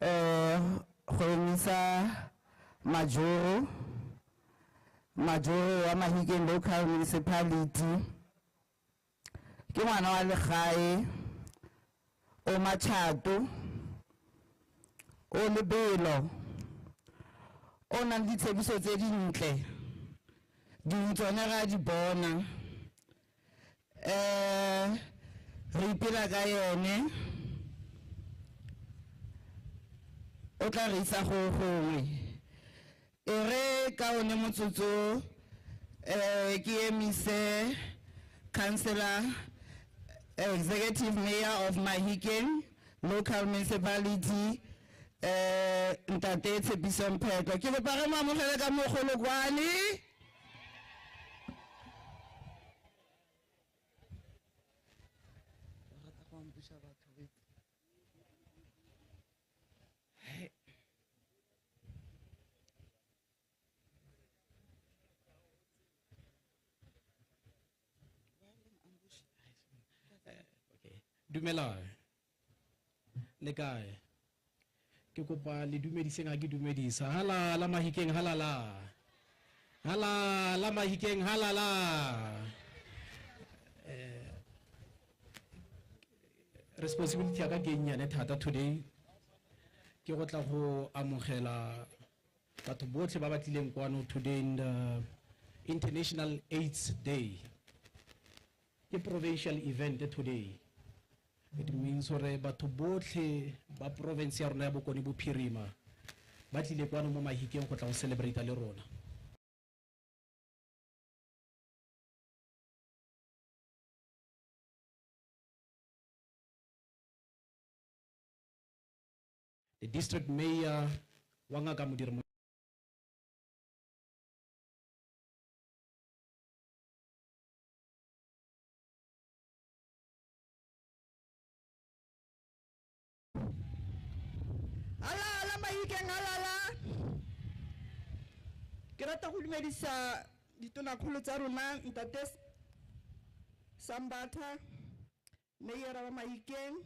go emisa Majoro wa Mahikeng Local Municipality ke ngwana wa legae o machato o lebelo o nang le ditshepiso tse dintle di tsone ga di bona re ipela ka yone o tla re isa go gongwe ere ka one motsotso ke emise councillor executive mayor of Mahikeng Local Municipality Ntate Tshepiso Mphetlo ke le pare mo amogele ka mogolokwane Dumela le kae ke kopa le dumediseng a ke dumedisa halala Mahikeng halala Mahikeng halala responsibility ya ka ke nyane thata today ke go tla go amogela batho botlhe ba batlileng kwano today in the International AIDS Day ke provincial event today. It means hore batho botlhe ba province ya rona ya Bokone Bophirima ba tlile kwano mo Mahikeng go tla go celebrate le rona. The district mayor wa Ngaka Modiri Mahikeng halala ke rata go dumedisa ditonakgolo tsa rona Ntate Sambatha mayor wa Mahikeng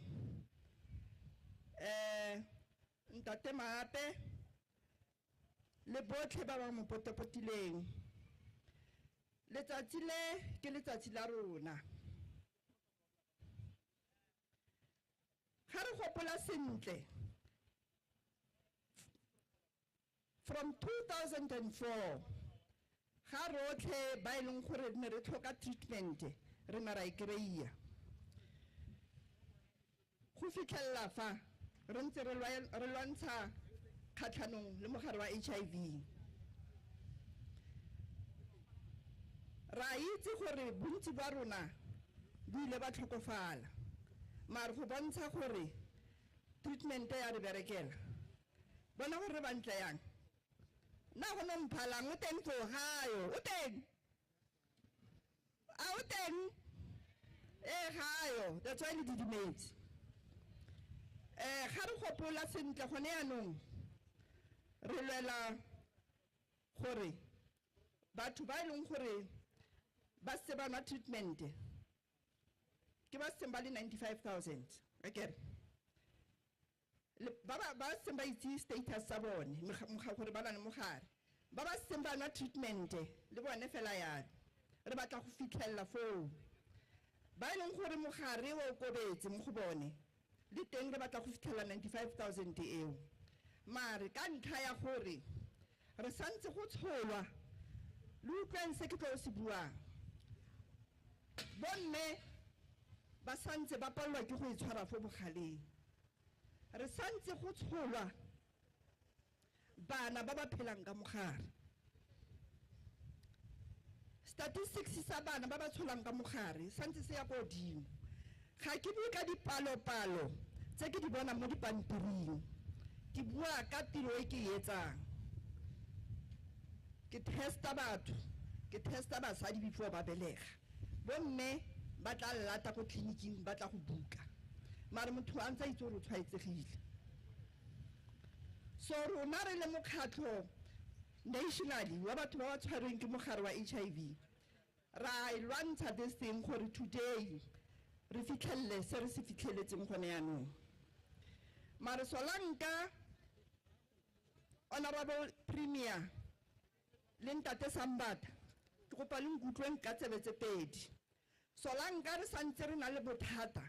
Ntate Maape le botlhe ba ba mo potopotileng letsatsi le ke letsatsi la rona ga re gopola sentle from 2004 ga rotlhe ba ileng gore ne re tlhoka treatment re na ra ikreia go fitlhella fa re ntse re lwantsha kgatlhanong le mogare wa HIV ra itse gore bontsi ba rona bo ile ba tlhokofala mare go bontsha gore treatment ya re berekela bona gore ba ntla yang na go no mphalang o teng tlo gayo o teng a o teng gayo that's why le didimetse ga re gopola sentle gone yanong re lwela gore batho ba ileng gore ba se ba nwa treatment ke ba se ba le 95,000 akere ba se ba itse status sa bone mokga gore ba na le mogare ba se ba nwa treatment le bone fela ya re batla go fitlhella foo ba ileng gore mogare o kobetse mo go bone le teng re batla go fitlhella 95,000 eo mare ka ntlha ya gore re santse go tsholwa le utlwang se ke tlo se buang bomme ba santse ba palelwa ke go itshwara fo bogaleng re santse go tsholwa bana ba ba phelang ka mogare statistics sa bana ba ba tsholang ka mogare santse se ya godimo ga ke bue ka dipalo-palo tse ke di bona mo dipampiring ke bua ka tiro e ke etsang ke testa batho ke testa basadi before ba belega bomme ba tla lata go tleliniking ba tla go buka mare motho a ntse a itse gore o tshwaetsegile so rona re le mokgatlho nationally wa batho ba ba tshwarweng ke mogare wa HIV ra lwantsha this thing gore today re fitlhelle se re se fitlheletseng gone yanong mare solanka Honorable Premier, Lentate Sambata, ke kopa le nkutlweng ka tsebe tse pedi. Solanka re santse re na le bothata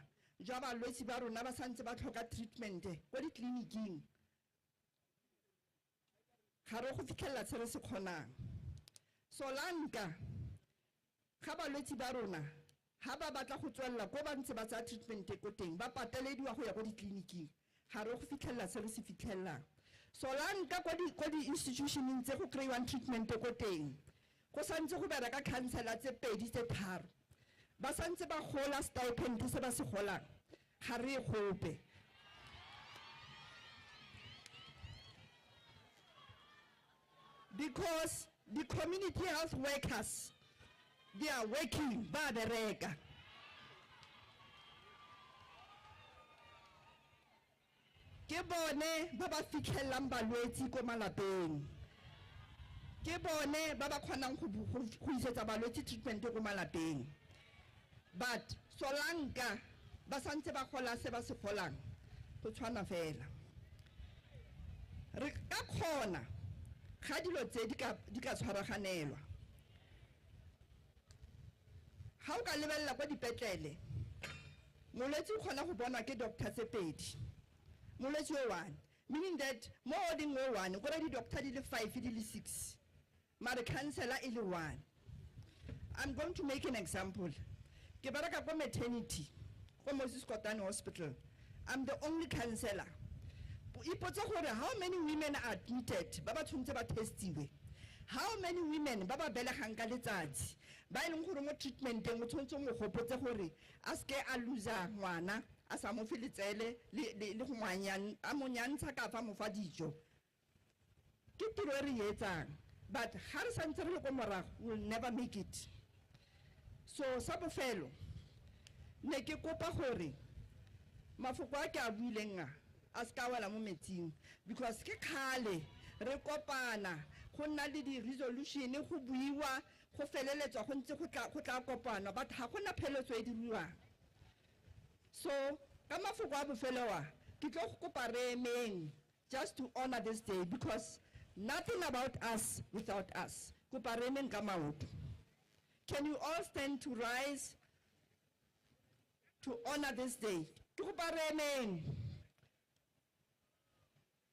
jwa balwetse ba rona ba santse ba tlhoka treatment ko ditleliniking. Ga re go fitlhella se re se kgonang. Solanka ga balwetse ba rona ha ba batla go tswella ko ba ntse ba tsa treatment ko teng ba patelediwa go ya ko ditleliniking. Ga re go fitlhella se re se fitlhellang. Solanka ko di institutioneng tse go kry-iwang treatment ko teng go santse go bereka counselor tse pedi tse tharo ba santse ba gola stipend se ba se golang ga re gope. Because the community health workers, they are working ba bereka. Ke bone ba ba fitlhellang balwetse ko malapeng. Ke bone ba ba kgonang go isetsa balwetse treatment ko malapeng. But Solanka ba santse ba gola se ba se golang go tshwana fela. Re ka kgona ga dilo tse di ka tshwaraganelwa. Ha o ka lebella kwa dipetlele molwetse o kgona go bona ke doctor tse pedi. Molwetse o one, meaning that mo oding o one go di doctor di le 5 di le 6 mara counselor e le 1. I'm going to make an example. Ke baraka ko maternity ko Moses Kotane Hospital. I'm the only counselor. Ipotsa gore how many women are admitted ba ba tshwantse ba testiwe. How many women ba ba belegang ka letsatsi ba ileng gore mo treatmenteng o tshwantse mo gopotse gore a ske a loser ngwana a sa mo filetsele le go ngwanyana a mo nyantsha ka fa mo fa dijo. Ke tiro re etsang, but ha re santse re le ko morago will never make it. So sa bofelo ne ke kopa gore mafoko a ke a buileng a ska wela mo metsing because ke khale re kopana go nna le di resolution go buiwa go feleletswa go ntse go tla kopana but ha gona pheletso e diriwang. So ka mafoko a bofelo wa ke tlo go kopa re emeng just to honor this day because nothing about us without us. Kopa re emeng ka maoto. Can you all stand to rise to honor this day? Ke kopa re emeng.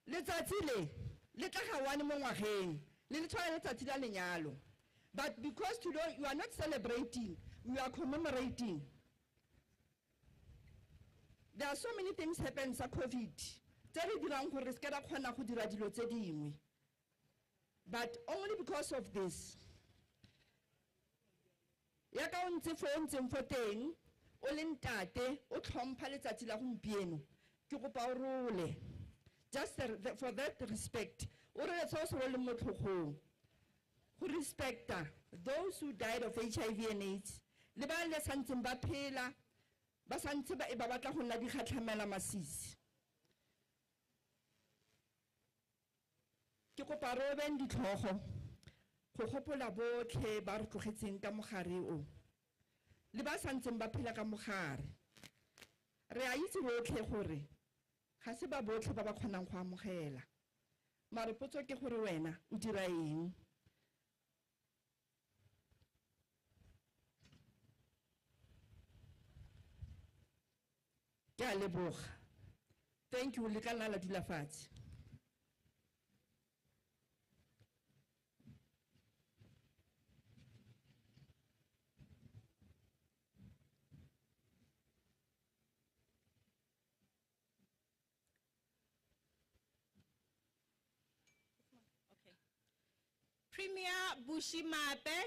Letsatsi le tla ga wane mo ngwageng le le tshwana letsatsi la lenyalo. But because today you are not celebrating, we are commemorating. There are so many things happen sa COVID. Tse re dirang gore re ska ra kgona go dira dilo tse dingwe. But only because of this. Ya ka o ntse fo ntseng fo teng o le ntate o tlhompha letsatsi la gompieno ke kopa o role. Just for that respect, o re tso so le motlhogong. Go respect those who died of HIV and AIDS. Le ba le santseng ba phela ba santse ba batla go nna di khatlhamela masisi. Ke kopa re ben ditlhogo go gopola botlhe ba re tlogetseng ka mogare o. Le ba santseng ba phela ka mogare. Re a itse botlhe gore ga se ba botlhe ba ba kgonang go amogela. Mare potso ke gore wena o dira eng? Ke a leboga. Thank you le ka nna la dula fatshe. Premier Bushimape,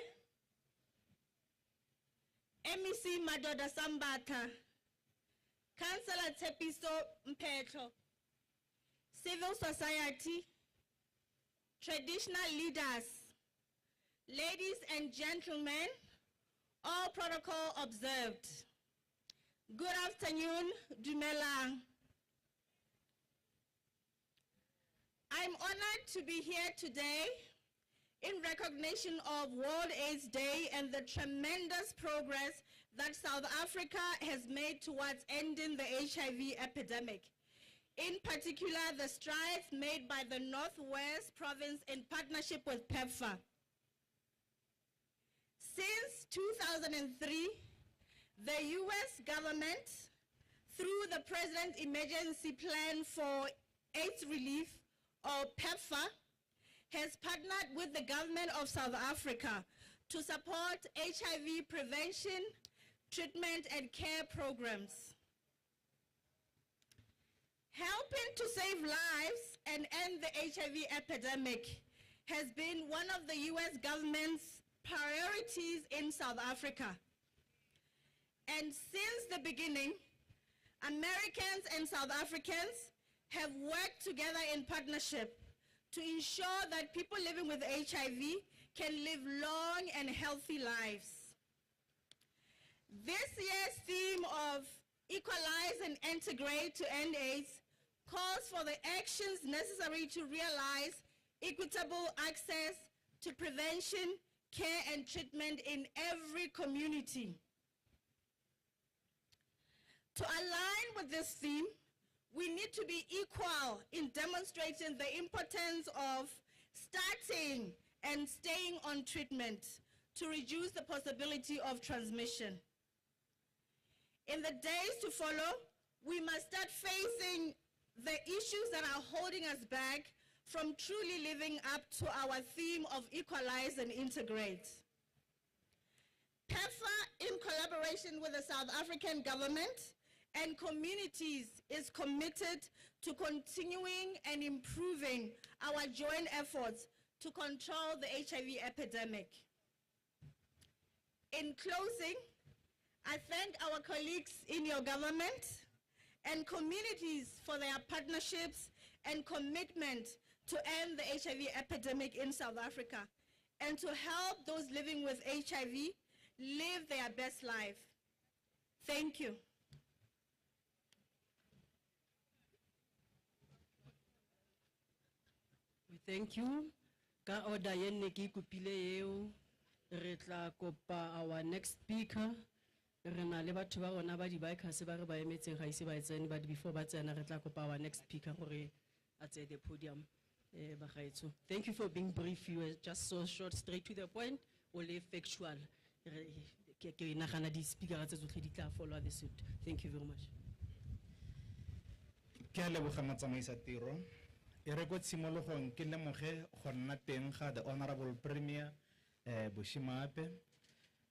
MEC Madoda Sambata, Councillor Tepiso Mpetlo, civil society, traditional leaders, ladies and gentlemen, all protocol observed. Good afternoon, Dumelang. I'm honored to be here today in recognition of World AIDS Day and the tremendous progress that South Africa has made towards ending the HIV epidemic. in particular the strides made by the Northwest Province in partnership with PEPFAR. Since 2003, the US government, through the President's Emergency Plan for AIDS Relief, or PEPFAR, has partnered with the government of South Africa to support HIV prevention, treatment, and care programs. Helping to save lives and end the HIV epidemic has been one of the US government's priorities in South Africa. And since the beginning, Americans and South Africans have worked together in partnership to ensure that people living with HIV can live long and healthy lives. This year's theme of Equalize and Integrate to End AIDS calls for the actions necessary to realize equitable access to prevention, care, and treatment in every community. To align with this theme, we need to be equal in demonstrating the importance of starting and staying on treatment to reduce the possibility of transmission. In the days to follow, we must start facing the issues that are holding us back from truly living up to our theme of Equalize and Integrate. PEPFAR, in collaboration with the South African government and communities, is committed to continuing and improving our joint efforts to control the HIV epidemic. In closing, I thank our colleagues in your government and communities for their partnerships and commitment to end the HIV epidemic in South Africa and to help those living with HIV live their best life. Thank you. We thank you. Ka order yenne ki kupile eo, re tla kopa our next speaker. Re na le batho ba rona ba di-bikers ba re ba emetseng ga ise ba tsene, but before ba tsena re tla kopa our next speaker gore a tseye the podium. Bagaetsho. Thank you for being brief. You were just so short, straight to the point, only factual. Ke nagana di-speaker tse tsotlhe di tla follow the suit. Thank you very much. Ke a leboga motsamaisa tiro. E re go tshimologong ke lemoge go nna teng ga the honorable premier Bushimape,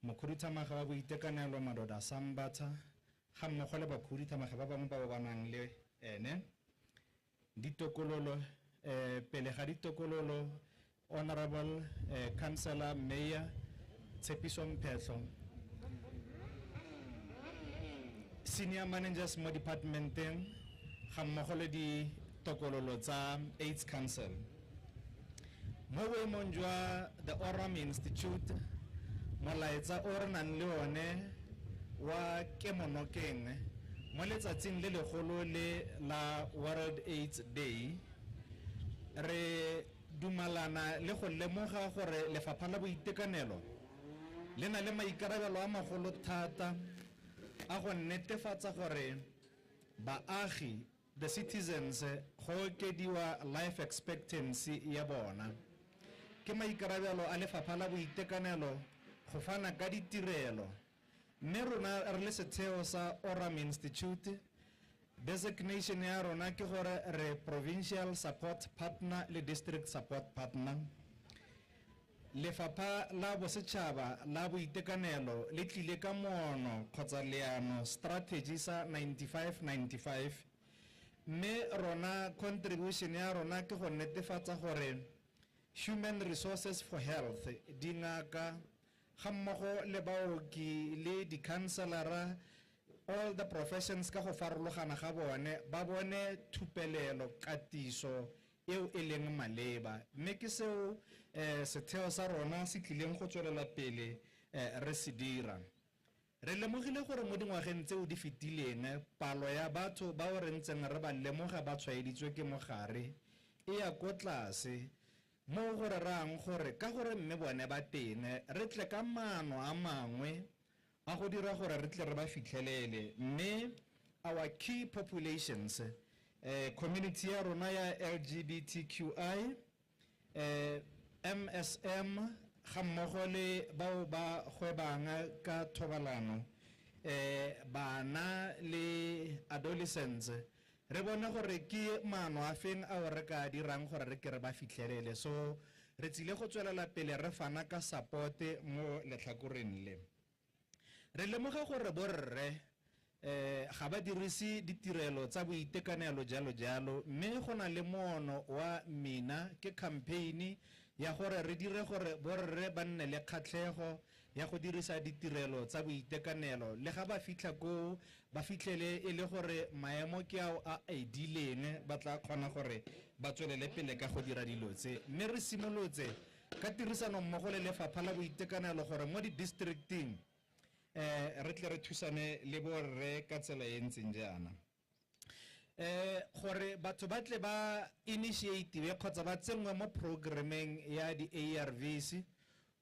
mokhuduthamaga wa boitekanelo Madoda Sambatha, ga mmogo le bakhuduthamaga ba bangwe ba ba banang le ene. Ditokololo pele ga ditokololo honorable councillor mayor Tshepiso Mphetlo, senior managers mo departmenteng ga mmogo le di tokololo tsa AIDS Council. Mo boemong jwa the Oram Institute, molaetsa o re nang le one wa kemonokeng mo letsatsing le legolo le la World AIDS Day, re dumalana le go lemoga gore lefapha la boitekanelo le na le maikarabelo a magolo thata a go netefatsa gore baagi, the citizens, go okediwa life expectancy ya bona. Ke maikarabelo a lefapha la boitekanelo go fana ka ditirelo, mme rona re le setheo sa Oram Institute, designation ya rona ke gore re provincial support partner le district support partner. Lefapha la bosetšhaba la boitekanelo le tlile ka moono kgotsa leano strategy sa 95-95, mme rona contribution ya rona ke go netefatsa gore human resources for health, dingaka ga mmogo le baoki le di-counselora, all the professions ka go farologana ga bone ba bone thupelelo katiso eo e leng maleba, mme ke seo setheo sa rona se tlileng go tswelela pele re se dira. Re lemogile gore mo dingwageng tseo di fetileng palo ya batho ba o re ntseng re ba lemoga ba tshwaeditswe ke mogare e ya ko tlase, mo gore rang gore ka gore mme bone ba teng re tle ka maano a mangwe a go dira gore re tle re ba fitlhelele, mme our key populations community ya rona ya LGBTQI, MSM, ga mmogo le bao ba gwebang ka thobalano, bana le adolescents, re bone gore ke maano a feng a re ka dirang gore re ke re ba fitlhelele. So re tsile go tswelela pele re fana ka support mo letlhakoreng le. Re lemoga gore borre ga ba dirise ditirelo tsa boitekanelo jalo mme go na le moono wa mina ke campaign ya gore re dire gore borre ba nne le kgatlhego ya go dirisa ditirelo tsa boitekanelo le ga ba fitlha ko ba fitlhele e le gore maemo ke ao a edileng ba tla kgona gore ba tswelele pele ka go dira dilo tse. Mme re simolotse ka tirisano mmogo le lefapha la boitekanelo gore mo di-districting re tle re thusane le borre ka tsela e ntseng jaana. Gore batho ba tle ba initiative kgotsa ba tsenngwe mo programmeng ya di-ARVs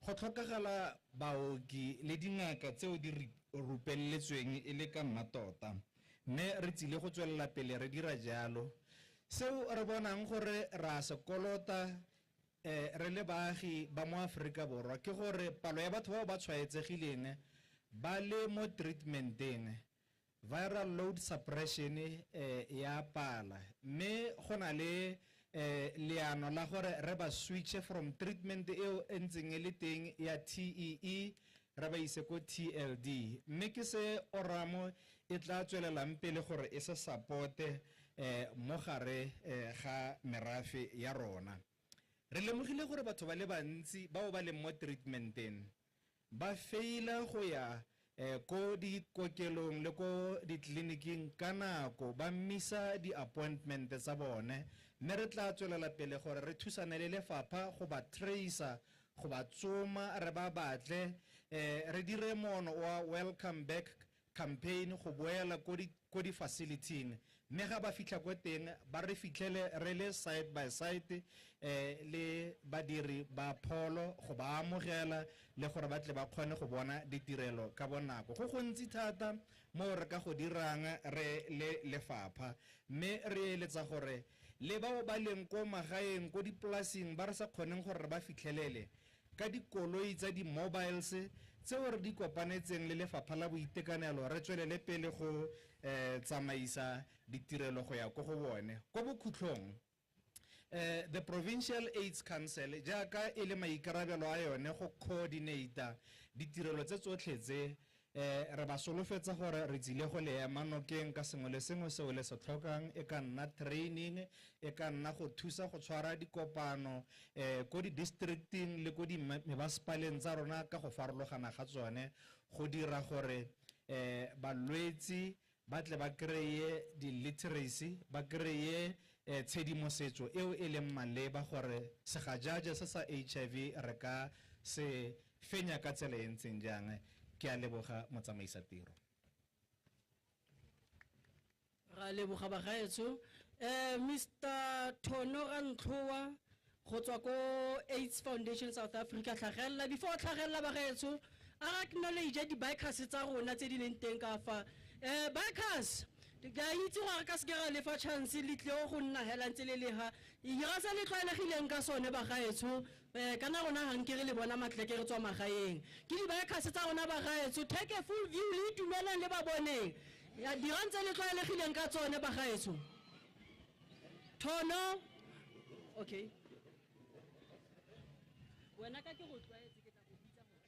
go tlhokagala baoki le dingaka tseo di rupelletsweng e le ka mmatota, mme re tsile go tswelela pele re dira jalo. Seo re bonang gore ra sekolota re le baagi ba mo Aforika Borwa ke gore palo ya batho bao ba tshwaetsegileng ba le mo treatmenteng viral load suppression ya pala, mme go na le leano la gore re ba switch from treatment eo e ntseng e le teng ya TEE re ba ise ko TLD, mme ke se oramo e tla tswelelang pele gore e se supporte mo gare ga merafe ya rona. Re lemogile gore batho ba le bantsi bao ba leng mo treatmenteng ba feila go ya ko dikokelong le ko ditleliniking ka nako, ba mmisa di-appointment tsa bone, mme re tla tswelela pele gore re thusane le lefapha go ba tracer, go ba tsoma re ba batle, re dire moono wa welcome back campaign go boela ko di-facilitying, mme ga ba fitlha ko teng ba re fitlhele re le side by side le badiri ba pholo go ba amogela le gore ba tle ba kgone go bona ditirelo ka bonako. Go gontsi thata mo re ka go dirang re le lefapha, mme re eletsa gore le bao ba leng ko magaeng ko dipolaseng ba re sa kgoneng gore ba fitlhelele ka dikoloi tsa di-mobiles tseo re di kopanetseng le lefapha la boitekanelo re tswelele pele go tsamaisa ditirelo go ya ko go bone. Ko bokhutlhong the Provincial AIDS Council jaaka e le maikarabelo a yone go coordinate ditirelo tse tsotlhe tse re ba solofetsa gore re tsile go le ema nokeng ka sengwe le sengwe seo le se tlhokang, e ka nna training, e ka nna go thusa go tshwara dikopano ko di-districting le ko di-municipaleng tsa rona ka go farologana ga tsone go dira gore balwetsi ba tle ba kreye di-literacy, ba kreye tshedimosetso eo e leng maleba gore segajaja se sa HIV re ka se fenya ka tsela e ntseng jang. Ke a leboga motsamaisa tiro. Ra leboga bagaetso. Mr. Thono Rantloa go tswa ko AIDS Foundation South Africa tlhagella before tlhagella bagaetso a acknowledge di bikers tsa rona tse di leng teng ka fa bikers ga itse gore ka se ke ga lefa chance le tle go nna hela ntse le ha ira sa le tlwaelegileng ka sone bagaetso kana rona ga nke re le bona matleke re tswa magaeng ke di bikers tsa rona bagaetso take a full view le dumelang le ba boneng ya dira ntse le tlwaelegileng ka tsone bagaetso. Thono okay wena ka ke go tlwaetse ke tla go bitsa go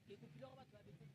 ke kopile go batho ba betse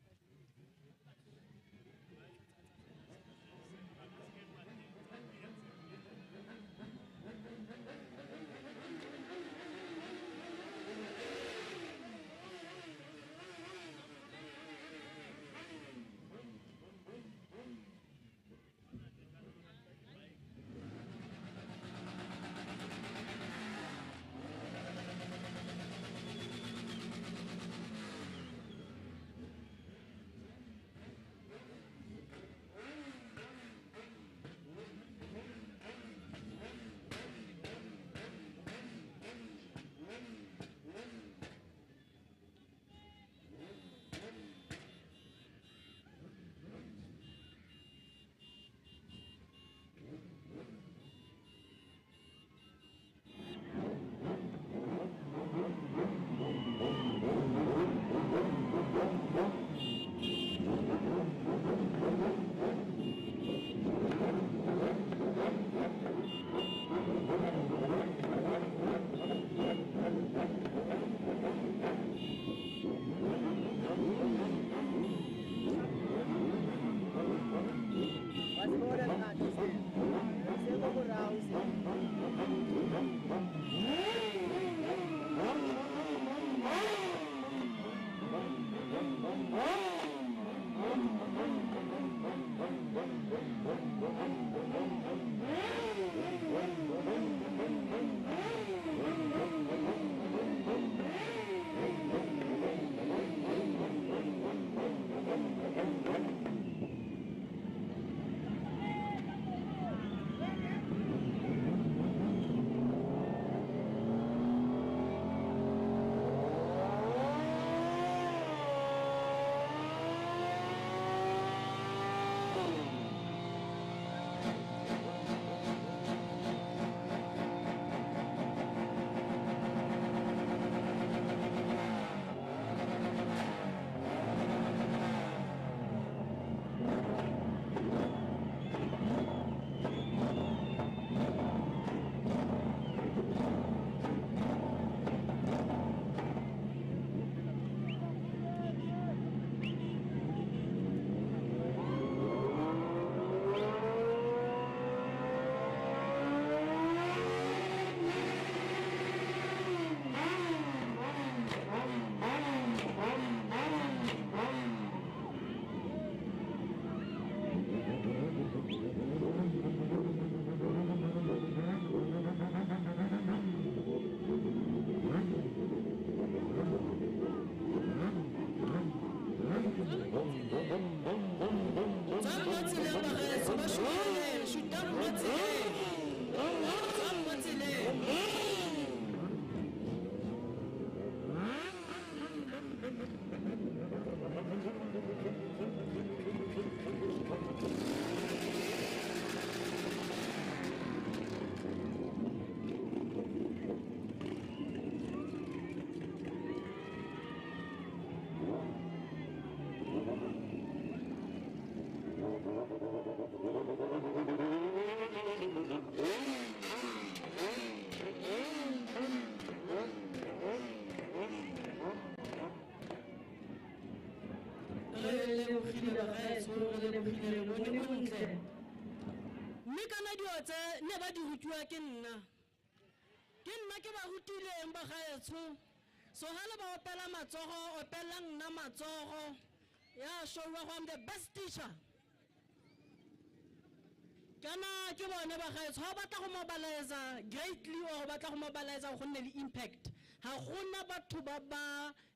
Mikana diotse ne ba di rutwa ke nna ke ba rutileng ba gaetsho so hala ba opela matsogo opela nna matsogo ya show wa I'm the best teacher kana ke bone ba gaetsho ha batla go mobilize greatly or batla go mobilize go nne le impact ha gona batho ba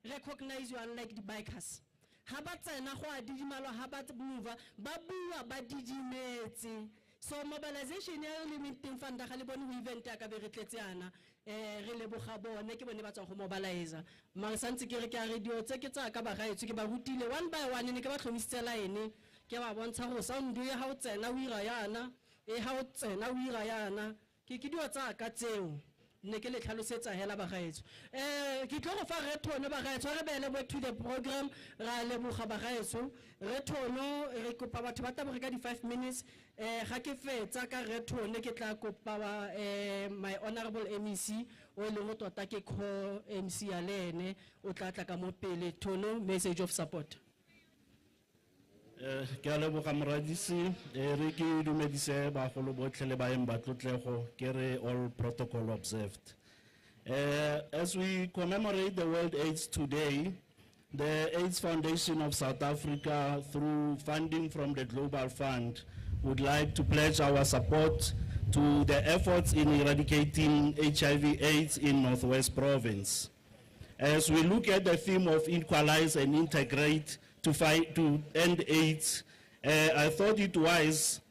recognize you unlike the bikers ha ba tsena go a didimalo ha ba move ba bua ba didimetse so mobilization ya limiting fund ga le bone ho event ya ka be re tletse yana re le boga bone ke bone ba tsang go mobilize mang santse ke re ke a radio tse ke tsa ka ba gaetso ke ba rutile one by one ne ke ba tlhomisitse line ke ba bontsha go sound ya ha o tsena o ira yana ha o tsena o ira yana ke dio tsa ka tseo ne ke le tlhalosetsa hela ba gaetso ke tlo go fa rethono ba gaetso re bele bo to the program ra le boga ba gaetso rethono re kopa batho ba taboge ka di 5 minutes ga ke fetsa ka rethono ke tla kopa my honorable MEC o le go tota ke co MC ya lene o tla tla ka mo pele thono message of support ke a leboga moradisi re ke dumedise bagolo botlhe le baeng ba tlotlego ke re all protocol observed. As we commemorate the World AIDS Today, the AIDS Foundation of South Africa, through funding from the Global Fund, would like to pledge our support to the efforts in eradicating HIV/AIDS in Northwest Province. As we look at the theme of equalize and integrate to end AIDS, I thought it wise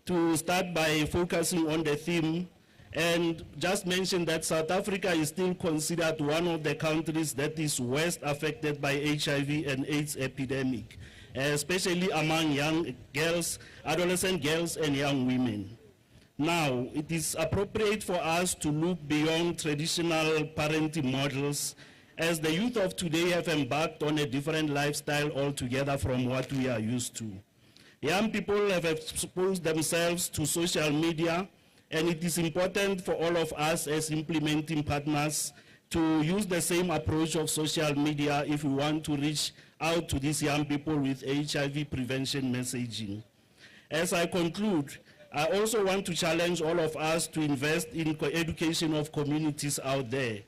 to start by focusing on the theme and just mention that South Africa is still considered one of the countries that is worst affected by HIV and AIDS epidemic, especially among young girls, adolescent girls and young women. Now, it is appropriate for us to look beyond traditional parenting models, as the youth of today have embarked on a different lifestyle altogether from what we are used to. Young people have exposed themselves to social media, and it is important for all of us as implementing partners to use the same approach of social media if we want to reach out to these young people with HIV prevention messaging. As I conclude, I also want to challenge all of us to invest in education of communities out there,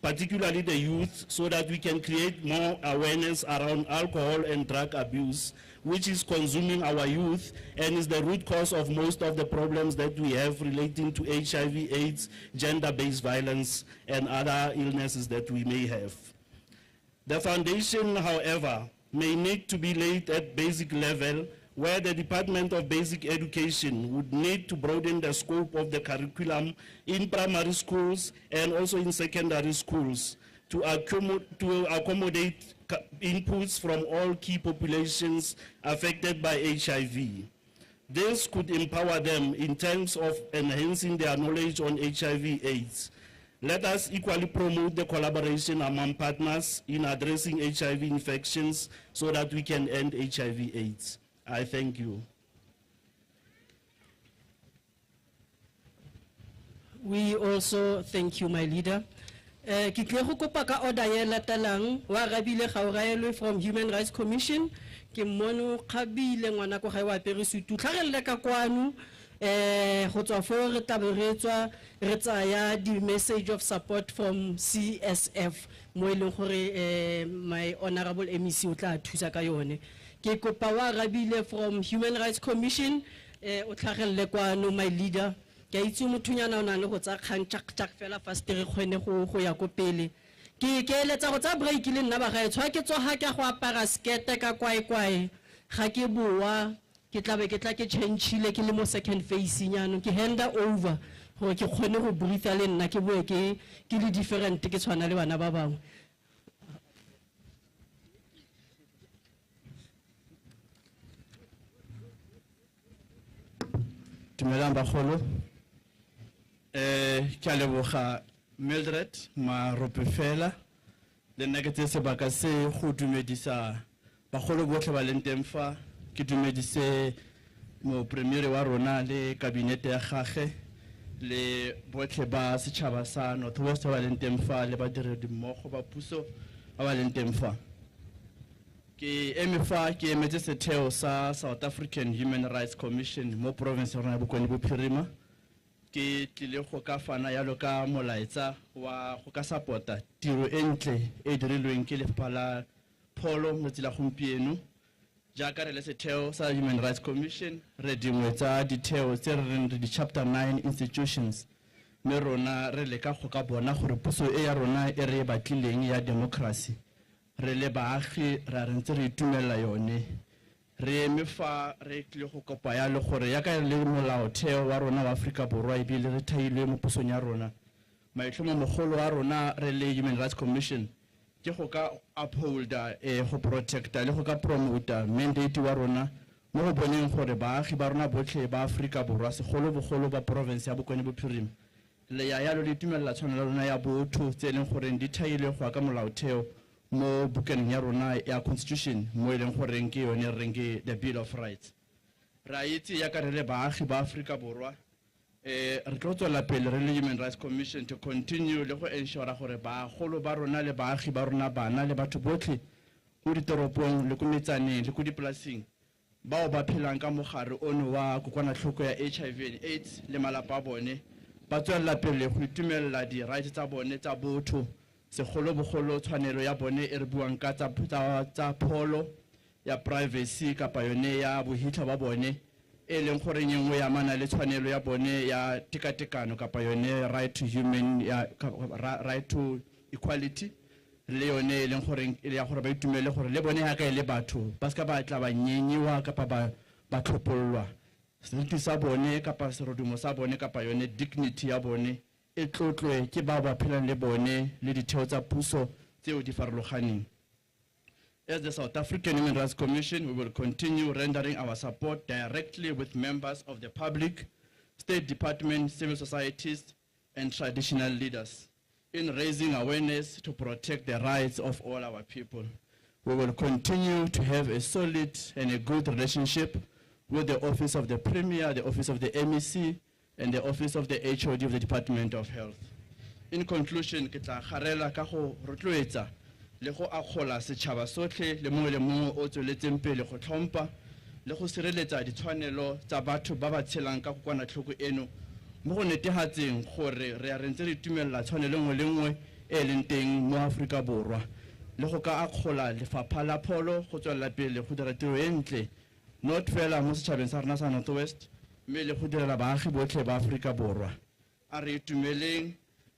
particularly the youth, so that we can create more awareness around alcohol and drug abuse, which is consuming our youth and is the root cause of most of the problems that we have relating to HIV, AIDS, gender-based violence, and other illnesses that we may have. The foundation, however, may need to be laid at basic level, where the Department of Basic Education would need to broaden the scope of the curriculum in primary schools and also in secondary schools to accommodate inputs from all key populations affected by HIV. This could empower them in terms of enhancing their knowledge on HIV/AIDS. Let us equally promote the collaboration among partners in addressing HIV infections so that we can end HIV/AIDS. I thank you. We also thank you, my leader. Ke tle go kopa ka order ya latelang wa rabile ga o raelwe from Human Rights Commission ke mono khabile ngwana ko ga wa apere sutu tlhagelle ka kwano go tswa fo re taberetswa re tsaya di message of support from CSF mo ile gore my honorable MEC o tla thusa ka yone. Ke kopa wa rabile from Human Rights Commission o tlhagelle kwano my leader ke itse mothunyana o na le go tsa kgang tsak fela fast re khone go ya ko pele ke eletsa go tsa break le nna ba ga e tshwa ke tsoga ke go apara skete ka kwae ga ke boa ke tlabe ke tla ke changeile ke le mo second phase nyano ke hand over gore ke khone go breathe le nna ke boe ke le different ke tshwana le bana ba bangwe. Dumelang bagolo. Ke a leboga Mildred Maropefela le nna ke tse sebaka se go dumedisa bagolo botlhe ba leng teng fa ke dumedise mo premier wa rona le cabinet ya gagwe le botlhe ba setšhaba sa Northwest ba leng teng fa le badiredi mmogo ba puso ba leng teng fa. Ke eme fa ke emetse setheo sa South African Human Rights Commission mo province ya rona ya Bokone Bophirima. Ke tlile go ka fana yalo ka molaetsa wa go ka supporta tiro e ntle e dirilweng ke lefapha la pholo mo tsela gompieno jaaka re le setheo sa Human Rights Commission re dingwe tsa ditheo tse re reng di chapter 9 institutions mme rona re leka go ka bona gore puso e ya rona e re batlileng ya democracy re le baagi ra re ntse re itumelela yone re eme fa re tlile go kopa ya le gore ya ka le molaotheo wa rona wa Afrika Borwa e bile re thailwe mo pusong ya rona maitlhomo mogolo wa rona re le Human Rights Commission ke go ka upholda go protecta le go ka promota mandate wa rona mo go boneng gore baagi ba rona botlhe ba Afrika Borwa segolo bogolo ba province ya Bokone Bophirima le ya yalo le itumelela tshwanelo rona ya botho tse leng gore di thailwe go ka molaotheo mo bukeng ya rona ya constitution mo eleng gore ke yone reng the Bill of Rights ra itse ya ka re le baagi ba Afrika Borwa re tlo tswela pele re le Human Rights Commission to continue le go ensure gore bagolo ba rona le baagi ba rona bana le batho botlhe mo ditoropong le ko metsaneng le ko dipolaseng bao ba phelang ka mogare ono wa kokwanatlhoko ya HIV and AIDS le malapa a bone ba tswela pele go itumelela di rights tsa bone tsa botho segolo bogolo tshwanelo ya bone e re buang ka tsa pholo ya privacy kapa yone ya bohitlha ba bone e leng gore nngwe ya mana le tshwanelo ya bone ya tekatekano kapa yone right to human ya right to equality le yone e leng gore ya gore ba itumele gore le bone ya ka ile batho ba ska ba tla ba nyenyiwa kapa ba tlhopollwa seriti sa bone kapa serodumo sa bone kapa yone dignity ya bone e tlotlwe ke ba ba phelang le bone le ditheo tsa puso tseo di farologaneng. As the South African Human Rights Commission, we will continue rendering our support directly with members of the public, state departments, civil societies, and traditional leaders in raising awareness to protect the rights of all our people. We will continue to have a solid and a good relationship with the Office of the Premier, the Office of the MEC, and the Office of the HOD of the Department of Health. In conclusion, ke tla garela ka go rotloetsa le go akgola setšhaba sotlhe le mongwe le mongwe o tsweletseng pele go tlhompha le go sireletsa ditshwanelo tsa batho ba ba tshelang ka kokwanatlhoko eno mo go netefatseng gore re a re ntse re itumelela tshwanelo nngwe le nngwe e leng teng mo Afrika Borwa le go ka akgola lefapha la pholo go tswelela pele go dira tiro e ntle not fela mo setšhabeng sa rona sa Northwest mme le go direla baagi botlhe ba Afrika Borwa a re itumeleng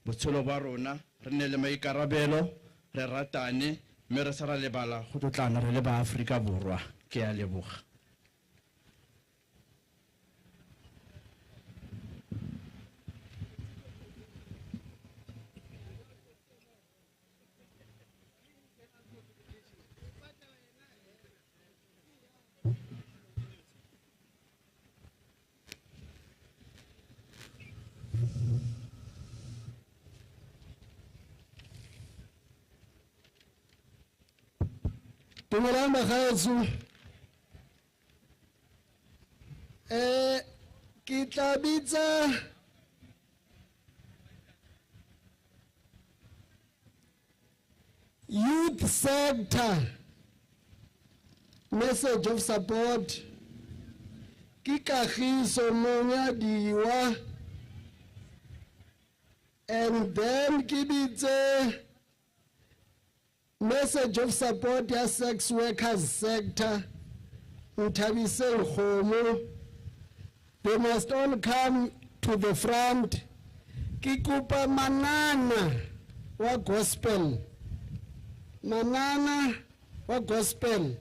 botshelo ba rona re ne le maikarabelo re ratane mme re sa ra lebala go tlotlana re le ba Afrika Borwa ke a leboga. Dumelang bagaetsho ke tla bitsa youth sector message of support ke Kagiso Monyadiwa and then ke bitse message of support ya sex workers sector Nthabiseng Khomo. They must all come to the front. Ke kopa Manana wa gospel, Manana wa gospel,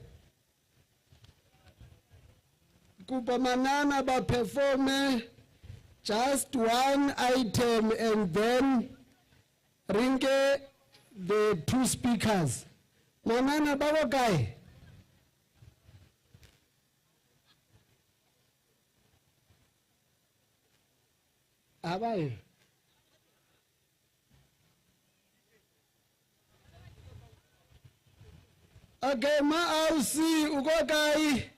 kopa Manana ba perform just one item and then ringe the two speakers. Manana bawa kae? Abaye. Okay, ma ausi uko kae?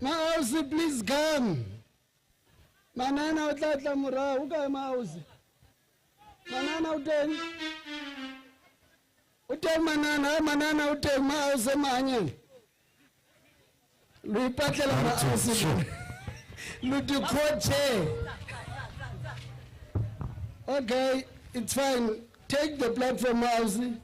Maausi, please come. Manana utlatla mura, uka Maausi. Manana uten. Uten manana uten Maausi manye. Lui patla Maausi. Lui du coche. Okay, it's fine. Take the platform, Maausi.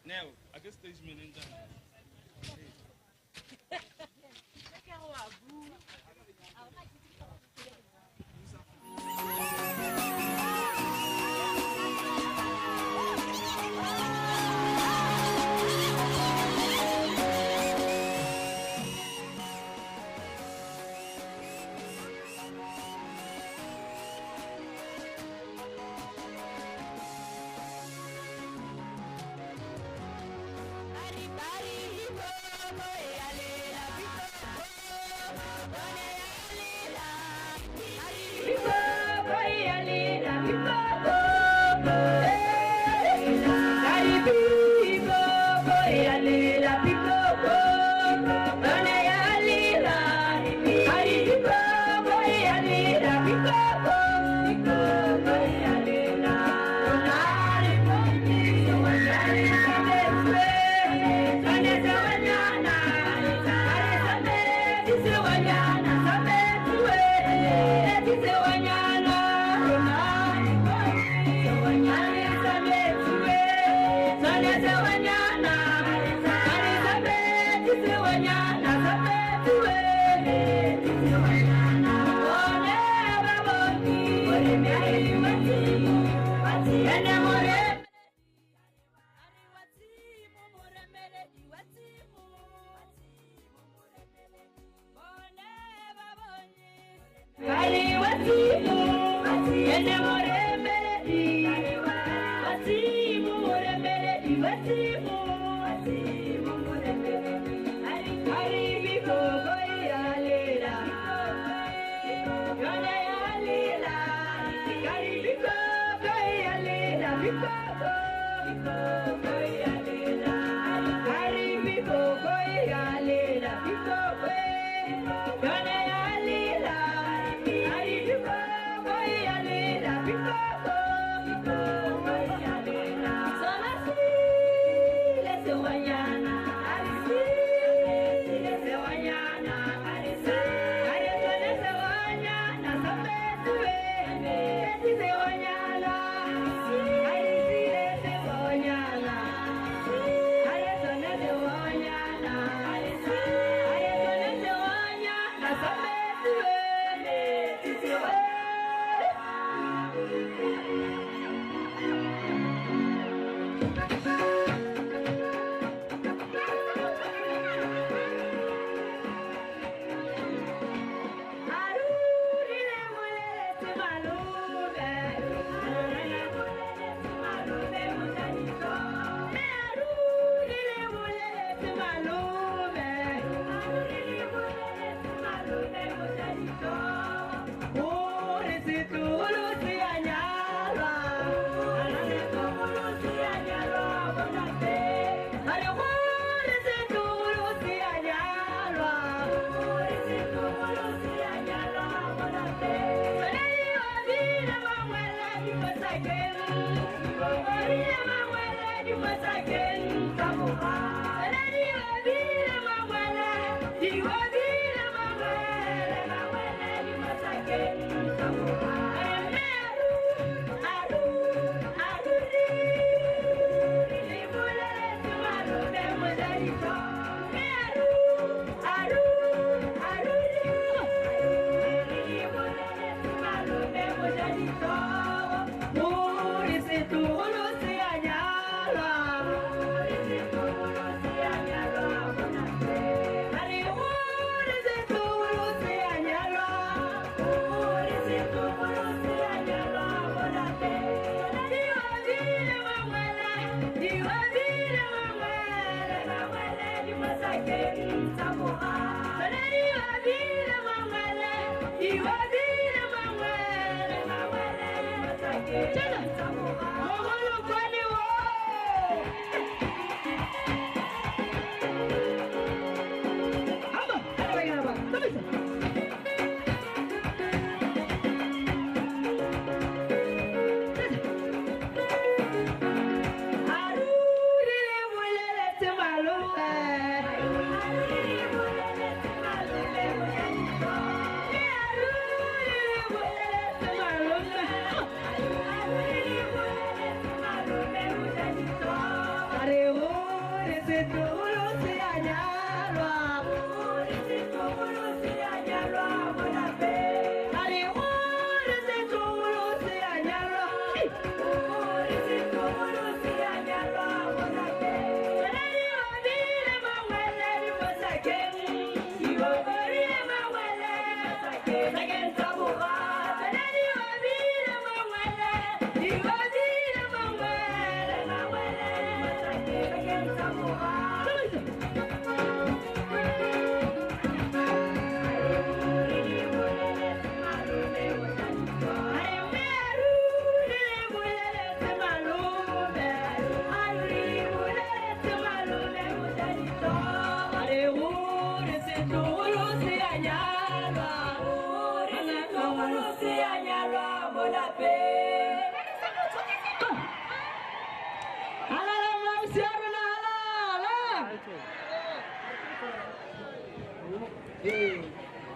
Now, I guess there's me in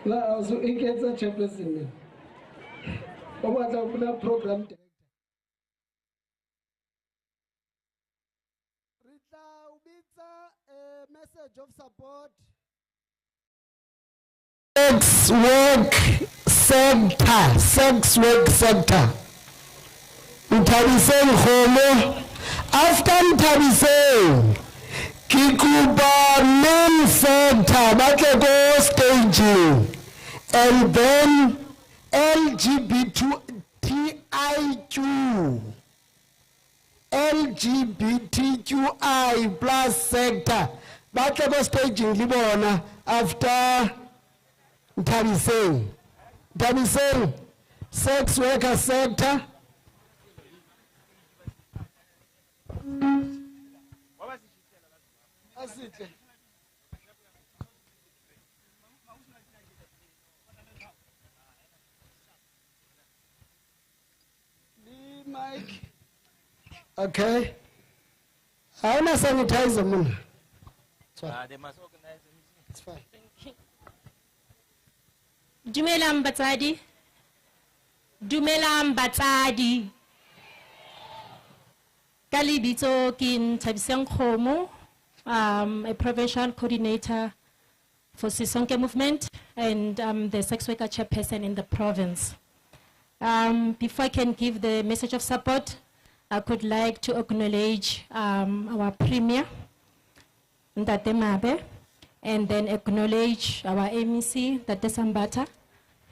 La so iketsa chairperson. O batla go bona program director. Re tla o bitsa a message of support. Sex work sector. Nthabiseng Khomo. After Nthabiseng, Kikuba main sector, batle go staging, and then LGBTQI plus sector, batle go staging libona after Nthabiseng. Nthabiseng, sex worker sector. Mike. Okay. I want to sanitize them. They must organize the meeting. It's fine. Dumelang batsadi. Dumelang batsadi. Ka lebitso ke Nthabiseng Khomo, a provincial coordinator for Sisonke movement, and the sex worker chairperson in the province. Before I can give the message of support, I could like to acknowledge our premier, Ndate Mabe, and then acknowledge our MEC, Ndate Sambata,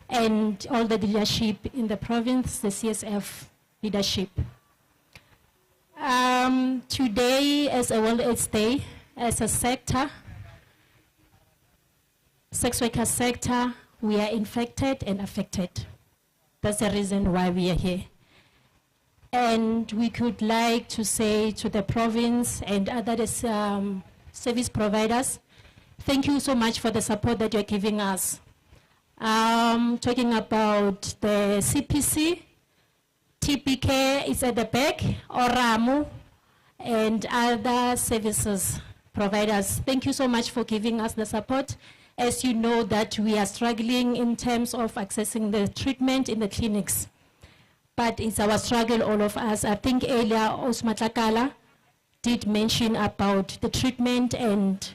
and all the leadership in the province, the CSF leadership. Today, as a World AIDS Day, as a sector, sex worker sector, we are infected and affected. That's the reason why we are here. And we could like to say to the province and other service providers, thank you so much for the support that you're giving us. Talking about the CPC, TPK is at the back, Oramu, and other services providers. Thank you so much for giving us the support. As you know that we are struggling in terms of accessing the treatment in the clinics. But it's our struggle, all of us. I think earlier Osmatlakala did mention about the treatment and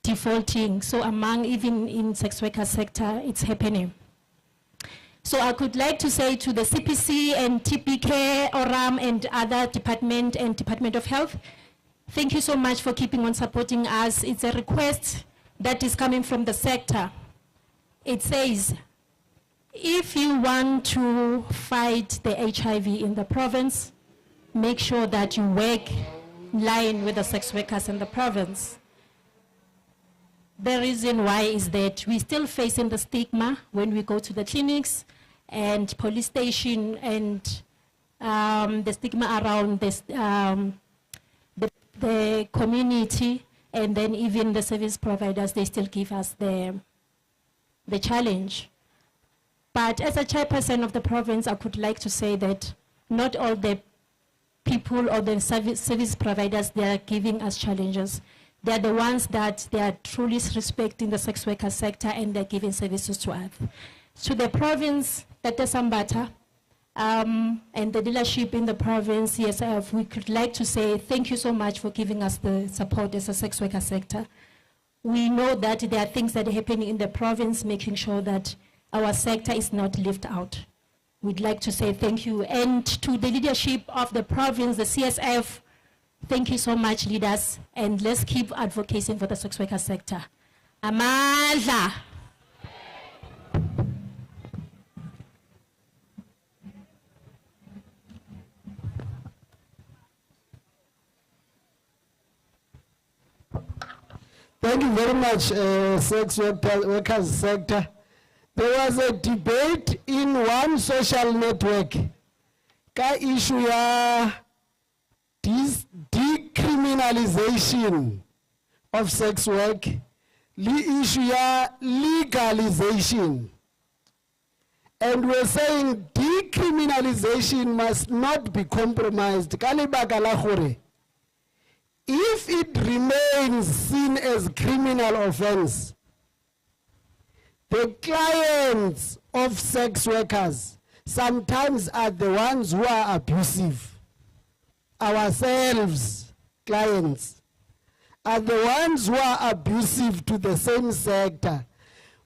defaulting. So among even in sex worker sector, it's happening. So I could like to say to the CPC and TPK, ORAM and other department and Department of Health, thank you so much for keeping on supporting us. It's a request that is coming from the sector. It says, if you want to fight the HIV in the province, make sure that you work in line with the sex workers in the province. The reason why is that we still facing the stigma when we go to the clinics, and police station and the stigma around this, the community, and then even the service providers, they still give us the challenge. But as a chairperson of the province, I could like to say that not all the people or the service providers, they are giving us challenges. They are the ones that they are truly respecting the sex worker sector and they're giving services to us. To the province, Dr. Sambata, and the leadership in the province, yes, we could like to say thank you so much for giving us the support as a sex worker sector. We know that there are things that are happening in the province, making sure that our sector is not left out. We'd like to say thank you. And to the leadership of the province, the CSF, thank you so much, leaders, and let's keep advocating for the sex worker sector. Amandla. Thank you very much, sex workers sector. There was a debate in one social network. Ka issue ya decriminalization of sex work, issue ya legalization. And we're saying decriminalization must not be compromised. Ka lebaka la gore, if it remains seen as criminal offense, the clients of sex workers sometimes are the ones who are abusive. Ourselves, clients, are the ones who are abusive to the same sector.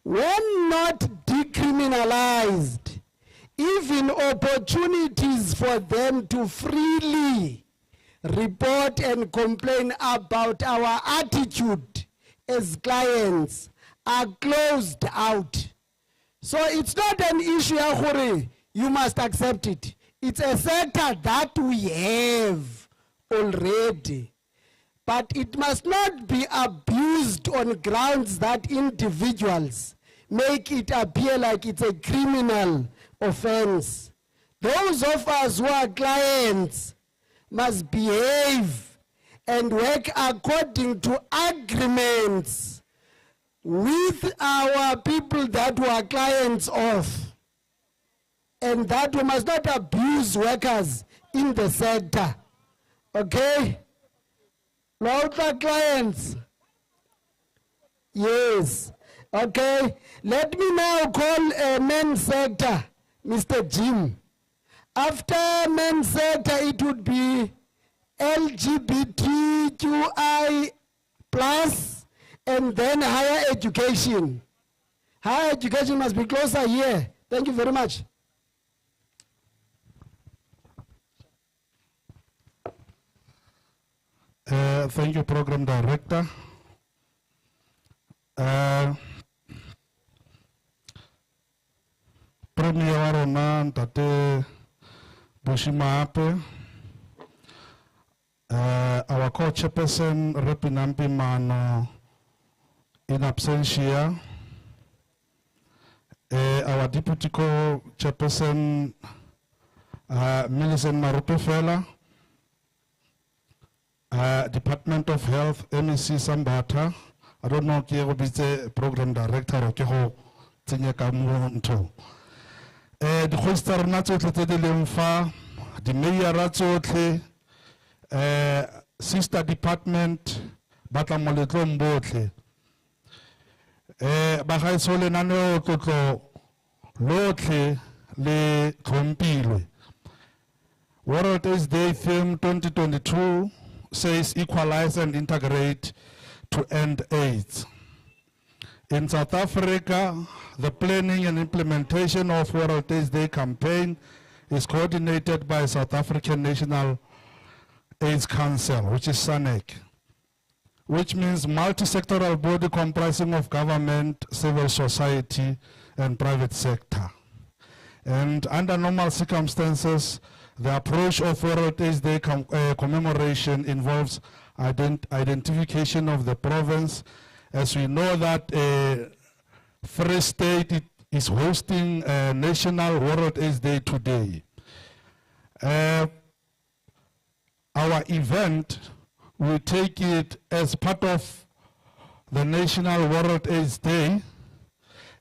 When not decriminalized, even opportunities for them to freely report and complain about our attitude as clients are closed out. So it's not an issue, you must accept it. It's a sector that we have already. But it must not be abused on grounds that individuals make it appear like it's a criminal offense. Those of us who are clients must behave and work according to agreements with our people that we are clients of, and that we must not abuse workers in the sector. Okay? Not the clients. Yes. Okay. Let me now call a men's sector, Mr. Jim. After men's sector, it would be LGBTQI+, and then higher education. Higher education must be closer here. Thank you very much. Thank you, Program Director. Premier Warona Ntate Bushimape, our co-chairperson Repinampi Mano in absentia, our deputy co-chairperson Millicent Marupefela, Department of Health, MEC Sambata. I don't know if you the program director or Keho Tinyakamunto. The Hoster Nato de Lemfa, the Mayor Ratsotle, Sister Department, Batamoletlom Botle. Bahai Sole Nano Toto Lotle Le Trompile. World AIDS Day theme 2022 says equalize and integrate to end AIDS. In South Africa, the planning and implementation of World AIDS Day campaign is coordinated by South African National AIDS Council, which is SANEC, which means multi-sectoral body comprising of government, civil society, and private sector. And under normal circumstances, the approach of World AIDS Day commemoration involves identification of the province. As we know that Free State is hosting National World AIDS Day today. Our event, we take it as part of the National World AIDS Day,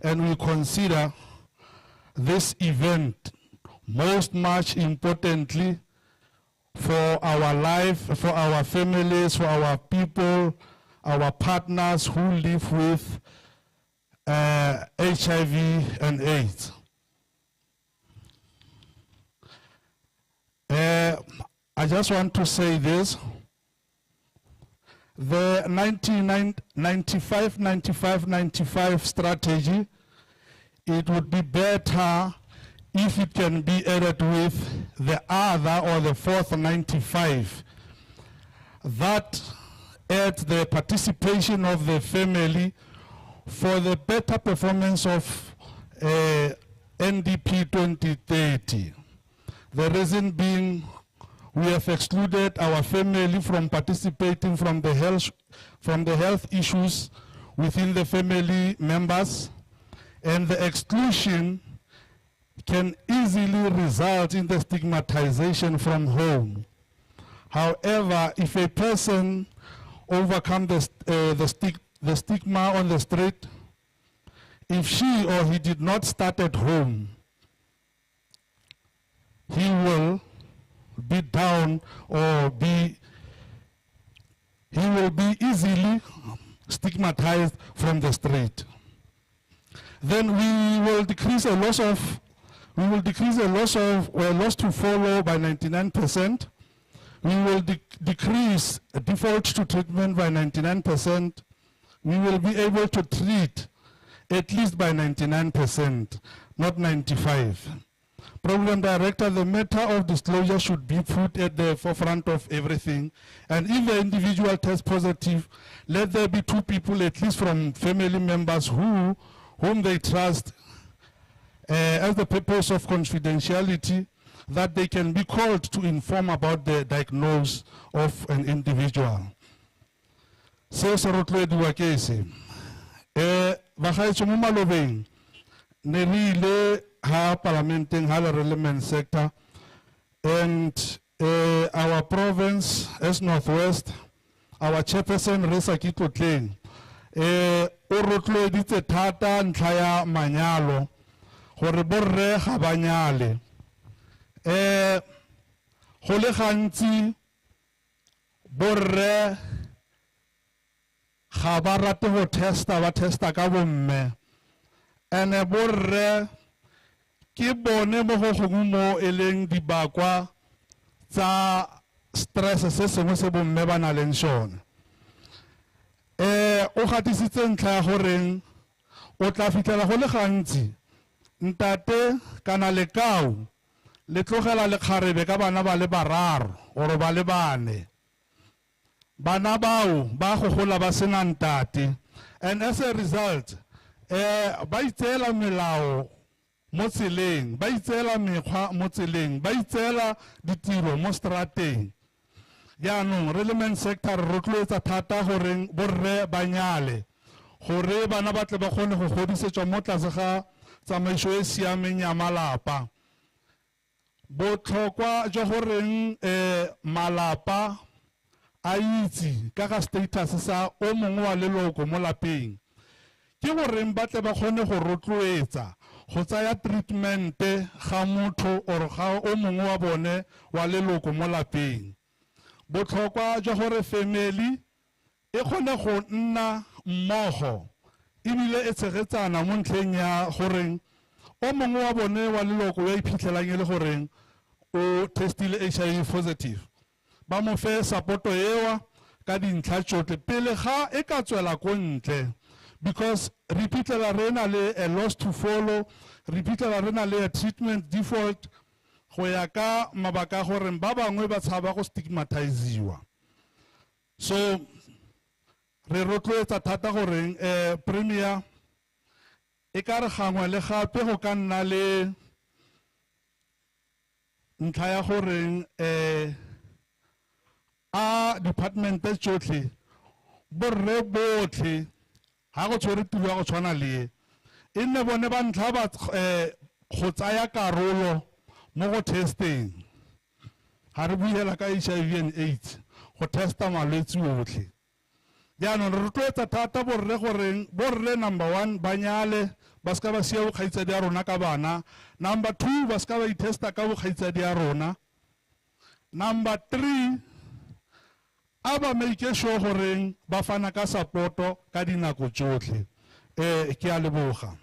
and we consider this event most much importantly for our life, for our families, for our people, our partners who live with HIV and AIDS. I just want to say this. The 95-95-95 strategy, it would be better if it can be added with the other or the fourth 95. That adds the participation of the family for the better performance of NDP 2030. The reason being, we have excluded our family from participating from the health issues within the family members, and the exclusion can easily result in the stigmatization from home. However, if a person overcomes the stigma on the street, if she or he did not start at home, he will be down or he will be easily stigmatized from the street. Then we will decrease a loss to follow by 99%. We will decrease a default to treatment by 99%. We will be able to treat at least by 99%, not 95%. Program Director, the matter of disclosure should be put at the forefront of everything. And if the individual tests positive, let there be 2 people, at least from family members whom they trust, as the purpose of confidentiality, that they can be called to inform about the diagnosis of an individual. Se se rotloediwa ke se. Bagaetsho mo malobeng ne re ile ha parlamenteng ha le relevant sector, and our province as Northwest, our chairperson Resa Kitlotleng o rotloeditse thata ntlha ya manyalo gore borre ga ba nyale. Go le gantsi borre ga ba rate go testa, ba testa ka bomme, ene borre ke bone mo go gongwe mo e leng dibakwa tsa stress se sengwe se bomme ba na leng sone. O gatisitse ntlha ya goreng o tla fitlhela go le gantsi ntate kana lekau le tlogela lekgarebe ka bana ba le bararo or ba le bane. Bana bao ba go gola ba sena ntate, and as a result ba itseela melao mo tseleng, ba itseela mekgwa mo tseleng, ba itseela ditiro mo strateng. Yaanong relevant sector rotloetsa thata gore borre ba nyale gore bana ba tle ba kgone go godisetswa mo tlase ga tsamaiso e siameng ya malapa. Botlhokwa jwa goreng malapa a itse ka ga status sa o mongwe wa leloko mo lapeng ke goreng ba tle ba kgone go rotloetsa go tsaya treatment ga motho or ga o mongwe wa bone wa leloko mo lapeng. Botlhokwa jwa gore family e kgone go nna mmogo ebile e tshegetsana mo ntlheng ya goreng o mongwe wa bone wa leloko ya iphitlhelang e le goreng o testile HIV positive, ba mo fe support ewa ka dintlha tsotlhe pele ga e ka tswela ko ntle, because re iphitlhela re na le a loss to follow, re iphitlhela re na le a treatment default go ya ka mabaka gore ba bangwe ba tshaba go stigmatiziwa. So re rotloetsa thata gore premier e ka re gangwe le gape go ka nna le ntlha ya gore a department tsotlhe borre botlhe ha go tshwere tiro ya go tshwana le e nne bone ba ntlha ba go tsaya karolo mo go testing ha re buela ka HIV and AIDS go testa malwetse otlhe jaanong re rotloetsa thata borre number 1 ba nyale ba ska ba sia bokgaitsadi ya rona ka bana. Number 2 ba ska ba itesta ka bokgaitsadi ya rona. Number 3 aba make sure gore ba fana ka supporto ka dinako tsotlhe. Ke a leboga.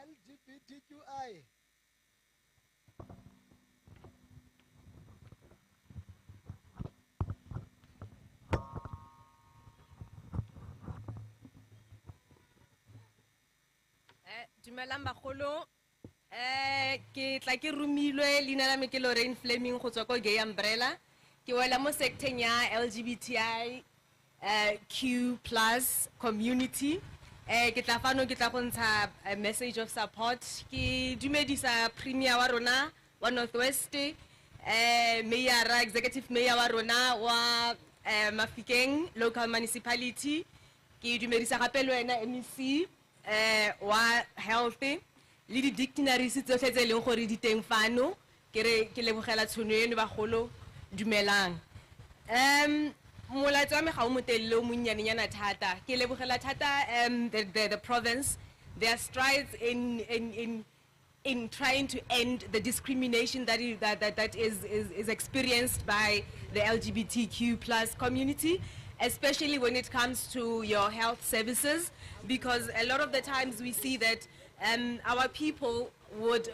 LGBTQI. Dumelang bagolo ke tla ke rumilwe leina la me ke Lorraine Fleming go tswa ko Gay Umbrella ke wela mo secteng ya LGBTI Q+ community ke tla fano ke tla go ntsha a message of support ke dumedisa premier wa rona wa Northwest mayor executive mayor wa rona wa Mafikeng local municipality ke dumedisa gape le wena MEC wa healthy le di dictionaries tsotlhe tse leng gore di teng fano ke lebogela tshono eno bagolo dumelang molaetsa wa me ga o motelele o monnyane thata ke lebogela thata the province their strides in trying to end the discrimination that is experienced by the LGBTQ+ community, especially when it comes to your health services, because a lot of the times we see that our people would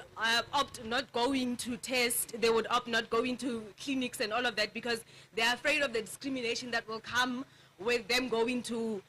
opt not going to test, they would opt not going to clinics and all of that because they're afraid of the discrimination that will come with them going to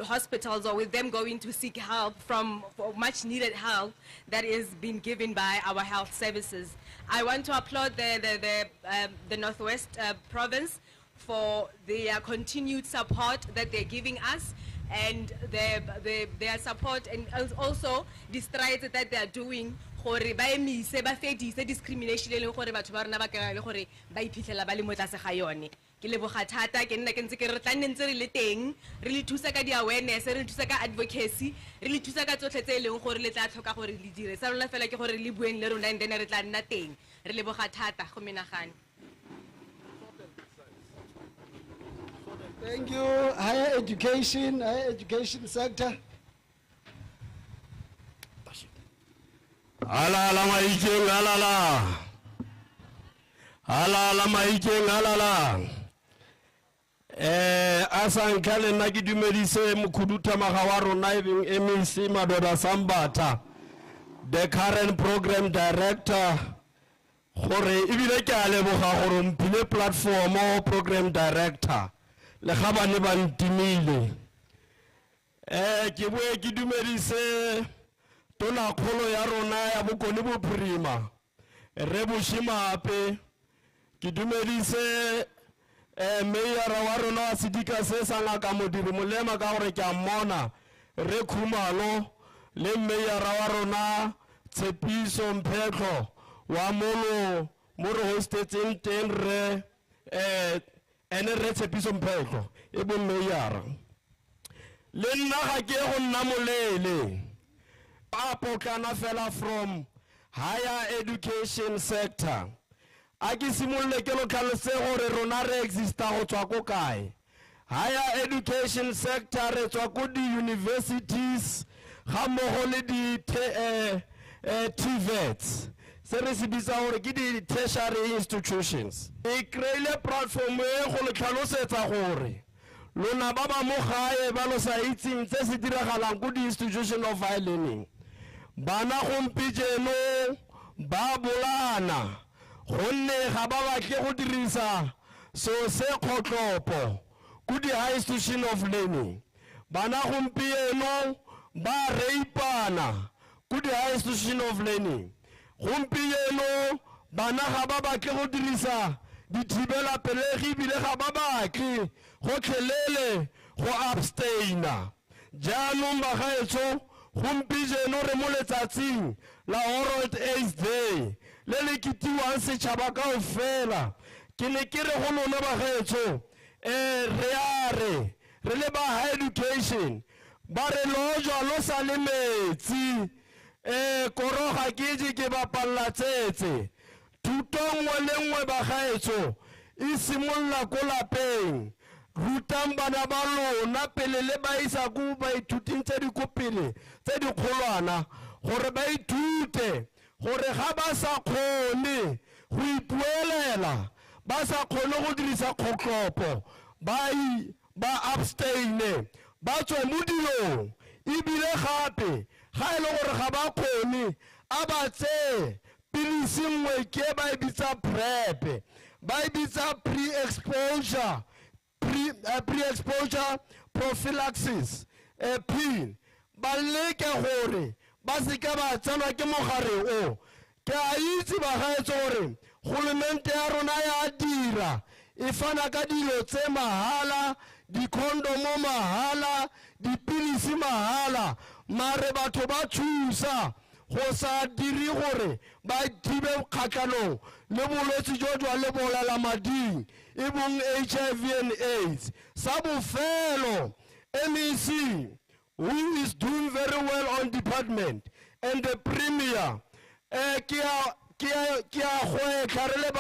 hospitals or with them going to seek help for much needed help that is being given by our health services. I want to applaud the Northwest province for their continued support that they're giving us and their support and also the strides that they are doing gore ba emise ba fedise discrimination le gore batho ba rena ba ka le gore ba iphitlhela ba le mo tlase ga yone ke leboga thata ke nna ke ntse ke re tla nne ntse re le teng re le thusa ka di awareness re le thusa ka advocacy re le thusa ka tsotlhe tse leng gore le tla tlhoka gore le dire sa rona fela ke gore le bueng le rona and then re tla nna teng re leboga thata go menagane. Thank you. Higher education sector. Alala maikeng alala. Alala maikeng alala. Asankale na ke dumedise mokhuduthamaga wa rona MEC Madoda Sambata, the current program director. Gore ibile ke a leboga gore mphile platform o program director. Le khabane ba ntimile ke boe ke dumedise tona kgolo ya rona ya bokone bophirima re boshimape ke dumedise mayor wa rona wa sedika se sanga ka modiri molema ka gore ke a mmona re khumalo le mayor wa rona Tshepiso Mphetlo wa molo mo re hostetseng teng re ene re Tshepiso Mphetlo e bo mayor le nna ga ke go nna molele a potlana fela from higher education sector a ke simolle ke lo tlhalose gore rona re exista go tswa ko kae higher education sector re tswa ko di universities ga mmogo le di TVETs se re se bitsa gore ke di tertiary institutions e kreile platform e go le tlhalosetsa gore lona ba ba mo gae ba lo sa itseng tse se diragalang ko di institution of higher learning bana gompijeno ba bolana gonne ga ba batle go dirisa so se khotlopo ko di high institution of learning bana gompieno ba reipana ko di high institution of learning gompieno bana ga ba batle go dirisa dithibela pelegi bile ga ba batle go tlhelele go abstaina jaanong bagaetsho gompieno re mo letsatsing la World AIDS Day le le ketiwang setšhaba kaofela ke ne ke re go lona bagaetsho re le ba higher education ba re lojwa lo sa le metsi koroga ke je ke bapalla tsetse thuto nngwe le nngwe bagaetsho e simolola ko lapeng rutang bana ba lona pele le ba isa ko baithuting tse di ko pele tse di kgolwana gore ba ithute gore ga ba sa kgone go ipuelela ba sa kgone go dirisa kgotlopo ba abstaine ba tswe mo dilong ebile gape ga e le gore ga ba kgone a ba tseye pilisi nngwe ke ba e bitsa PrEP ba e bitsa pre-exposure prophylaxis PIN ba leke gore ba se ke ba tsenwa ke mogare o ke a itse bagaetso gore golomente ya rona ya dira e fana ka dilo tse mahala dikondomo mahala dipilisi mahala mare batho ba thusa go sa diri gore ba thibe kgatlhanong le bolwetse jo jwa lebolelamading e bong HIV and AIDS sa bofelo MEC who is doing very well on department and the premier ke a gwetlha re le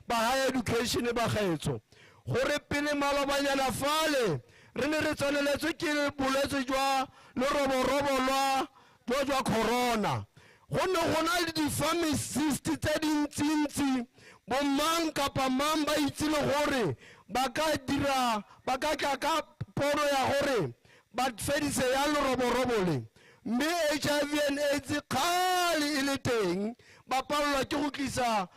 ba higher education ba gaetso gore pele malobanyana fale re ne re tshwaneletswe ke bolwetse jwa leroborobo jwa corona go ne go na le di-pharmacist tse dintsintsi bomang kapa mang ba itse le gore ba ka tla ka pono ya gore ba fedise ya leroborobo le mme HIV and AIDS kgale e le teng ba palelwa ke go tlisa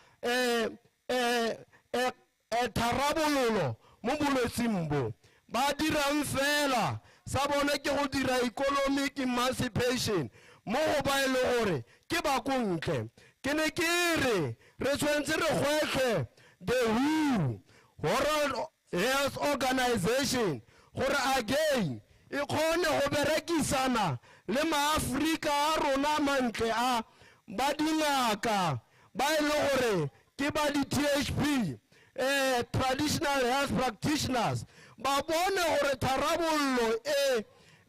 tharabololo mo bolwetseng bo ba dirang fela sa bone ke go dira economic emancipation mo go ba e le gore ke ba kontle ke ne ke re tshwanetse re gwetlhe the WHO World Health Organization gore again e kgone go berekisana le maAfrika a rona mantle a ba dingaka ba e le gore ke ba di-THP traditional health practitioners ba bone gore tharabollo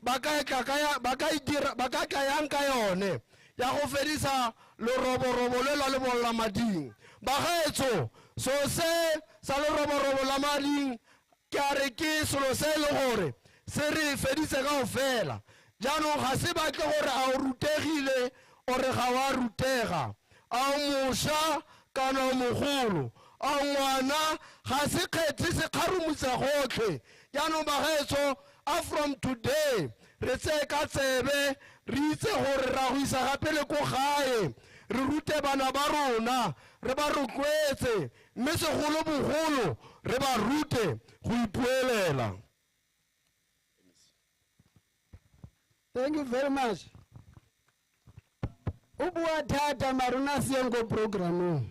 ba ka tlayang ka yone ya go fedisa leroborobo le la lebolelamading bagaetso so se sa leroborobo la mading ke a re ke selo se e le gore se re fedise kaofela jaanong ga se batle gore a o rutegile ore ga wa rutega a o mošwa kana o mogolo a ngwana ga se kgethe se kgarumutsa gotlhe jaanong bagaetso a from today re tseye ka tsebe re itse gore ra go isa gape le ko gae re rute bana ba rona re ba rotloetse mme segolobogolo re ba rute go ipuelela. Thank you very much. O bua thata marona siengo programong.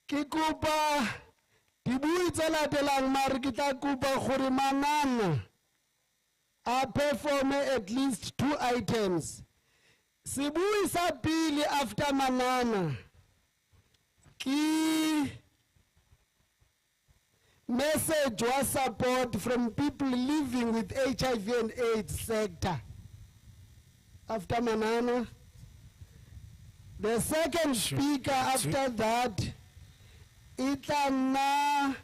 Ke kopa dibui tse latelang mare ke tla kopa gore Manana a perform at least 2 items. Sebui sa pele after Manana ki message was support from people living with HIV and AIDS sector. After Manana, the second speaker after that, it's a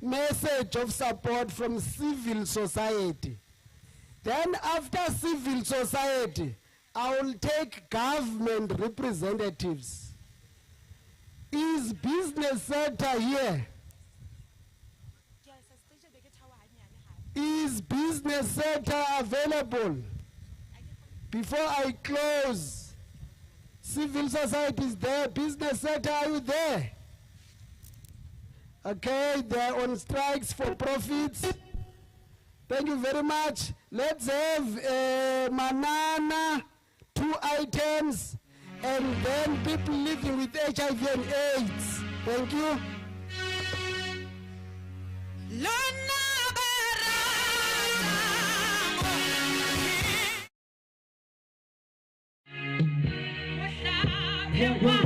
message of support from civil society. Then after civil society, I will take government representatives. Is business sector here? Is business sector available? Before I close, civil society is there, business sector, are you there? Okay, they're on strikes for profits. Thank you very much. Let's have Manana, 2 items, and then people living with HIV and AIDS. Thank you. Lona bara Yeah.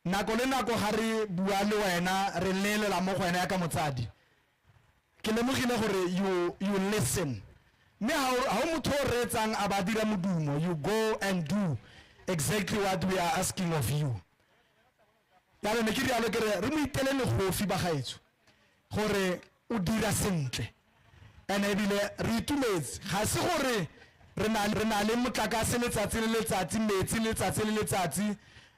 nako le nako ga re bua le wena re lelela mo go wena ya ka motsadi ke lemogile gore you listen mme ha o motho o reetsang a ba dira modumo you go and do exactly what we are asking of you ya le ke rialo ke re mo itele le gofi ba gaetso gore o dira sentle ene ebile re itumetse ga se gore re na le motlakase letsatsi le letsatsi metsi letsatsi le letsatsi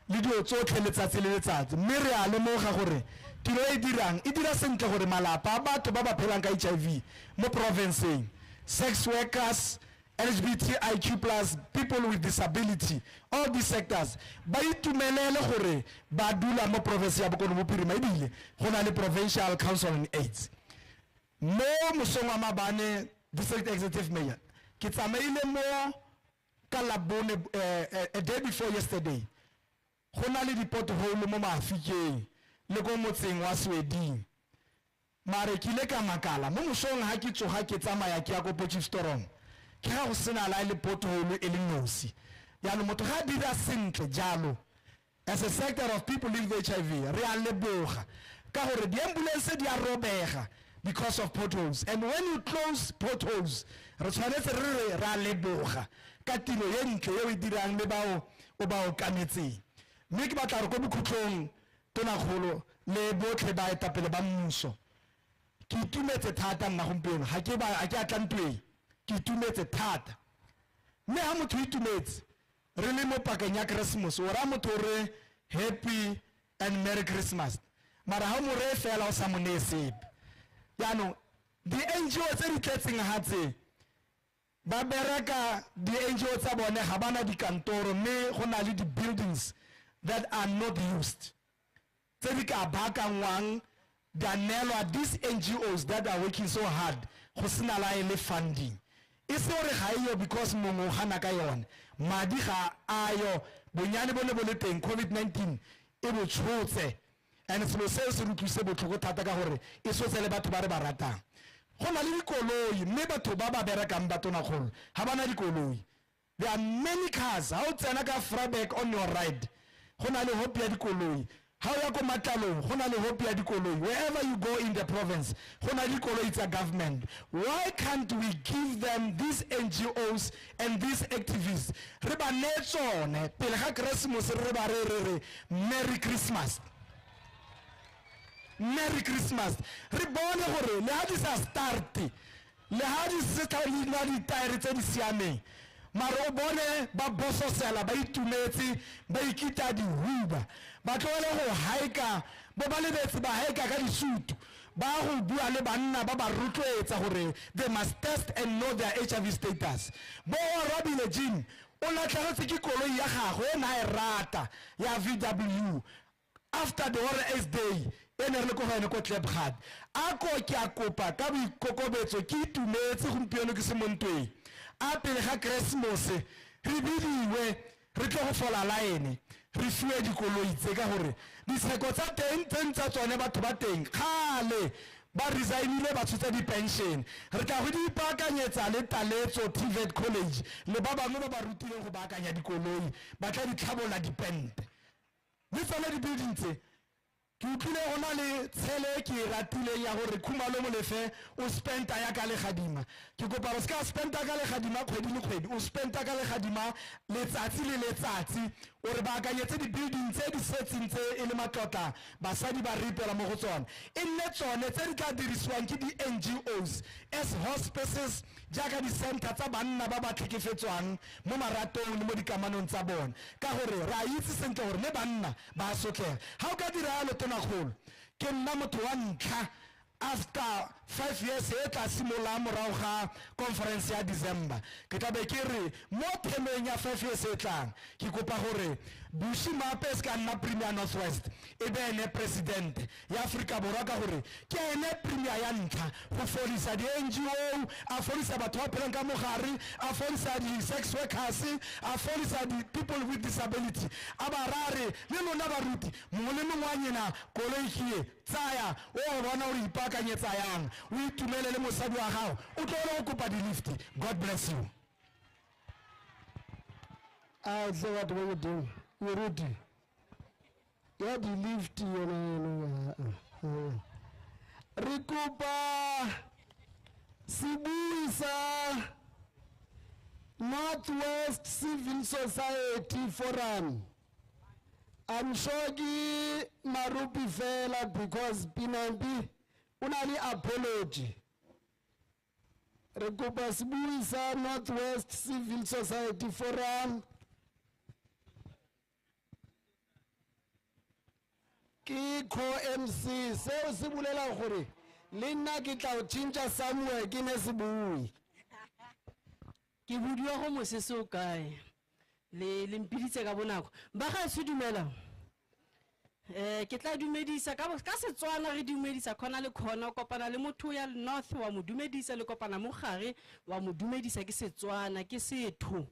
le dio tsotlhe letsatsi le letsatsi mme re a lemoga gore tiro e dira sentle gore malapa a batho ba ba phelang ka HIV mo provinceng sex workers LGBTIQ plus people with disability all these sectors ba itumelele gore ba dula mo province ya Bokone Bophirima ebile go na le Provincial Council on AIDS mo mosong wa Mabane district executive mayor ke tsamaile mo ka Labone a day before yesterday go na le di-pothole mo Maafikeng le go motseng wa Sweding mare ke ile ka makala mo mosong ha ke tsoga ke tsamaya ke ya go Potchefstroom ke ga go sena la le pothole e le nosi ya no motho ga dira sentle jalo as a sector of people living with HIV re a leboga ka gore di ambulance di a robega because of potholes and when you close potholes re tshwanetse re ra leboga ka tiro ye ntle ye o dirang le bao o ba o kametseng mme ke batla re go bokhutlong tonakgolo le botlhe ba etapele ba mmuso ke itumetse thata nna gompieno ga ke atlantwe ke itumetse thata mme ha motho itumetse re le mo pakeng ya Christmas o ra motho re happy and merry Christmas mara ha mo re fela o sa mo ne sepe ya no di NGO tse di tletseng hatse ba bereka di NGO tsa bone ga bana dikantoro mme go na le di buildings that are not used tse di ka bakangwang danelwa these NGOs that are working so hard go sena la ile funding ise gore ga iyo because mongwe gana ka yone madi ga ayo bonyane bone bo le teng COVID-19 e bo tshotse and selo seo se rutlwise botlhoko thata ka gore e sotse le batho ba re ba ratang go na le dikoloi mme batho ba ba berekang batonakgolo ga bana dikoloi there are many cars ha o tsena ka Vryburg on your right go na le hope ya dikoloi ha o ya ko Matlalong go na le hope ya dikoloi wherever you go in the province go na le dikoloi tsa government why can't we give them these NGOs and these activists re ba ne tsone pele ga Christmas re ba re Merry Christmas Merry Christmas re bone gore le ha di sa start le ha di se tla le di tire tse di siameng mara o bone ba bososela ba itumetse ba ikita di huba ba tlole go haika bo ba lebetse ba haika ka disutu ba go bua le banna ba ba rotloetsa gore they must test and know their HIV status bo Robile Jean o latlhagetse ke koloi ya gagwe e na e rata ya VW after the World AIDS Day ene re go gane ko Klebgad a ko ke a kopa ka boikokobetso ke itumetse gompieno ke se montweng a pele ga Christmas re bidiwe re tlo go fola line re fiwe dikoloi tse ka gore diseko tsa teng tsa tsone batho ba teng khale ba resignile ba tshotsa di pension re tla go di ipakanyetsa le Taletso TVET College le ba bangwe ba ba rutileng go baakanya dikoloi ba tla di tlhabola dipente le tsone di building tse ke utlwile gona le tshele ke ratileng ya gore Khumalo Molefe o spenta ya ka legadima ke kopa go ska spenta ka legadima kgwedi le kgwedi o spenta ka legadima letsatsi le letsatsi o re baakanyetse di building tse di setseng tse e le matlotla basadi ba ripela mo go tsone e nne tsone tse di tla dirisiwang ke di NGOs as hospices jaaka di center tsa banna ba ba tlhekefetswang mo maratong le mo dikamanong tsa bone ka gore ra itse sentle gore ne banna ba sotlega ha o ka dira lo tonakgolo ke nna motho wa ntlha after 5 years e tla simola morago ga conference ya December ke tla be ke re mo themeng ya 5 years e tlang ke kopa gore Bushi Mape ska nna Premier Northwest e be ene president ya Afrika Borwa ka gore ke ene premier ya ntlha go folisa di NGO a folisa batho ba phelang ka mogare a folisa di sex workers a folisa di people with disability a barare le lona baruti mongwe le mongwe wa nyena koloi kie tsaya o bona o ipakanyetsa yang o itumele le mosadi wa gago o tlo go kopa di lift. God bless you. I say what we do. You rudy. ya di-lift yona re kopa sebui sa Northwest Civil Society Forum. I'm sure ki marupi fela because Pinampi unali apology. Re kopa sebui sa Northwest Civil Society Forum. Ki co-MC seo se bolela gore le nna ke tla o tšhintša somewhere ke ne sebui. Ke budiwa go mosese o kae le mpiditse ka bonako ba ga se dumela ke tla dumedisa ka Setswana re dumedisa khona le khona kopana le motho ya north wa mo dumedisa le kopana mo gare wa mo dumedisa ke Setswana ke setho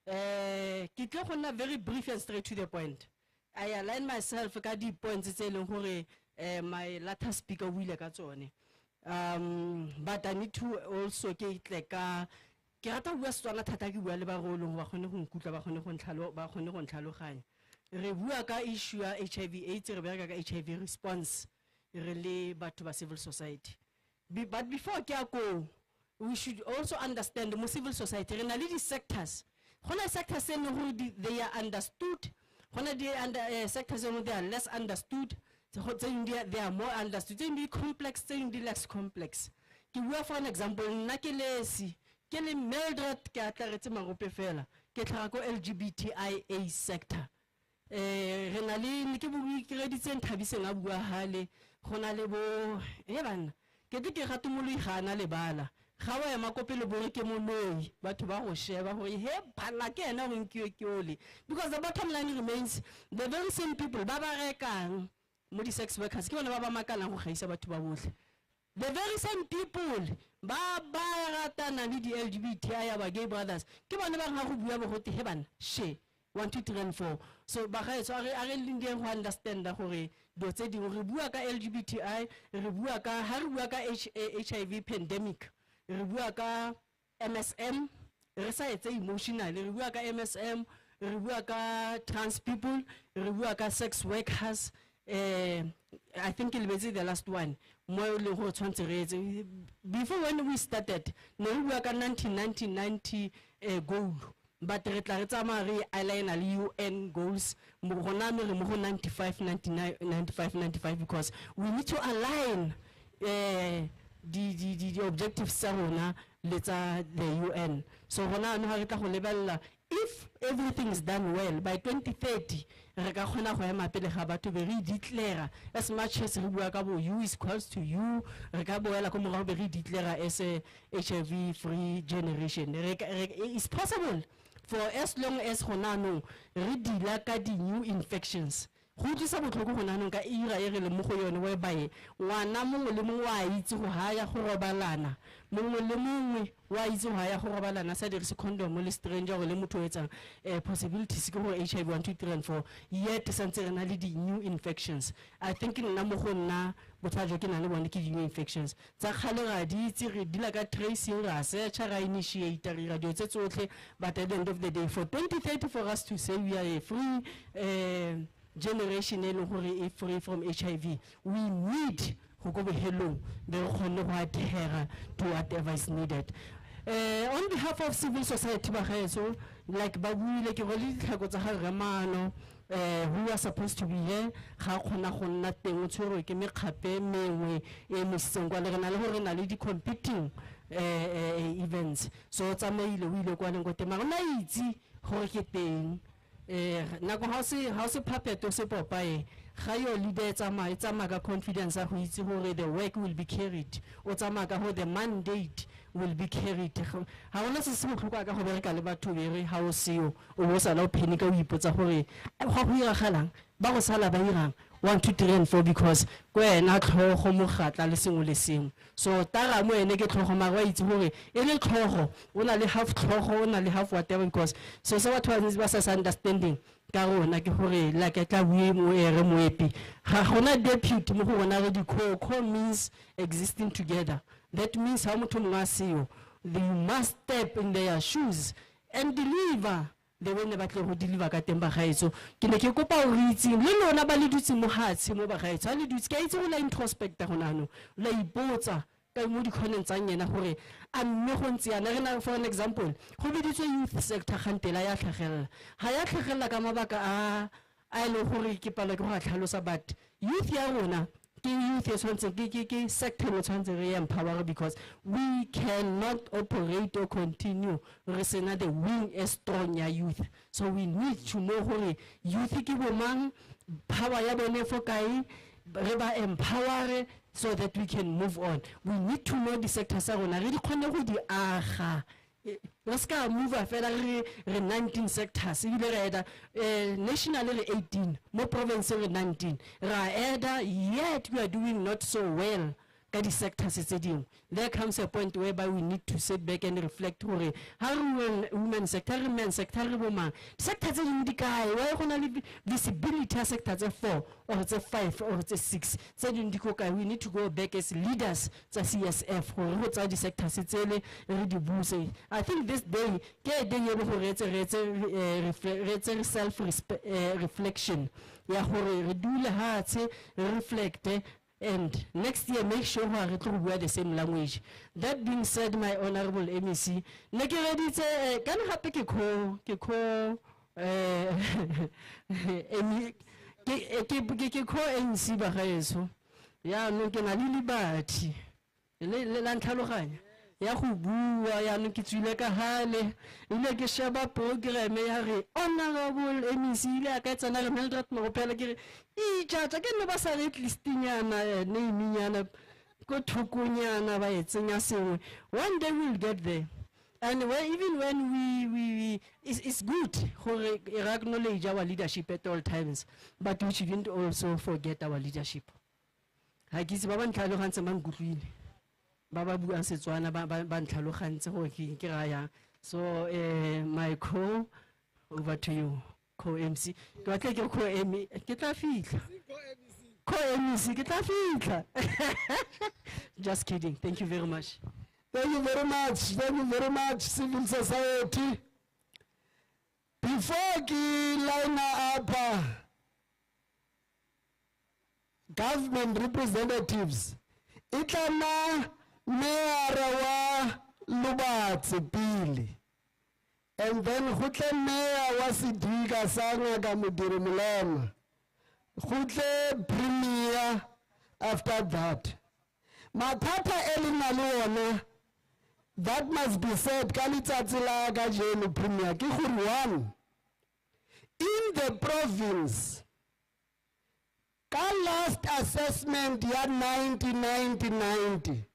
ke tle go nna very brief and straight to the point. I align myself ka di points tse leng gore my latter speaker o ile ka tsone but I need to also ke tle ka ke rata bua Setswana thata ke bua le ba rolong ba khone go nkutla ba khone go ntlhaloganya re bua ka issue ya HIV AIDS re bereka ka HIV response re le batho ba civil society but before ke a go we should also understand mo civil society re na le di sectors gona sectors they are understood gona di sectors they are less understood they are more understood they complex they less complex ke bua for an example nna ke lesi ke le Mildred ke atlaretse marope fela ke tlhaga ko LGBTIA sector re na le ke bui creditseng Thabiseng a bua hale gona le bo bana ke ke gatomoloi gana le bala ga wa ema kopele bore ke moloi batho ba go sheba gore he bana ke ena go nkiwe ke ole because the bottom line remains the very same people ba ba rekang mo di sex workers ke bona ba ba makala go gaisa batho ba bohle. The very same people ba ratana le di LGBTI ba gay brothers ke bona ba ga go bua bo gote he bana she 1 2 3 and 4 so ba ga so are linde go understand gore do tse di re bua ka LGBTI re bua ka ha re bua ka HIV pandemic re bua ka MSM re sa etse emotional re bua ka MSM re bua ka trans people re bua ka sex workers I think it'll be the last one more before when we started no we bua ka 1990 goal but re tla re tsama re align le UN goals mo gona me re mo 95 99 95 95 because we need to align the objectives tsa rona le tsa the UN so gona no ha re tla go lebella if everything is done well by 2030 re ka khona go ema pele ga batho be re declare as much as re bua ka bo you is equals to you re ka boela ko mo be re declare as a HIV free generation it's possible for as long as gona no re dila ka di new infections go tlisa botlhoko gona no ka ira e re le mo go yone we bae ngwana mongwe le mongwe wa itse go haya go robalana mongwe le mongwe wa itse go haya go robalana sa dirise condom le stranger go le motho etsang possibilities ke go HIV 1 2 3 and 4 yet santse re na le di new infections I think nna mo go nna bothajo ke na le bone ke di new infections tsa khale ga di itse re dila ka tracing ra search ra initiate re radio tse tsotlhe but at the end of the day for 2030 for us to say we are a free generation free from HIV we need go go hello be khone go adhere to whatever is needed on behalf of civil society ba gaetso like ba buile ke go le tlhako tsa ga remano who are supposed to be here ga khona go nna teng tshwero ke mekgape mengwe e mosengwa le rena le gore na le di competing events so tsamaile o ile kwa leng go tema rona itse gore ke teng nako ha se puppet o se popae ga yo leader tsama ka confidence go itse gore the work will be carried o tsama ka the mandate will be carried ha ona se se botlhoko ka go bereka le batho be re ha o seo o bo sala o phenika o ipotsa gore ga go ira galang ba go sala ba irang 1 2 3 and 4 because kwena tlhogo mo gatla le sengwe le sengwe so tara mo ene ke tlhogo mara wa itse gore e le tlhogo o na le half tlhogo o na le half whatever because so what was ba sa understanding ka rona ke gore la ke tla bue mo ere mo epi ga gona deputy mo go bona re di co means existing together that means how motho mongwe a seo they must step in their shoes and deliver the way ne ba tle go deliver ka teng ba gaetso ke ne ke kopa o re itseng le lona ba le dutse mo hatshe mo ba gaetso a le dutse ke a itse go la introspecta gona no la ipotsa ka mo di khoneng tsa nyena gore a mme go ntse yana re na for an example go biditswe youth sector gantela ya tlhagella ha ya tlhagella ka mabaka a le gore ke pala ke go a tlhalosa but youth ya rona ke youth e tshwantse ke sector mo tshwantse re empower because we cannot operate or continue re sena the wing as strong ya youth so we need to know gore youth ke bomang power ya bone fo kae re ba empower so that we can move on. We need to know the sectors are on. I really can't know the aha. Let's go move a fella 19 sectors. Nationally 18, more provincial 19. Yet we are doing not so well. The sectors is there comes a point whereby we need to sit back and reflect how women sector, men sector, woman sectors in the guy why only visibility sectors 4 or it's 5 or it's 6 said in the we need to go back as leaders to CSF or what's the sectors it's really I think this day it's self reflection yeah redule heart reflect and next year make sure we are the same language. That being said, my honorable MEC, can happen ke ko MC ba gaeso ya no ke na le libati le la ntlhaloganya ya go bua ya no ke tswile ka hale ile ke sheba program ya re honorable MEC ile ka tsena le Mildred mo pele ke re tjata ke no ba sa re listinyana name nyana ko thokonyana ba etsenya sengwe one day we'll get there and even when we it's good for acknowledge our leadership at all times but we shouldn't also forget our leadership ha ke se ba ba ntlhalogantse mang kutlwile Baba bua Setswana ba ntlhalogantse go ke raya so my co over to you co MC ke batla ke co MC ke tla fitla co MC ke tla fitla just kidding thank you very much thank you very much civil society before ki line up government representatives itlama Mayor wa Lubatse pili and then hutle mayor wa Sidika sanga ka Modiri Molema hutle premier after that mathata elina le ona that must be said ka letsatsi la ka jeno premier ke gore one in the province ka last assessment ya 1990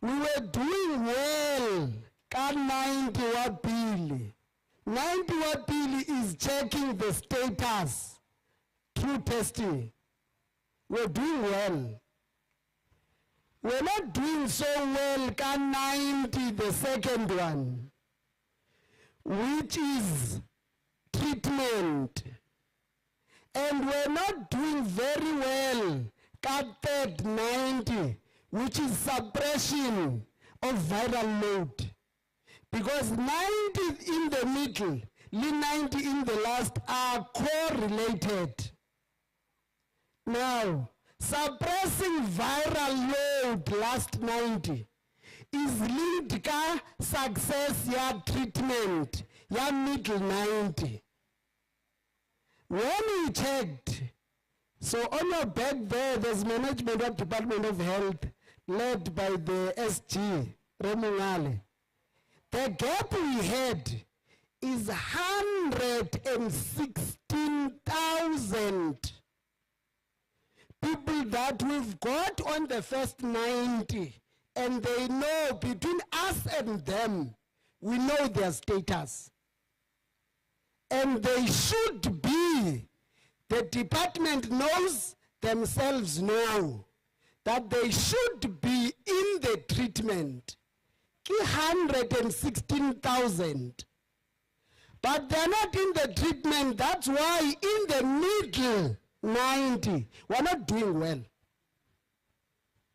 we were doing well. Ka 90 wa Pili. 90 wa Pili is checking the status through testing. We're doing well. We're not doing so well. Ka 90, the second one, which is treatment. And we're not doing very well. Ka third 90. Which is suppression of viral load. Because 90 in the middle, 90 in the last are correlated. Now, suppressing viral load last 90 is linked to success ya treatment, ya middle 90. When we checked, so on your back there's management of Department of Health, led by the SG, Remungale. The gap we had is 116,000 people that we've got on the first 90, and they know between us and them, we know their status. And they should be, the department knows, themselves know, that they should be in the treatment. 116,000. But they're not in the treatment. That's why in the middle 90, we're not doing well.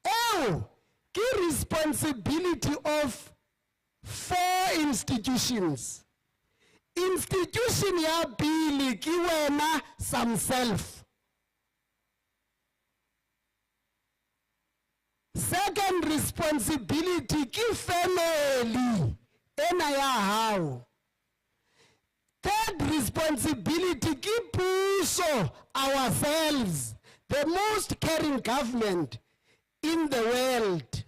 Oh, key responsibility of 4 institutions. institution ya pili ke wena some self. Second responsibility ki family ena ya hao. Third responsibility ki puso, ourselves, the most caring government in the world.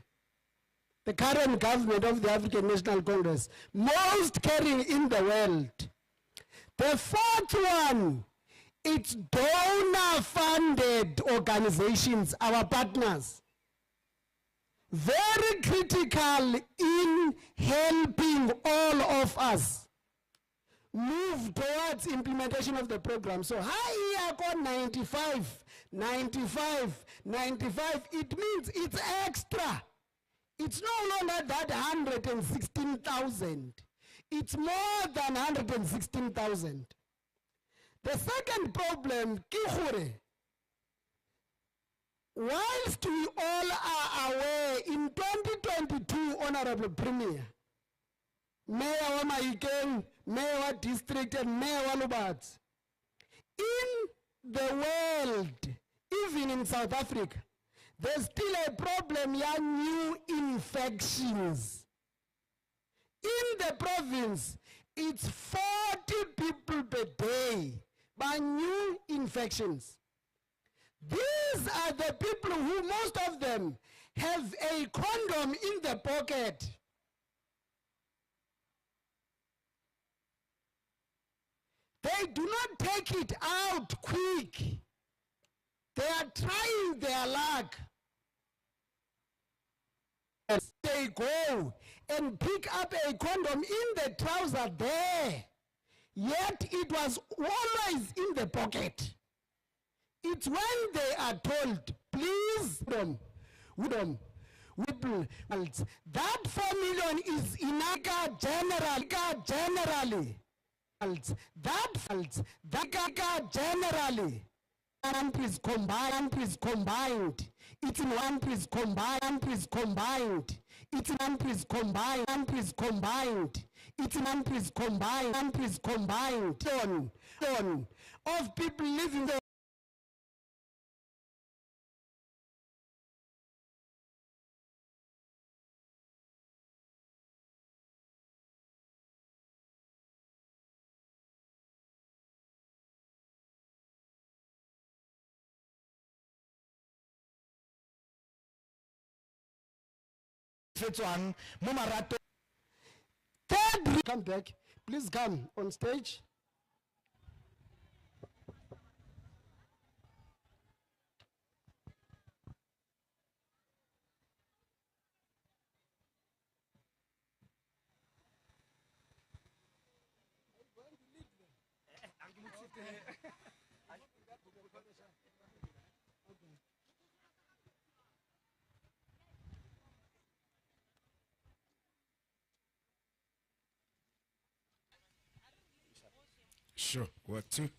The current government of the African National Congress, most caring in the world. The fourth one, it's donor-funded organizations, our partners. Very critical in helping all of us move towards implementation of the program. So high 95, 95, 95, it means it's extra. It's no longer that 116,000. It's more than 116,000. The second problem, whilst we all are aware, in 2022, Honorable Premier, Mayor wa Mahikeng, Mayor wa District, and Mayor wa Lubatsi, in the world, even in South Africa, there's still a problem of new infections. In the province, it's 40 people per day by new infections. These are the people who, most of them, have a condom in the pocket. They do not take it out quick. They are trying their luck. They go and pick up a condom in the trouser there, yet it was always in the pocket. It's when they are told, please, that 4 million is in generally. That generally. Countries combined. It's in countries combined. Countries combined. It's in countries combined. Countries combined. It's in countries combined. Countries combined. Of people living there. Third, come back. Please come on stage. Sure. What two?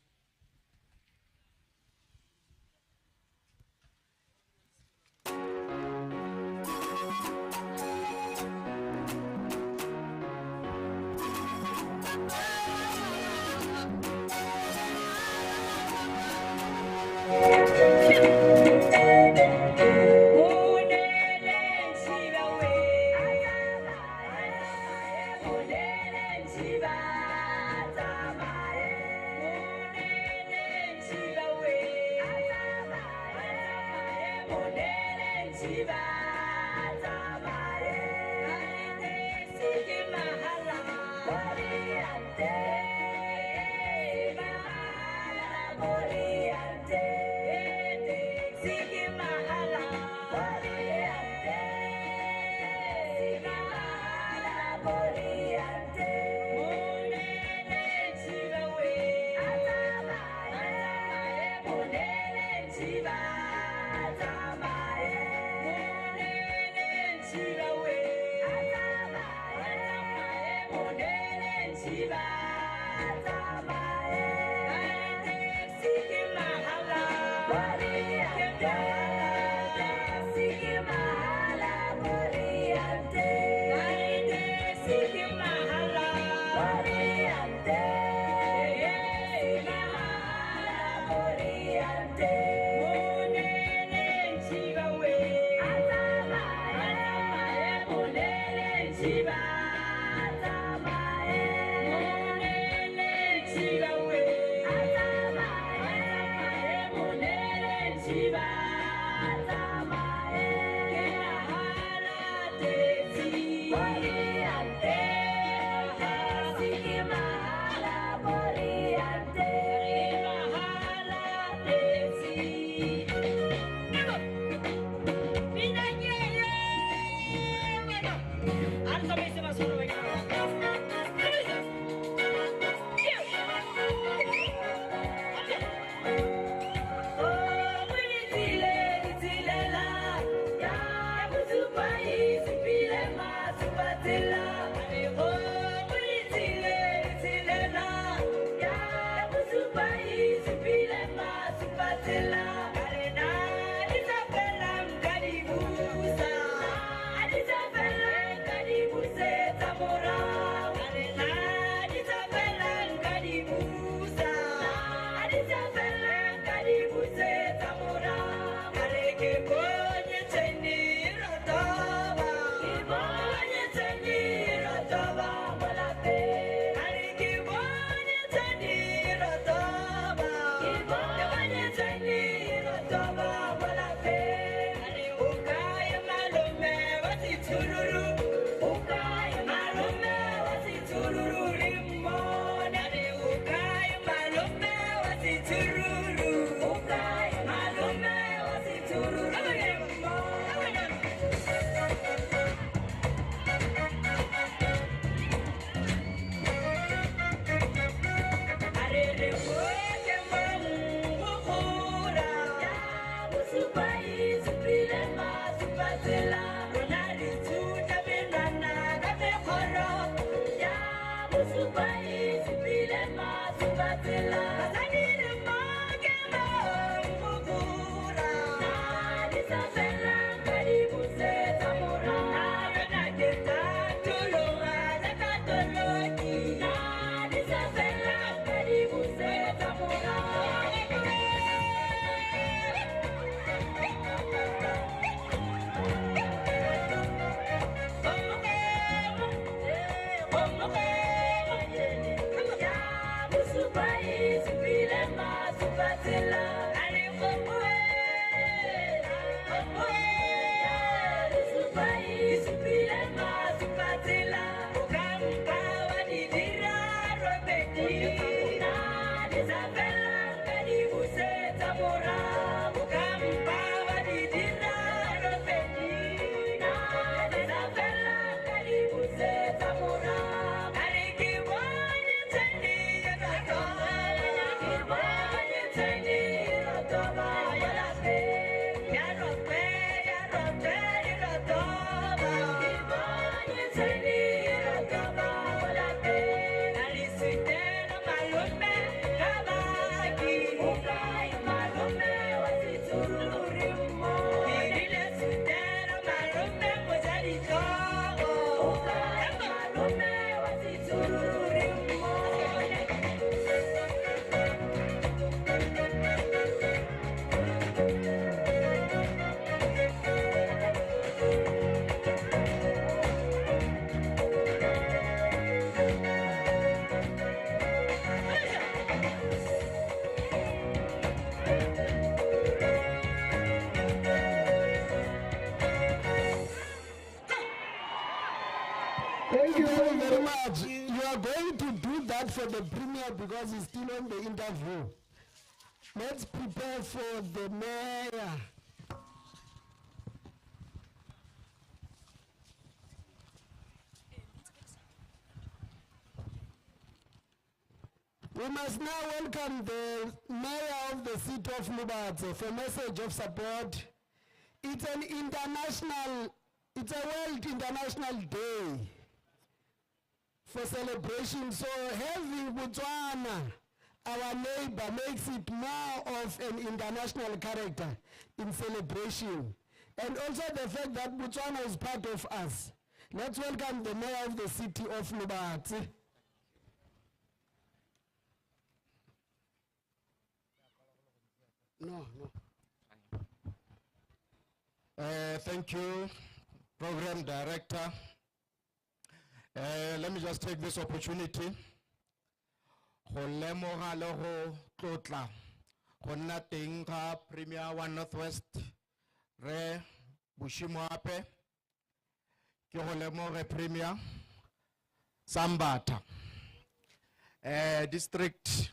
Thank you very much. You are going to do that for the premier because he's still on the interview. Let's prepare for the mayor. We must now welcome the mayor of the city of Lubatse for a message of support. It's a World International Day for celebration. So having Botswana, our neighbor, makes it more of an international character in celebration. And also the fact that Botswana is part of us. Let's welcome the mayor of the city of Lubatse. No. Thank you, Program Director. Let me just take this opportunity. Premier One Northwest, Re Bushimoape, Premier Sambata, District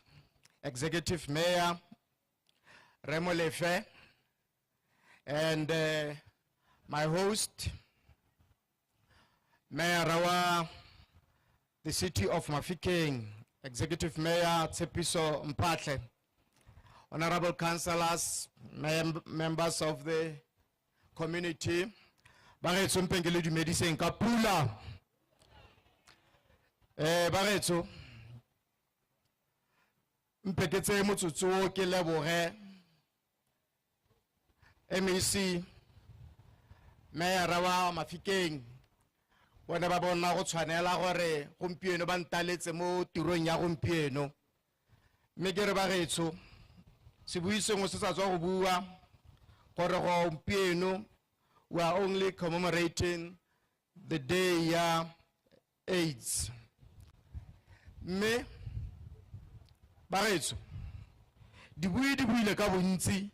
Executive Mayor Remolefe, and my host, Mayor Rawa, the city of Mafikeng, Executive Mayor Tsepiso Mpatle, honorable councillors, members of the community, Baretso Mpengele du Medicine Kapula, Baretso Mpeketse Mutsutsu ke leboge MEC Mayor wa Mafikeng bona ba bona go tshwanela gore gompieno ba ntaletse mo tirong ya gompieno mme ke re ba getso se buiseng se sa tswa go bua gore gompieno we are only commemorating the day ya AIDS mme ba getso di buile ka bontsi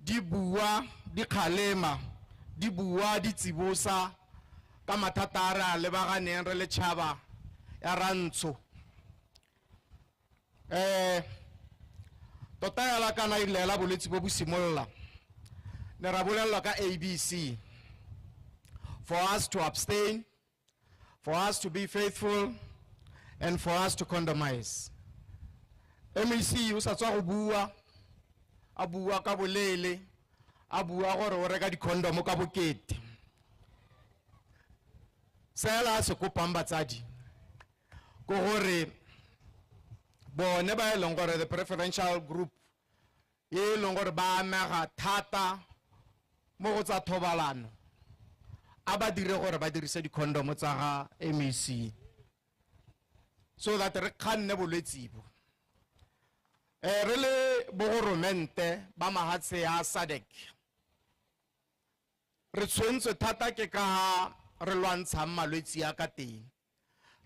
di bua di khalema di bua di tsibosa ka mathata le baganeng re le tšhaba ya rantsho tota ya la kana ilela bolwetse bo simolola ne ra bolelwa ka ABC for us to abstain, for us to be faithful, and for us to condomize. MEC o sa tswa go bua a bua ka bolele a bua gore o reka di condom ka bokete sela se kopang batsadi go gore bone ba eleng gore the preferential group e leng gore ba amega thata mo go tsa thobalano a ba dire gore ba dirise di condom tsa ga MEC so that re khanne bolwetse bo re le bogoromente ba mahatshe ya SADC re tshwentswe thata ke ka re lwantsha malwetse ya ka teng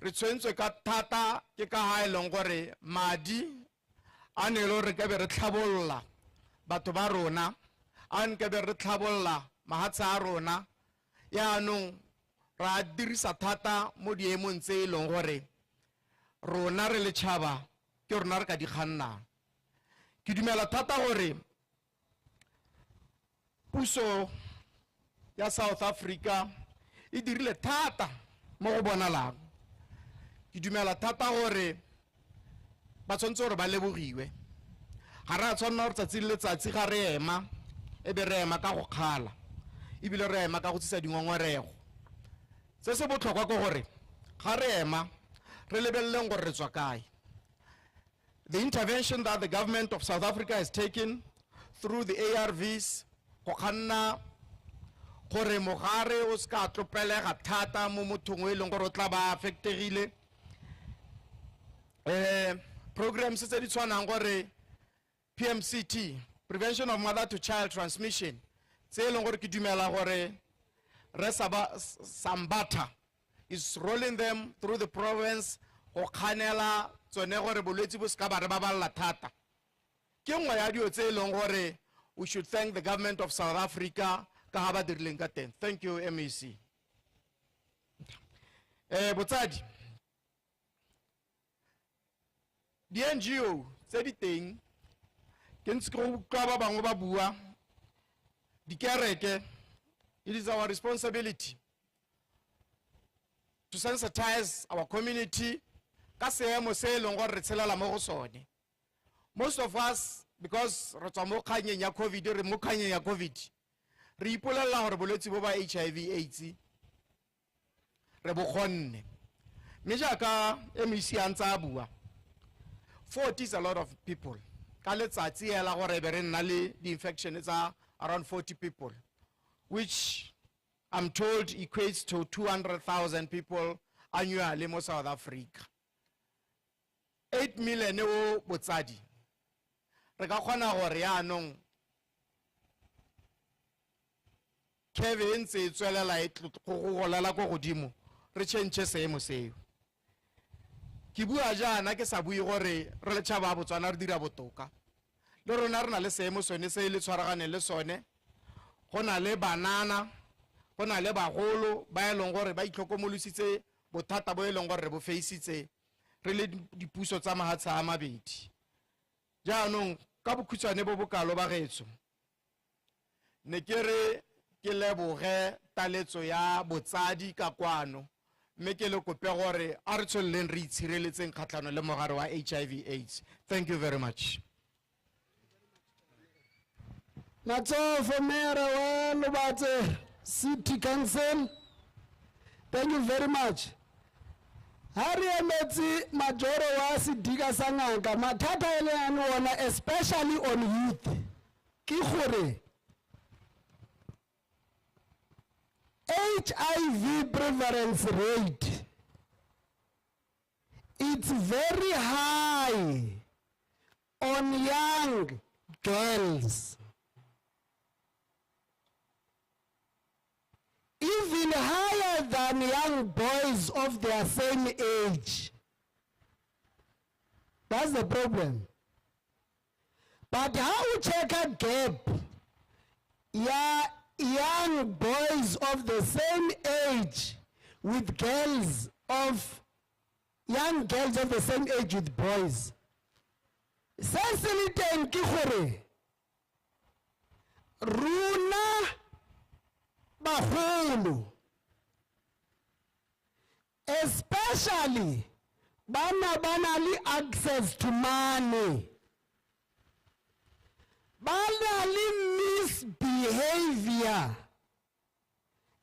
re tshwentswe ka thata ke ka ha eleng gore madi a ne lo re ka be re tlhabolla batho ba rona a nke be re tlhabolla mahatsa a rona yaanong ra dirisa thata mo diemong tse e leng gore rona re le tšhaba ke rona re ka di kgannang ke dumela thata gore puso ya South Africa e dirile thata mo go bonalang ke dumela thata gore ba tshwanetse gore ba lebogiwe ga re a tshwanela gore tsatsi le letsatsi ga re ema e be re ema ka go kgala ebile re ema ka go tsisa dingongorego se se botlhokwa ke gore ga re ema re lebeleleng gore re tswa kae. The intervention that the government of South Africa has taken through the ARVs go kganna gore mogare o ska tlopelega thata mo mothong o e leng gore o tla ba affectegile programs tse di tshwanang gore PMCT, prevention of mother to child transmission, tse e leng gore ke dumela gore Sambata is rolling them through the province go khanela tsone gore bolwetse bo ska ba re baballa thata ke nngwe ya dio tse e leng gore we should thank the government of South Africa ka ha ba dirileng ka teng. Thank you MEC. Botsadi di NGO tse di teng ke ntse go ka ba bangwe ba bua di kereke. It is our responsibility to sensitize our community ka seemo se e leng gore re tshelela mo go sone. Most of us, because re tswa mo kganyeng ya COVID, re mo kganyeng ya COVID, re ipolelela gore bolwetse bo ba HIV AIDS re bo kgonne. Mme jaaka MEC a ntse a bua 40 is a lot of people ka letsatsi ela gore be re nna le di-infection tsa around 40 people, which I'm told equates to 200,000 people annually in South Africa. 8 million o botsadi re ka kgona gore yaanong keve ntse e tswelela e go golela go godimo re change seemo seo. Ke bua jaana ke sa bui gore re le tšhaba Botswana re dira botoka le rona re na le seemo sone se le tshwaraganeng le sone. Go na le banana, go na le bagolo ba e leng gore ba itlhokomolositse bothata bo e leng gore re bo faceitse re le dipuso tsa mahatsha a mabedi. Jaanong ka bokhutshwane bo bokalo ba getso ne ke re ke leboge taletso ya botsadi ka kwano mme ke le kope gore a re tsholeleng re itshireletseng kgatlhano le mogare wa HIV AIDS. Thank you very much. Matsofa Mayor wa Lobatse City Council, thank you very much. Hari emetsi majoro wa Sidika Sanganga mathata ele anona especially on youth. Ki gore HIV prevalence rate, it's very high on young girls. Even higher than young boys of their same age. That's the problem. But how we check a gap? Yeah, young boys of the same age with young girls of the same age with boys. Sensibility ki gore runa baholo, especially banali access to money, banali misbehavior,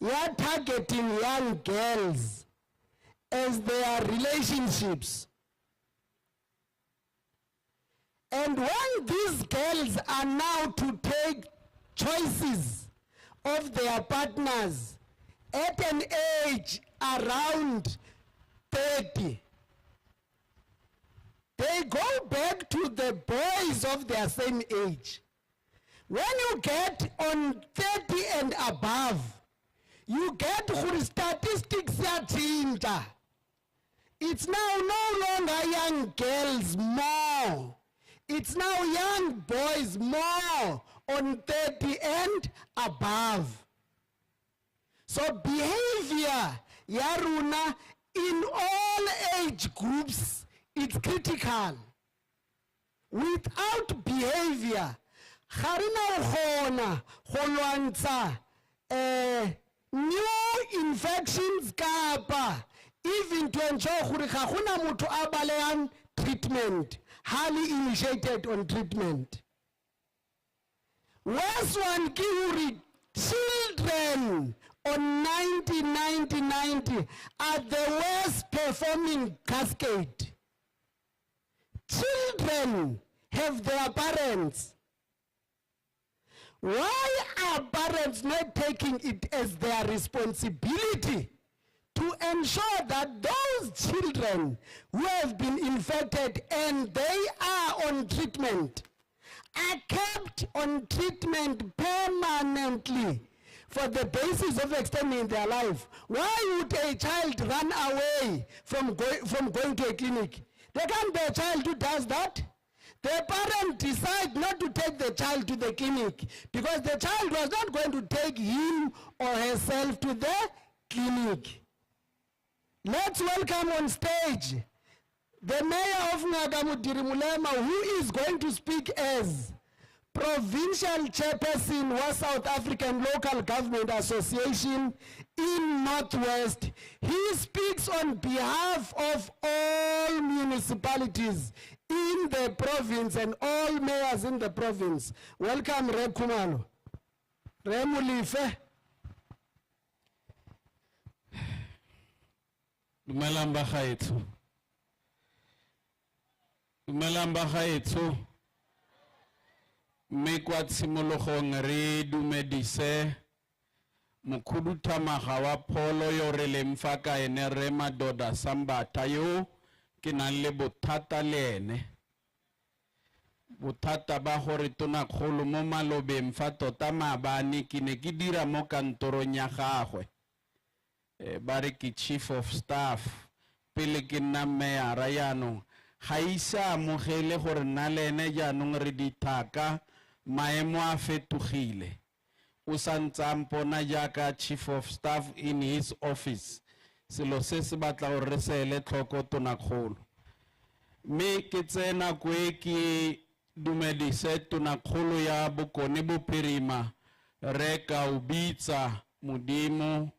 ya targeting young girls as their relationships. And when these girls are now to take choices of their partners at an age around 30, they go back to the boys of their same age. When you get on 30 and above, you get statistics ya It's now no longer young girls more. It's now young boys more on 30 and above. So behavior, yaruna, in all age groups, it's critical. Without behavior, harina khona new infections kapa, even to ensure gore ga gona motho a baleang treatment, highly initiated on treatment. Worst one ke hore children on 90 are the worst performing cascade. Children have their parents. Why are parents not taking it as their responsibility to ensure that those children who have been infected and they are on treatment are kept on treatment permanently for the basis of extending their life? Why would a child run away from going to a clinic? There can't be a child who does that. The parent decides not to take the child to the clinic because the child was not going to take him or herself to the clinic. Let's welcome on stage the mayor of Nagamudirimulema, who is going to speak as Provincial Chairperson of South African Local Government Association in Northwest. He speaks on behalf of all municipalities in the province and all mayors in the province. Welcome, Re Kumalo. Re Mulife. Dumelang bagaetsho. Dumelang bagaetsho. Mme kwa tshimologong re dumedise mokhuduthamaga wa pholo yo re leng fa ka ene Re Madoda Sambatha yo ke nang le bothata le ene. Bothata ba gore tonakgolo mo malobeng fa tota maabane ke ne ke dira mo kantorong ya gagwe. Ba re ke chief of staff pele ke nna meyara yaanong ga isa amogele gore nna le ene jaanong re dithaka maemo a fetogile. O santsa mpona jaaka chief of staff in his office. Selo se se batla gore re seele tlhoko tonakgolo. Mme ke tsena nako e ke dumedise tonakgolo ya Bokone Bophirima Re Kaubitsa Modimo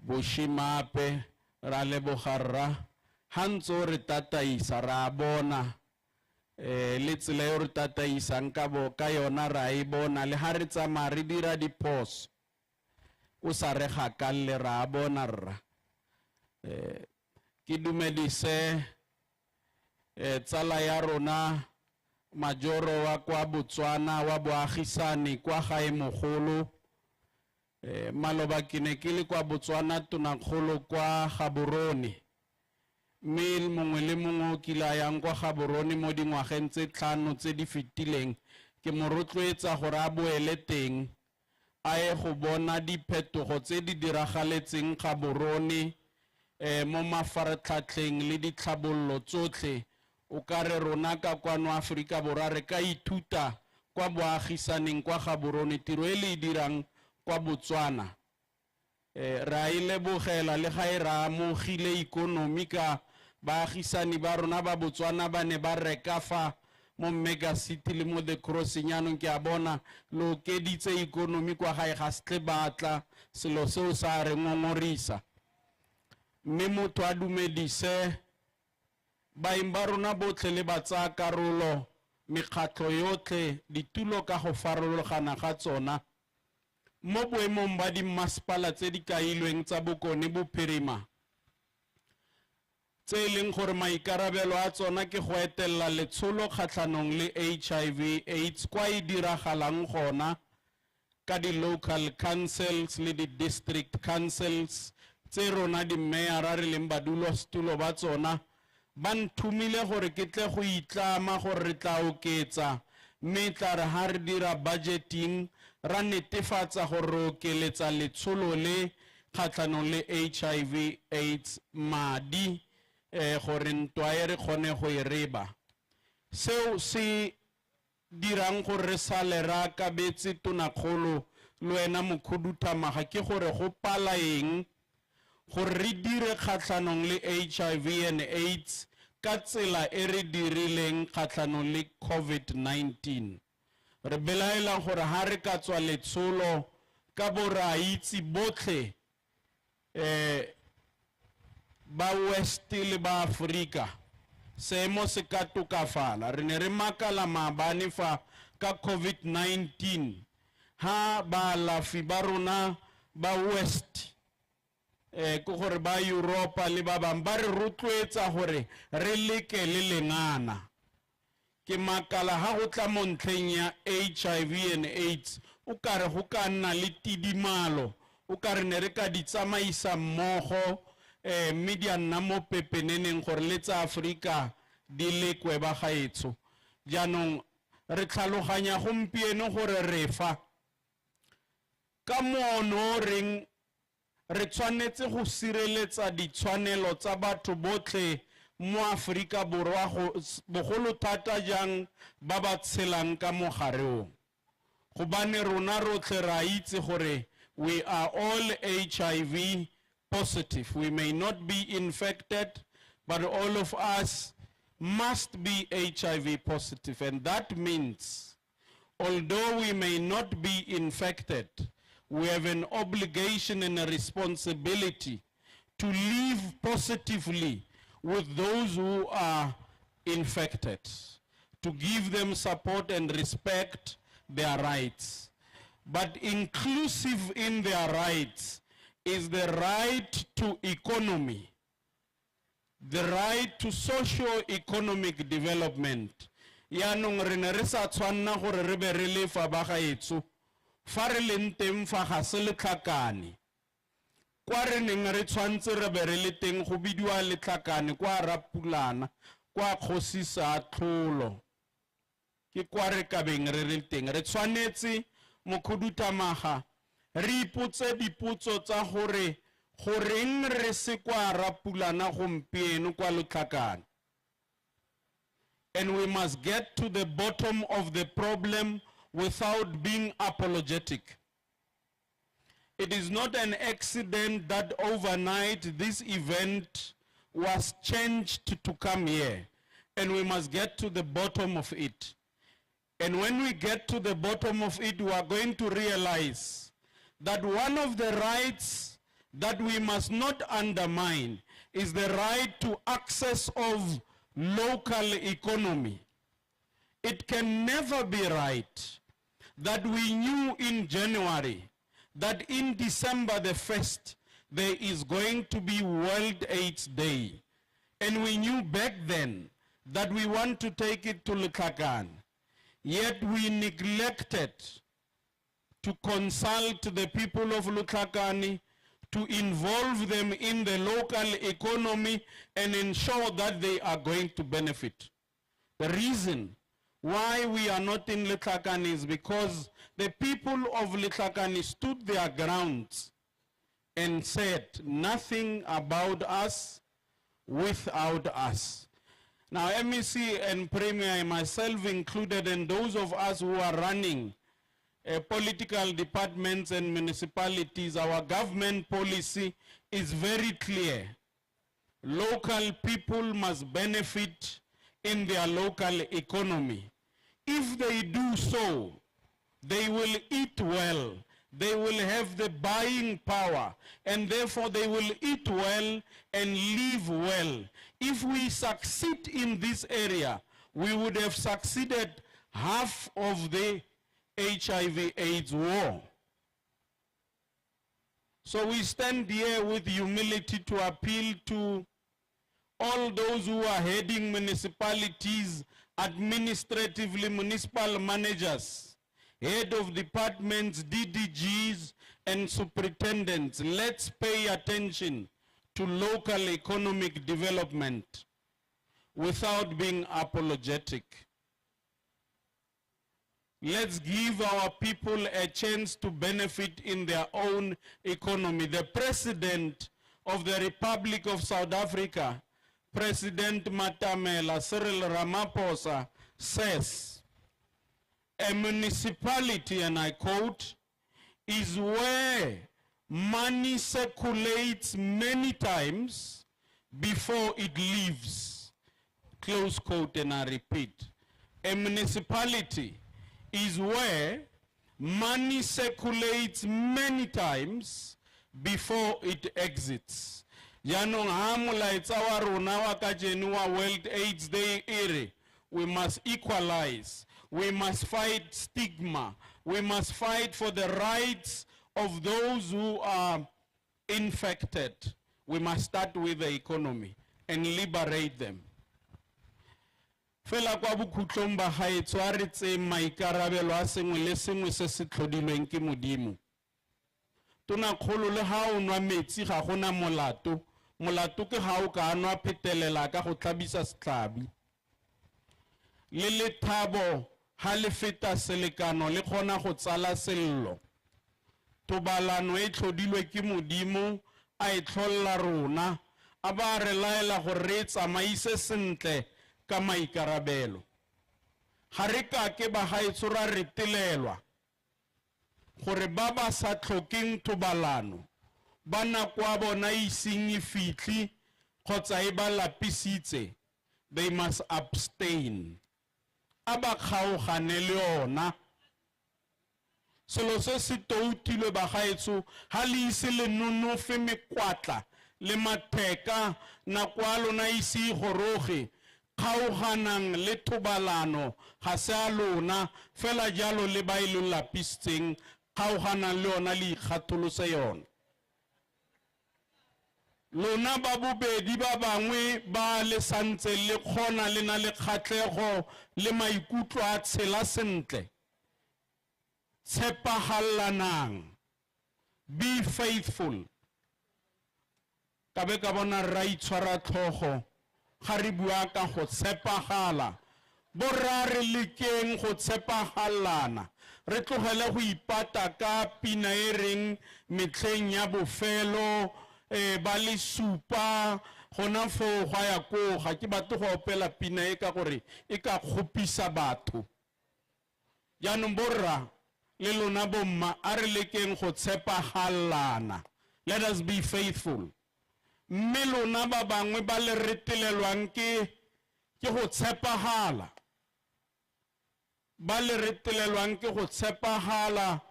Boshimape ra lebogarra hantso re tataisa ra bona le tsela yo re tataisang ka yona ra e bona le ha re tsamaya re dira diphoso o sa re gakalle ra bona rra. Ke dumedise tsala ya rona Majoro wa kwa Botswana wa boagisani kwa gae mogolo. Maloba ke ne ke le kwa Botswana tonakgolo kwa Gaborone. Mme mongwe le mongwe o kila yang kwa Gaborone mo dingwageng tse 5 tse di fetileng ke mo rotloetsa gore a boele teng a ye go bona diphetogo tse di diragaletseng Gaborone mo mafaratlhatlheng le ditlhabololo tsotlhe. O ka re rona ka kwano Afrika Borwa re ka ithuta kwa boagisaneng kwa Gaborone tiro e le dirang kwa Botswana. Ra ile bogela le ga ira mogile ikonomi ka baagisani ba rona ba Botswana ba ne ba reka fa mo mega city le mo the crossing yanong ke a bona lo keditse ikonomi kwa gae ga se batla selo seo sa re ngongorisa. Mme motho a dumedise baeng ba rona botlhe le ba tsaya karolo mekgatlho yotlhe ditulo ka go farologana ga tsona mo boemong ba dimmasepala tse di kailweng tsa Bokone Bophirima tse leng gore maikarabelo a tsona ke go etella letsholo kgatlhanong le HIV AIDS kwa e diragalang gona ka di local councils le di district councils tse rona di mayora re leng badulasetulo ba tsona ba nthumile gore ke tle go itlama gore re tla oketsa mme tla re ha re dira budgeting ra netefatsa gore okeletsa letsholo le kgatlhanong le HIV AIDS madi gore ntwa e re kgone go e reba. seo se dirang gore re sale ra kabetse tonakgolo le wena mokhuduthamaga ke gore go pala eng gore re dire kgatlhanong le HIV and AIDS ka tsela e re dirileng kgatlhanong le COVID-19. Re belaela gore ha re ka tswa letsholo ka boraitsi botlhe ba West le ba Afrika seemo se ka tokafala. Re ne re makala maabane fa ka COVID-19 ha baalafi ba rona ba West ko gore ba Europa le ba bang ba re rotloetsa gore re leke le lengana. Ke makala ha go tla mo ntlheng ya HIV and AIDS o kare go ka nna le tidimalo o kare ne re ka di tsamaisa mmogo media nna mo pepeneneng gore le tsa Afrika di lekwe ba gaetso. Jaanong re tlhaloganya gompieno gore re fa ka mono reng re tshwanetse go sireletsa ditshwanelo tsa batho botlhe mo Afrika Borwa bogolo thata jang ba ba tshelang ka mogare o. Gobane rona rotlhe ra itse gore we are all HIV positive. We may not be infected, but all of us must be HIV positive. And that means, although we may not be infected, we have an obligation and a responsibility to live positively with those who are infected, to give them support and respect their rights. But inclusive in their rights is the right to economy, the right to socio-economic development. Yaanong re ne re sa tshwanna gore re be re lefa ba gaetso fa re leng teng fa ga se letlhakane. Kwa re neng re tshwantse re be re le teng go bidiwa letlhakane kwa Rapulana kwa Kgosisa Tlholo. Ke kwa re ka beng re le teng. Re tshwanetse mokhuduthamaga re ipotse dipotso tsa gore goreng re se kwa Rapulana gompieno kwa letlhakane. And we must get to the bottom of the problem without being apologetic. It is not an accident that overnight this event was changed to come here. And we must get to the bottom of it. And when we get to the bottom of it, we are going to realize that one of the rights that we must not undermine is the right to access of local economy. It can never be right that we knew in January that in December the 1st, there is going to be World AIDS Day. And we knew back then that we want to take it to Lekakan. Yet we neglected to consult the people of Lutlakani, to involve them in the local economy and ensure that they are going to benefit. The reason why we are not in Letlakane is because the people of Letlakane stood their grounds and said nothing about us without us. Now MEC and Premier, myself included, and those of us who are running political departments and municipalities, our government policy is very clear. Local people must benefit in their local economy. If they do so, they will eat well, they will have the buying power, and therefore they will eat well and live well. If we succeed in this area, we would have succeeded half of the HIV/AIDS war. So we stand here with humility to appeal to all those who are heading municipalities, administratively municipal managers, head of departments, DDGs, and superintendents. Let's pay attention to local economic development without being apologetic. Let's give our people a chance to benefit in their own economy. The President of the Republic of South Africa, President Matamela Cyril Ramaphosa, says, a municipality, and I quote, is where money circulates many times before it leaves. Close quote, and I repeat. A municipality is where money circulates many times before it exits. Yanong hamula itsawa rona wa kajenu wa World AIDS Day ere. We must equalize. We must fight stigma. We must fight for the rights of those who are infected. We must start with the economy and liberate them. Fela kwa bokhutlong ba gaetso a re tse maikarabelo a sengwe le sengwe se se tlhodilweng ke Modimo. Tona kgolo le ha o nwa metsi ga gona molato. Molato ke ha o ka nwa phetelela ka go tlhabisa setlhabi. Le lethabo ha le feta selekano le kgona go tsala sello. Tobalano e tlhodilwe ke Modimo a e tlholla rona a ba re laela go re tsamaise sentle ka maikarabelo. Ga re ka ke ba gaetso ra retelelwa gore ba ba sa tlhokeng tobalano ba nako a bona iseng e fitlhi kgotsa e ba lapisitse, they must abstain. Aba kgaogane le ona. Selo se se toutilwe ba gaetso ha le ise le nonofe mekwatla le matheka nako a lona ise goroge kgaoganang le thobalano ga se a lona fela jalo le ba ile lapisitseng kgaoganang le ona le ikgatholose yona. Lona ba bobedi ba bangwe ba le santse le kgona le na le kgatlego le maikutlo a tshela sentle. Tshepahalanang. Be faithful. Ka be ka bona ra itshwara tlhogo ga re bua ka go tshepagala. Borra re lekeng go tshepahalana. Re tlogele go ipata ka pina e reng metlheng ya bofelo ba le supa gona fo gwa ya ko ga ke batho go opela pina e ka gore e ka khopisa batho. Jaanong borra le lona bomma a re lekeng go tshepahalana. Let us be faithful. Mme lona ba bangwe ba le retelelwang ke go tshepahala. Ba le retelelwang ke go tshepahala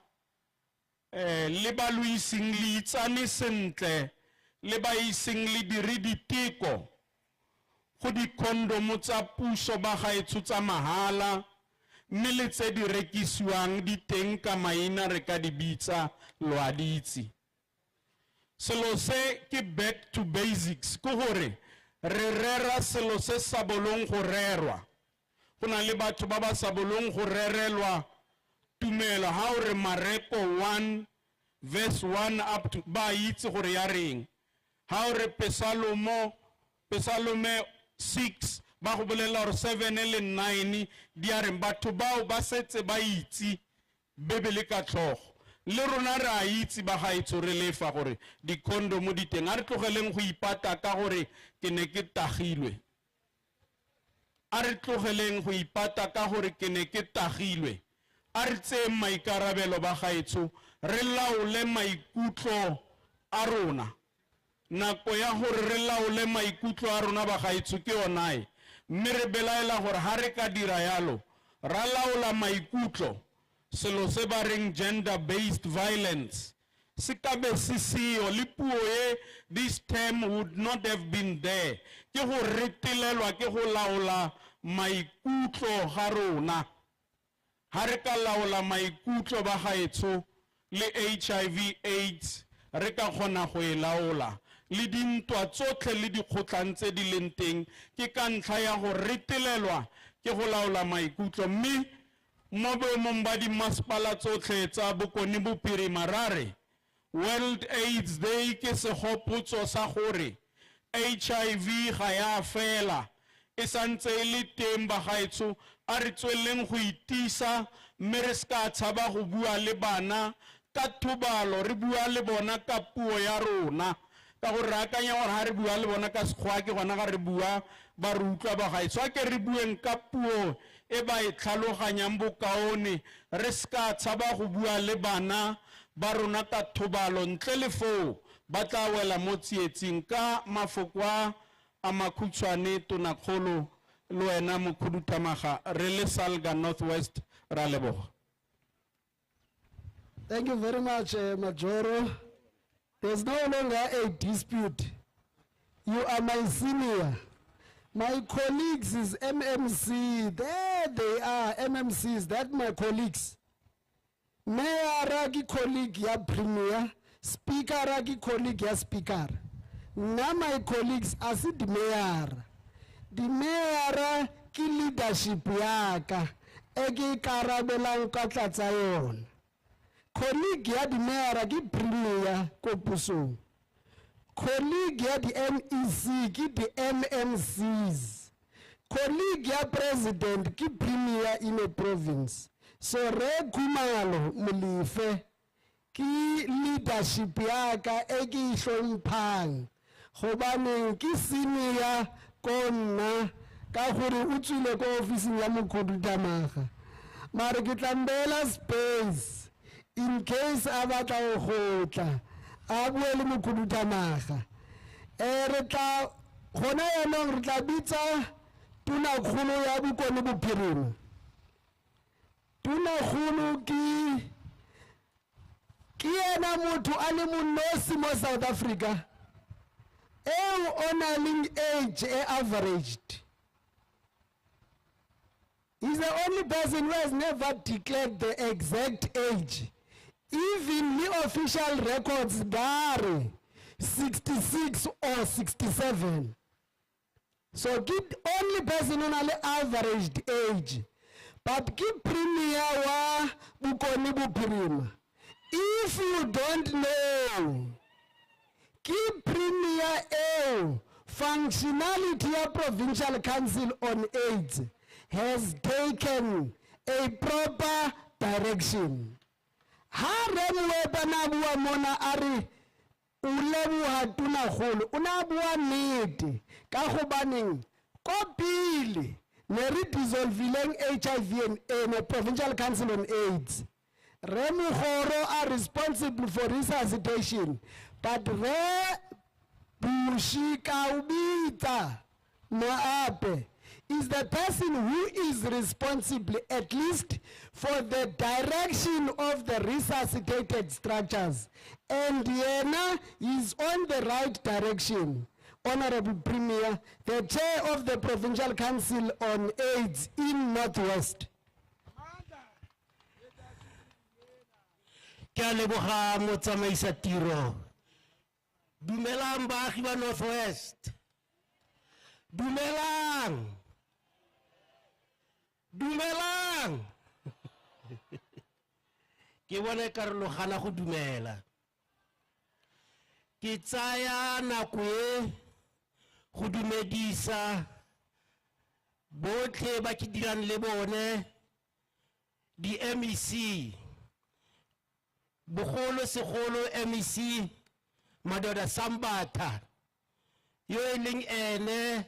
le ba lo iseng le itsane sentle le ba iseng le dire diteko go dikondomo tsa puso ba gaetso tsa mahala mme le tse di rekisiwang di teng ka maina re ka di bitsa loaditse. Selo se ke back to basics ko gore re rera selo se sa bolong go rerwa. Go na le batho ba ba sa bolong go rerelwa tumelo ha o re Mareko 1 verse 1 up to ba itse gore ya reng. Ha o re Psalme 6 ba go bolela gore 7 le 9 di a re batho bao ba setse ba itse Bebele ka tlhogo. Le rona re a itse ba gaetso re lefa gore di condom di teng a re tlogeleng go ipata ka gore ke ne ke tagilwe. A re tlogeleng go ipata ka gore ke ne ke tagilwe. A re tse maikarabelo ba gaetso re laole maikutlo a rona. Nako ya gore re laole maikutlo a rona ba gaetso ke onae. Mme re belaela gore ha re ka dira yalo ra laola maikutlo selo se ba reng gender based violence se ka be se seo le puo e this term would not have been there. Ke go retelelwa ke go laola maikutlo ga rona. Ha re ka laola maikutlo ba gaetso le HIV AIDS re ka kgona go e laola. Le dintwa tsotlhe le dikgotlang tse di leng teng ke ka ntlha ya go retelelwa ke go laola maikutlo. Mme mo boemong ba di masepala tsotlhe tsa bokone bophirima ra re World AIDS Day ke segopotso sa gore HIV ga ya fela e santse e le teng ba gaetso a re tsweleng go itisa mme re ska tshaba go bua le bana ka thobalo re bua le bona ka puo ya rona ka gore re akanya gore ha re bua le bona ka sekgwa ke gona ga re bua ba re utlwa ba gaetso a ke re bueng ka puo e ba e tlhaloganyang bokaone re ska tshaba go bua le bana ba rona ka thobalo ntle le foo ba tla wela mo tsietsing ka mafoko a makhutshwane tonakgolo le wena mokhuduthamaga re le Salga Northwest ra leboga. Thank you very much, Majoro. There's no longer a dispute. You are my senior. My colleagues is MMC. There they are, MMCs. That's my colleagues. Mayor ragi colleague ya premier, speaker ragi colleague ya speaker. Now my colleagues as the mayor. The mayor ki leadership yaka egi karabelang ka tlatsa yona. Colleague ya di mayor ki premier ko pusong. Colleague ya di MEC ki di MMCs. Colleague ya president ki premier in a province. So re kumalo mulife ki leadership yaka egi hlomphang. Gobane ki senior konna ka gore o tswile ko office ya mokhuduthamaga. Mare ke tlambela space in case a batla go gotla a bue le mokhuduthamaga. Re tla gona yanong re tla bitsa tonakgolo ya Bokone Bophirima. Tonakgolo ke ena motho a le monosi mo South Africa honoring age averaged. He's the only person who has never declared the exact age. Even the official records are 66 or 67. So the only person who has averaged age. But keep premier wa Bokone Bophirima. If you don't know, keep premier functionality of Provincial Council on AIDS has taken a proper direction. Haremwe na bua mona ari ulebuha tonakgolo una bua nnete ka gobaneng ko pele ne re dissolvileng HIV and a Provincial Council on AIDS. Remugoro are responsible for resuscitation, but Re Bushika Ubita Moape is the person who is responsible at least for the direction of the resuscitated structures. And Yena is on the right direction. Honorable Premier, the chair of the Provincial Council on AIDS in Northwest. Ke leboga motsamaisa tiro. Dumelang baagi ba Northwest. Dumelang. Dumelang. Ke bona karologana go dumela. Ke tsaya nako e go dumedisa botlhe ba ke dirang le bone di MEC bogolo segolo MEC Madoda Sambata yo e leng ene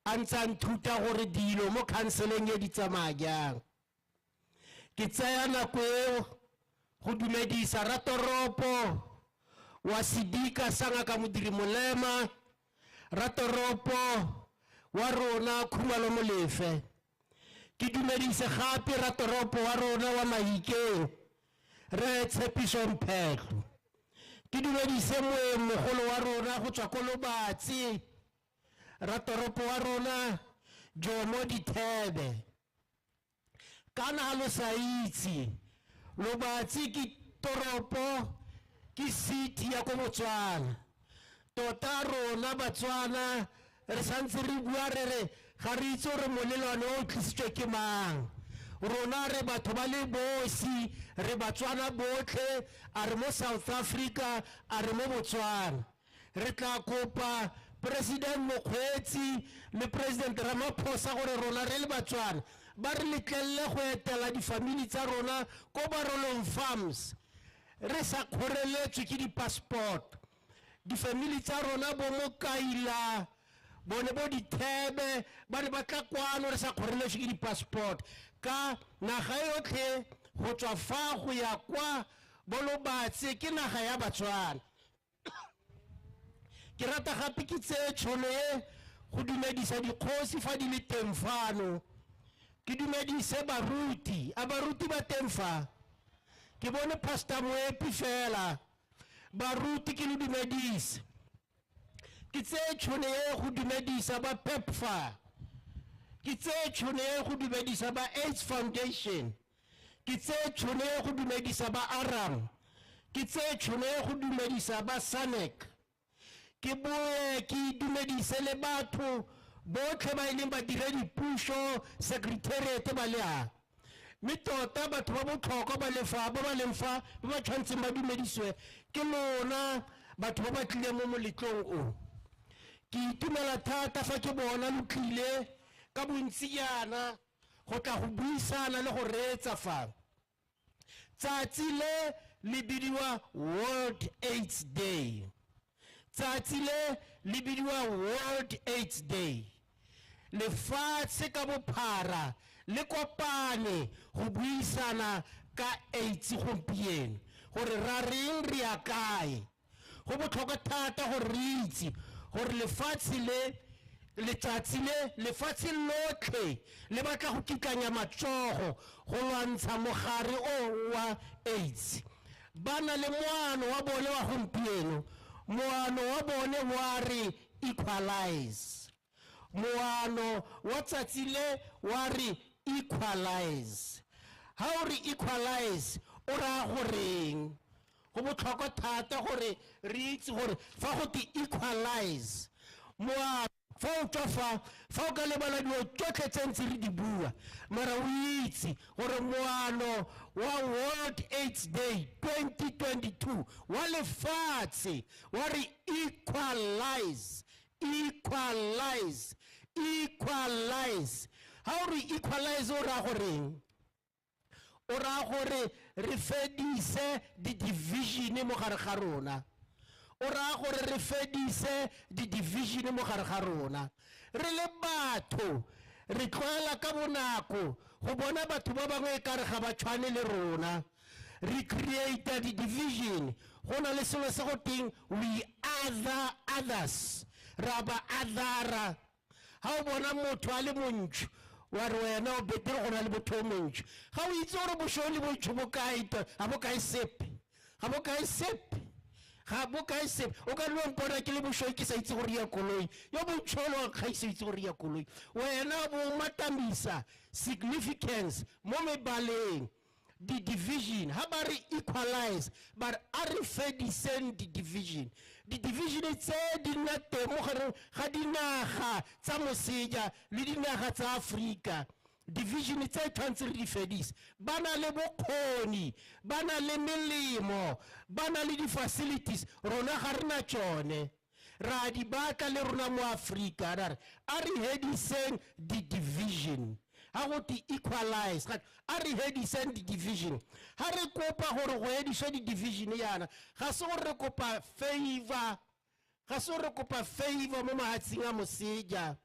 a ntsang thuta gore dilo mo counseleng e di tsamaya jang. Ke tsaya nako e go dumedisa Ratoropo wa Sidika Sangaka Modiri Molema, Ratoropo wa rona Khumalo Molefe. Ke dumedise gape Ratoropo wa rona wa Mahikeng Re Tshepiso Mphehlo. Ke dumedise mogolo wa rona go tswa ko Lobatse Ratoropo wa rona Jomo Dithebe. Kana ha lo sa itse Lobatse ke toropo ki city ya ko Botswana. Tota rona Batswana re santse re bua re ga re itse re molelwane o tlisitswe ke mang. Rona re batho ba le bosi re Batswana botlhe a re mo South Africa a re mo Botswana. Re tla kopa President Mokgweetsi le President Ramaphosa gore rona re le Batswana ba re letlelle go etela difamili tsa rona ko Barolong Farms. Re sa kgoreletswe ke di passport. Difamili tsa rona bo mo Kaila bone bo dithebe ba ne ba tla kwano re sa kgoreletswe ke di-passport ka naga yotlhe go tswa fa go ya kwa bolobatse ke naga ya batswana ke rata gape ke tseye tšhono e go dumedisa dikgosi fa di le teng fano ke dumedise baruti a baruti ba teng fa ke bone pastor moepi fela baruti ke le dumedise ke tseye tšhono e go dumedisa ba pepfa ke tseye tšhono e go dumedisa ba AIDS Foundation ke tseye tšhono e go dumedisa ba Aram ke tseye tšhono e go dumedisa ba Sanek ke boe ke dumedise le batho botlhe ba ileng ba dira dipušo secretariat ba le a mme tota batho ba botlhokwa ba lefa ba ba leng fa ba ba tshwantseng ba dumedisiwe ke lona batho ba ba tlileng mo moletlong o ke itumela thata fa ke bona lo tlile ka bontsinyana go tla go buisana le go reetsa fa tsatsi le le bidiwa World AIDS Day tsatsi le bidiwa World AIDS Day lefatshe ka bophara le kopane go buisana ka AIDS gompieno gore ra reng re ya kae go botlhokwa thata gore re itse gore lefatshe lefatshe lotlhe le batla go kitlanya matsogo go lwantsha mogare o wa AIDS bana le moano wa bone wa gompieno moano wa bone wa re equalize moano wa tsatsi le wa re equalize ha o re equalize o ra goreng go botlhokwa thata gore re itse gore fa go te equalize moano fa o tswa fa o ka lebala dilo tsotlhe tse ntse re di bua mara o itse gore moano wa World AIDS Day 2022 wa lefatshe wa re equalize ha o re equalize o ra goreng o ra gore re fedise di-division mo gare ga rona o ra gore re fedise di-division mo gare ga rona re le batho re tlwaela ka bonako go bona batho ba bangwe ka re ga ba tshwane le rona re create di-division go na le selo se go teng we other others ra ba othera ha o bona motho a le montšho wa re wena o betere go na le motho o montšho ga o itse gore bošo le bontšho ga bo kae sepe o ka lo mpona ke le bošo ke sa itse gore ya koloi yo bontšholo ga ise itse gore ya koloi wena bo matamisa significance mo mebaleng di-division ha ba re equalize but a re fediseng di-division tse di nna teng mo gare ga dinaga tsa moseja le dinaga tsa Afrika division tse tshwanetse re di fedise ba na le bokgoni ba na le melemo ba na le di-facilities rona ga re na tsone ra di batla le rona mo Afrika ra re a re hediseng di-division ha go te equalize a re hediseng di-division ha re kopa gore go hediswe di-division yana ga se gore re kopa favor mo mahatsheng a moseja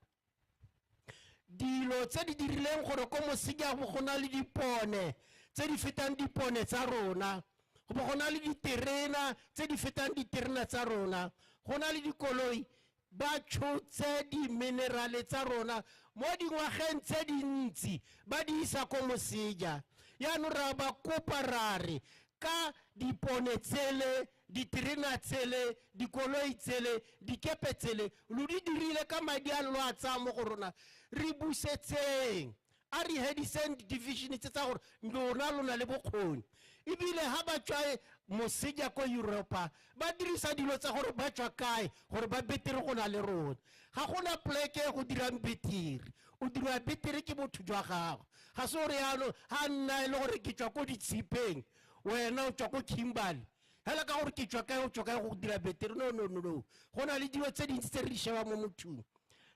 dilo tse di dirileng gore ko moseja go na le dipone tse di fetang dipone tsa rona go na le diterena tse di fetang diterena tsa rona go na le dikoloi ba tshotse di-minerale tsa rona mo dingwageng tse dintsi ba di isa ko moseja yaanong ra ba kopa rare ka dipone tsele diterena tsele dikoloi tsele dikepe tsele lo di dirile ka madi a lo a tsaya mo go rona re busetseng a re hediseng di-division tse tsa gore lona le bokgoni ebile ha ba tswa moseja ko Europa ba dirisa dilo tsa gore ba tswa kae gore ba betere go na le rona ga gona pleke go dirang betere o dira betere ke botho jwa gago ga se gore yalo ha nna e le gore ke tswa ko ditshipeng wena o tswa ko Kimberley hela ka gore ke tswa kae o tswa kae go dira betere no go na le dilo tse dintsi tse re di sheba mo mothong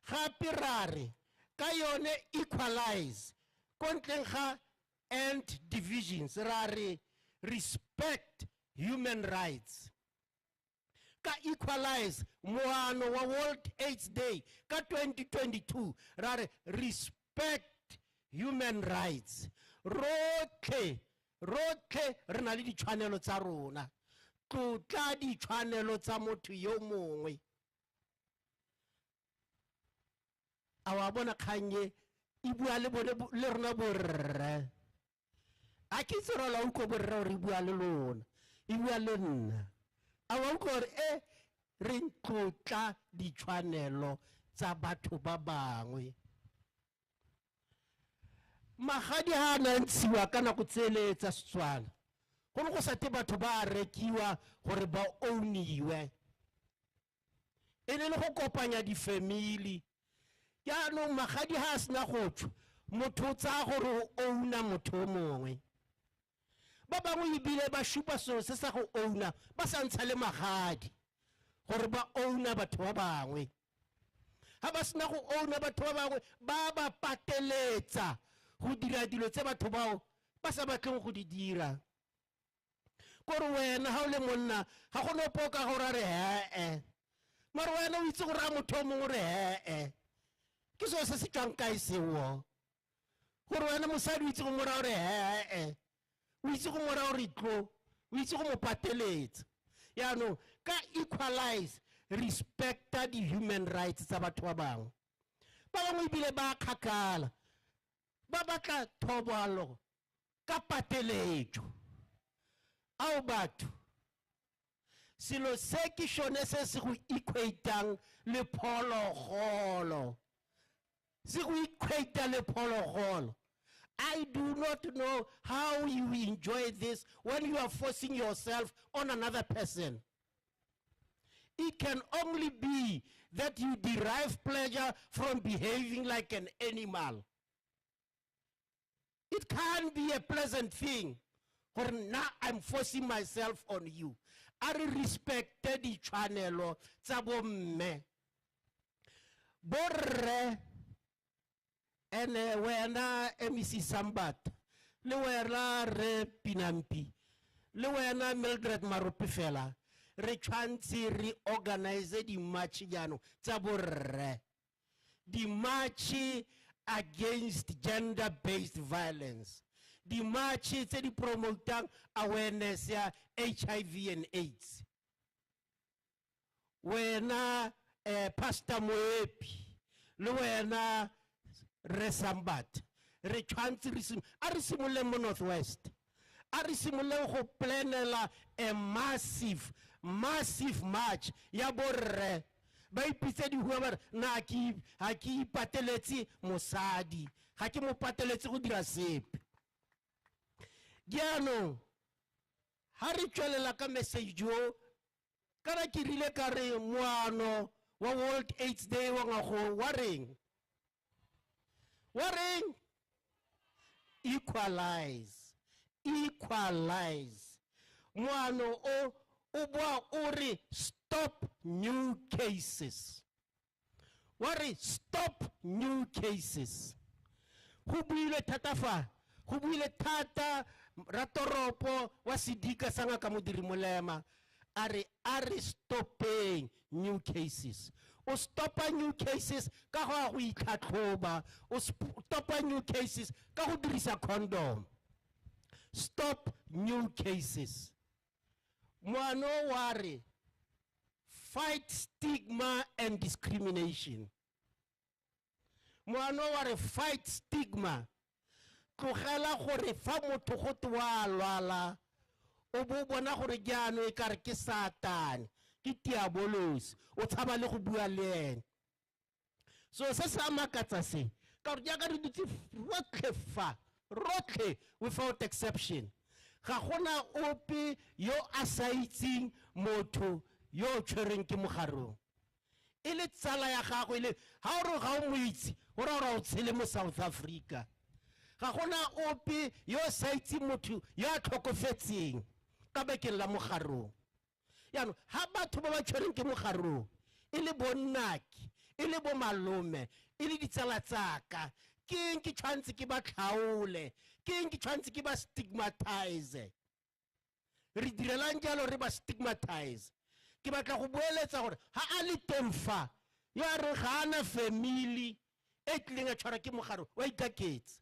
gape rare ka yone equalize ko ntleng ga end divisions rare respect human rights ka equalize moano wa World AIDS Day ka 2022 ra re respect human rights. Rotlhe re na le ditshwanelo tsa rona, tlotla ditshwanelo tsa motho yo mongwe. A wa bona kganye e bua le rona borre, a ke itse rola utlwe borre gore e bua le lona, e bua le nna. A wa utlwe gore re tlotla ditshwanelo tsa batho ba bangwe. Magadi ha na ntshiwa ka nako tsele tsa Setswana, go ne go sa te batho ba rekiwa gore ba owniwe, e ne le go kopanya di-family. Yaanong magadi ha a sena go tswa, motho o tsaya gore o owna motho o mongwe. Ba bangwe ebile ba shupa selo se sa go owna ba sa ntsha le magadi gore ba owna batho ba bangwe. Ha ba sena go owna batho ba bangwe ba ba pateletsa go dira dilo tse batho bao ba sa batleng go di dira. Kore wena ha o le monna ga go no poka gore a re hee, mara wena o itse gore a motho o mongwe re hee, ke so se se tswang kae seo. Gore wena mosadi o itse go mora gore hee, o itse go mora gore tlo, o itse go mo pateletsa. Yaanong ka equalize, respecta di human rights tsa batho ba bangwe. Ba bangwe ebile ba kgakala, ba batla thobalo ka pateletso. Ao batho selo se ke shone se se go equatang le phologolo, se go equata le phologolo. I do not know how you enjoy this when you are forcing yourself on another person. It can only be that you derive pleasure from behaving like an animal. It can't be a pleasant thing. For now I'm forcing myself on you. I respect the channel tsa bomme. Borre ene wena MEC Sambat, le wena re Pinampi, le wena Mildred Maropifela, re tshwantse re organize di march jano tsa borre. Di march against gender-based violence. Di march tse di promotang awareness ya HIV and AIDS. Wena Pastor Moepi, le wena Resambat, re tshwantse re simole mo Northwest, a re simole go planela a massive march ya borre. Ba ipitse di hua ba na ha ke pateletse mosadi, ha ke mo pateletse go dira sepe. Diano ha re tswelela ka message jo kana ke rile ka re moano wa World AIDS Day wa ngago wareng equalize moano o bua o re stop new cases. Worry, stop new cases. Go buile thata fa, go buile thata ratoropo wa Sidika sanga ka modiri molema are stopping new cases. O stopa new cases ka go itlhatlhoba, o stopa new cases ka go dirisa condom. Stop new cases. Moano ware fight stigma and discrimination. Moano ware fight stigma. Tlogela gore fa motho go twa lwala o bo bona gore jaano e kare ke Satan, ke diabolos, o tshaba le go bua le ene. So se sa makatsa se ka re jaaka re dutse rotlhe without exception. Ga gona ope yo a sa itseng motho yo tshwereng ke mogarong. E le tsala ya gago ile ha o re ga o mo itse o ra o tshele mo South Africa. Ga gona ope yo sa itseng motho yo a tlhokofetseng ka bekeng la mogarong. Yaanong ha batho ba ba tshwereng ke mogarong e le bonnaki, e le bo malome, e le ditsala tsaka, ke tshwantse ke ba tlhaole, ke tshwantse ke ba stigmatize. Re direlang jalo re ba stigmatize. ke batla go boeletsa gore ha a le teng fa yo a re ga ana family e tlileng a tshwara ke mogare wa ikaketse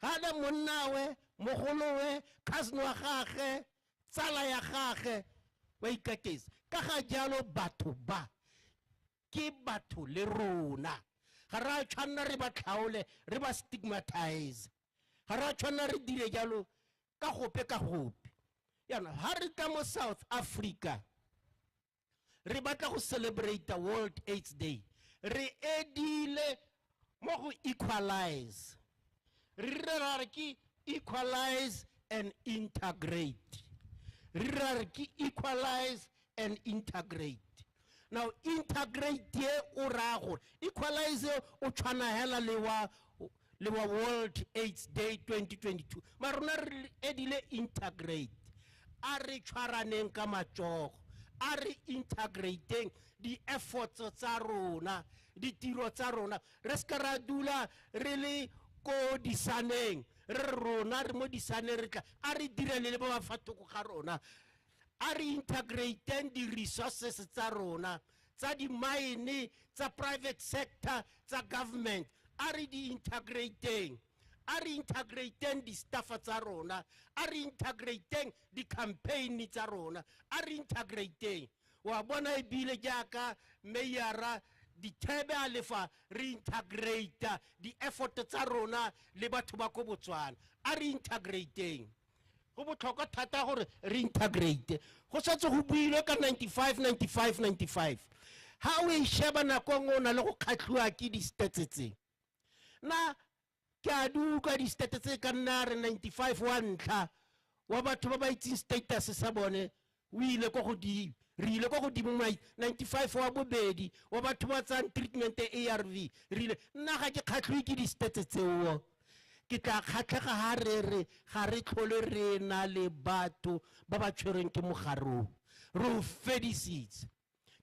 ga ana monnawe mogolowe cousin wa gagwe tsala ya gagwe wa ikaketse ka ga jalo batho ba ke batho le rona ga ra tshwanna re ba tlhaole re ba stigmatize ga ra tshwanna re dire jalo ka gope yana ha re tla mo South Africa re batla go celebrate the World AIDS Day re edile mo go equalize re ra ke equalize and integrate re ra ke equalize and integrate. Now integrate ye o ra gore equalize o tshwana hela le wa World AIDS Day 2022 marona re edile integrate a re tshwaraneng ka matsogo a re integrating di efforts tsa rona di tiro tsa rona re ska ra dula re le ko disaneng re rona re mo disaneng re tla a re direle le ba ba fatoko ga rona a re integrating di resources tsa rona tsa di mine tsa private sector tsa government a re di integrating a re integrating di staff tsa rona a re integrating di campaign tsa rona a re integrating wa bona e bile jaaka meyara di thebe a lefa re integrate di effort tsa rona le batho ba ko Botswana a re integrating go botlhokwa thata gore re integrate go setse go builwe ka 95 ha o e sheba nako ngona le go kgatlhiwa ke di stats tse na ke a duka di stats tse ka nna re 95 wa ntlha wa batho ba ba itseng status sa bone o ile go godimo re ile go godimo 95 wa bobedi wa batho ba tsang treatment ARV re ile nna ga ke kgatlhiwe ke di stats tseo ke tla kgatlhega ha re ga re tlhole re na le batho ba ba tshwereng ke mogaro ro fedisitse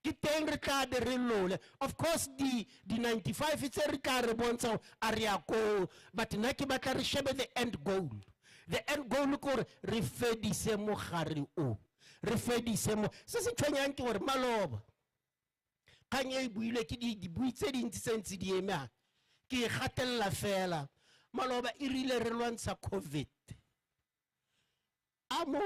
ke teng re tla de re lole of course di 95 tse re tla re bontsha a re ya ko but nna ke batla re shebe the end goal kore re fedise mogare o re fedise mo se se tshwenyang ke gore maloba kgang e buile ke di bui tse dintsi sentse di ema ke gatella fela maloba e rile re lwantsha COVID amo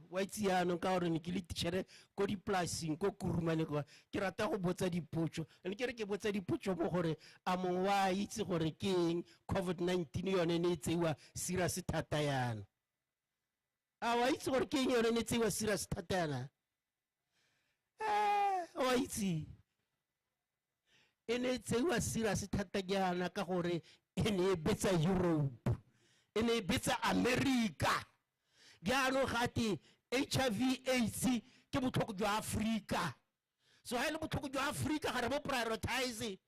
wa tsiano ka gore ne ke le tšhere ko dipolaseng ko kurumane kwa ke rata go botsa dipotso ene ke re ke botsa dipotso mo gore a mongwe wa itse gore ke eng COVID-19 yone ne e tseiwa serious thata yana a wa itse gore ke eng yone ne e tseiwa serious thata yana wa itse e ne e tseiwa serious thata yana ka gore e ne e betsa Europe e ne e betsa America jaanong gate HIV AIDS ke botlhoko jwa Africa so ha ile botlhoko jwa Africa ga re bo prioritize